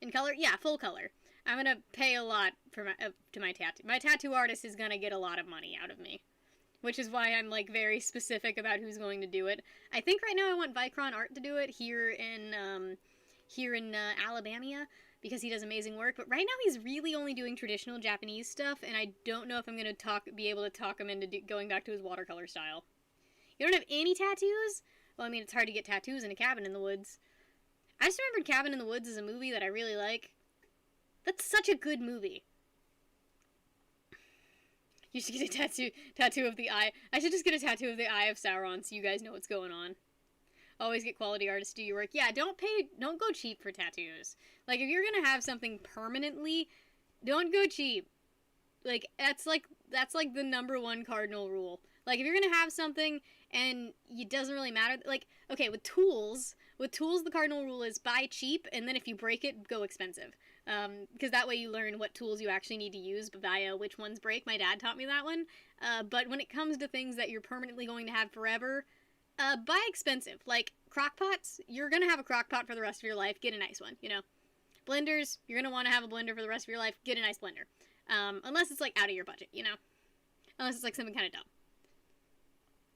S2: In color? Yeah, full color. I'm gonna pay a lot for my tattoo. My tattoo artist is gonna get a lot of money out of me. Which is why I'm, like, very specific about who's going to do it. I think right now I want Vicron Art to do it here in Alabama, because he does amazing work. But right now he's really only doing traditional Japanese stuff, and I don't know if I'm gonna be able to talk him into going back to his watercolor style. You don't have any tattoos? Well, I mean, it's hard to get tattoos in a cabin in the woods. I just remembered Cabin in the Woods as a movie that I really like. That's such a good movie. You should get a tattoo of the eye. I should just get a tattoo of the eye of Sauron so you guys know what's going on. Always get quality artists to do your work. Yeah, don't go cheap for tattoos. Like, if you're gonna have something permanently, don't go cheap. Like, that's like the #1 cardinal rule. Like, if you're gonna have something and it doesn't really matter, like, okay, with tools, the cardinal rule is buy cheap, and then if you break it, go expensive. Because that way you learn what tools you actually need to use via which ones break. My dad taught me that one. But when it comes to things that you're permanently going to have forever, buy expensive. Like, crock pots, you're going to have a crock pot for the rest of your life. Get a nice one, you know. Blenders, you're going to want to have a blender for the rest of your life. Get a nice blender. Unless it's, like, out of your budget, you know. Unless it's, like, something kind of dumb.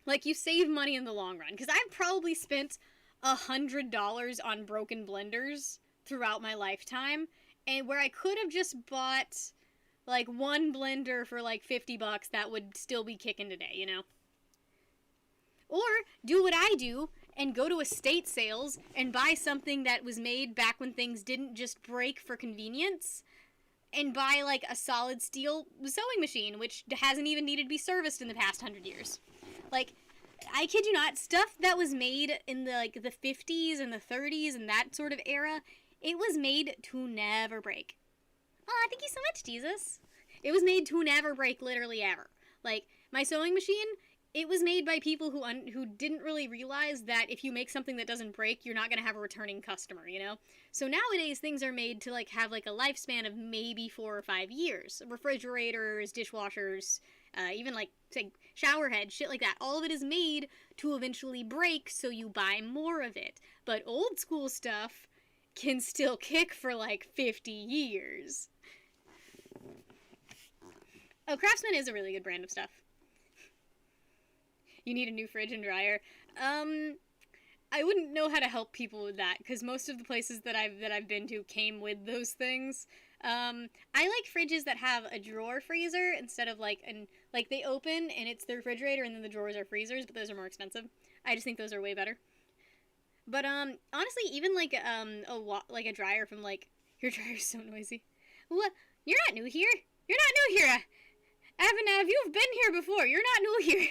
S2: Like, you save money in the long run. Because I've probably spent $100 on broken blenders throughout my lifetime. And where I could have just bought, like, one blender for, like, $50, that would still be kicking today, you know? Or do what I do and go to estate sales and buy something that was made back when things didn't just break for convenience, and buy, like, a solid steel sewing machine, which hasn't even needed to be serviced in the past 100 years. Like, I kid you not, stuff that was made in the 50s and the 30s and that sort of era, it was made to never break. Oh, thank you so much, Jesus. It was made to never break, literally ever. Like, my sewing machine, it was made by people who didn't really realize that if you make something that doesn't break, you're not going to have a returning customer, you know? So nowadays, things are made to, like, have, like, a lifespan of maybe 4 or 5 years. Refrigerators, dishwashers, even, like, say, shower heads, shit like that. All of it is made to eventually break, so you buy more of it. But old school stuff can still kick for, like, 50 years. Oh, Craftsman is a really good brand of stuff. You need a new fridge and dryer. I wouldn't know how to help people with that, because most of the places that I've been to came with those things. I like fridges that have a drawer freezer instead of, like, they open and it's the refrigerator and then the drawers are freezers, but those are more expensive. I just think those are way better. But, honestly, even, like, a dryer from, like, your dryer's so noisy. What? You're not new here. You're not new here. Avanav, you've been here before. You're not new here.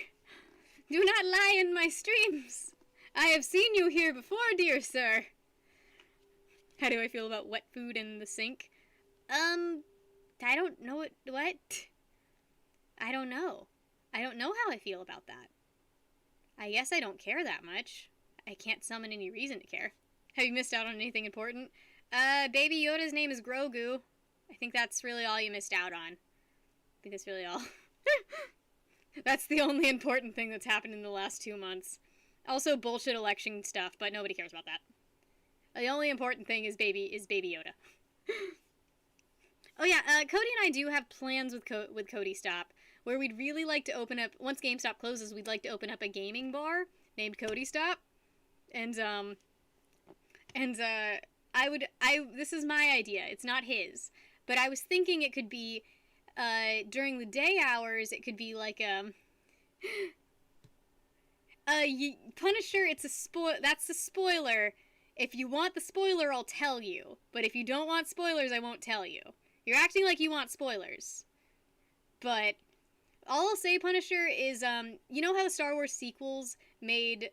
S2: Do not lie in my streams. I have seen you here before, dear sir. How do I feel about wet food in the sink? I don't know what? I don't know. I don't know how I feel about that. I guess I don't care that much. I can't summon any reason to care. Have you missed out on anything important? Baby Yoda's name is Grogu. I think that's really all you missed out on. I think that's really all. That's the only important thing that's happened in the last 2 months. Also bullshit election stuff, but nobody cares about that. The only important thing is Baby Yoda. Oh yeah, Cody and I do have plans with Cody Stop, where we'd really like to open up, once GameStop closes, we'd like to open up a gaming bar named Cody Stop. And And this is my idea. It's not his. But I was thinking it could be, during the day hours, it could be like, Punisher, that's a spoiler. If you want the spoiler, I'll tell you. But if you don't want spoilers, I won't tell you. You're acting like you want spoilers. But all I'll say, Punisher, is, you know how the Star Wars sequels made,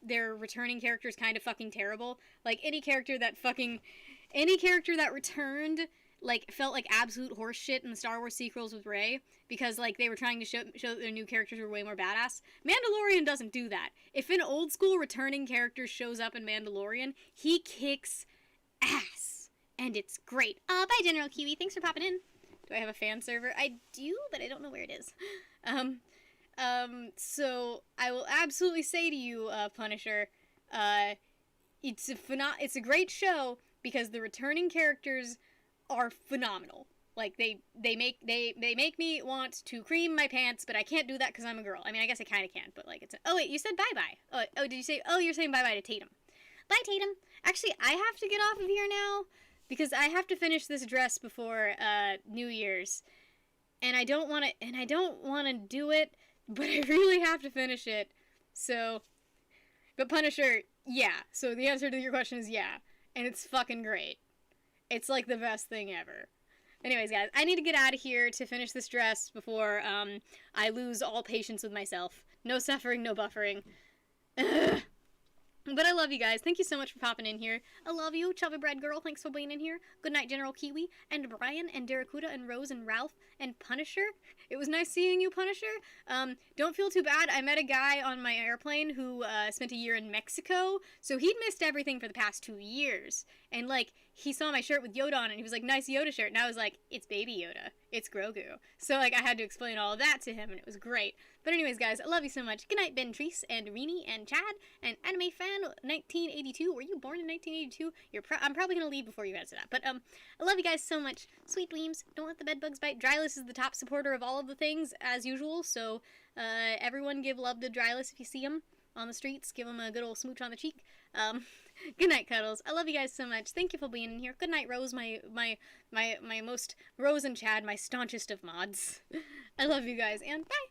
S2: their returning characters kind of fucking terrible? Like, any character that returned, like, felt like absolute horseshit in the Star Wars sequels with Rey, because, like, they were trying to show that their new characters were way more badass. Mandalorian doesn't do that. If an old school returning character shows up in Mandalorian, he kicks ass. And it's great. Bye, General Kiwi. Thanks for popping in. Do I have a fan server? I do, but I don't know where it is. So I will absolutely say to you, Punisher, it's a great show because the returning characters are phenomenal. Like, they make me want to cream my pants, but I can't do that because I'm a girl. I mean, I guess I kind of can, but, like, oh, wait, you said bye-bye. Oh, did you say, you're saying bye-bye to Tatum. Bye, Tatum. Actually, I have to get off of here now because I have to finish this dress before, New Year's. And I don't want to do it, but I really have to finish it. So, but Punisher, yeah. So the answer to your question is yeah. And it's fucking great. It's like the best thing ever. Anyways, guys, I need to get out of here to finish this dress before I lose all patience with myself. No suffering, no buffering. Ugh. But I love you guys. Thank you so much for popping in here. I love you, Chubby Bread Girl. Thanks for being in here. Good night, General Kiwi, and Brian, and Darakuda, and Rose, and Ralph, and Punisher. It was nice seeing you, Punisher. Don't feel too bad. I met a guy on my airplane who spent a year in Mexico, so he'd missed everything for the past 2 years. And, like, he saw my shirt with Yoda on it, and he was like, nice Yoda shirt. And I was like, it's Baby Yoda. It's Grogu. So, like, I had to explain all of that to him, and it was great. But anyways, guys, I love you so much. Good night, Ben Treese, and Rini, and Chad, and Anime Fan 1982. Were you born in 1982? I'm probably going to leave before you answer that. But, I love you guys so much. Sweet dreams. Don't let the bed bugs bite. Dryless is the top supporter of all of the things, as usual. So, everyone give love to Dryless if you see him on the streets. Give him a good old smooch on the cheek. Good night, Cuddles. I love you guys so much. Thank you for being in here. Good night, Rose, my most, Rose and Chad, my staunchest of mods. I love you guys, and bye!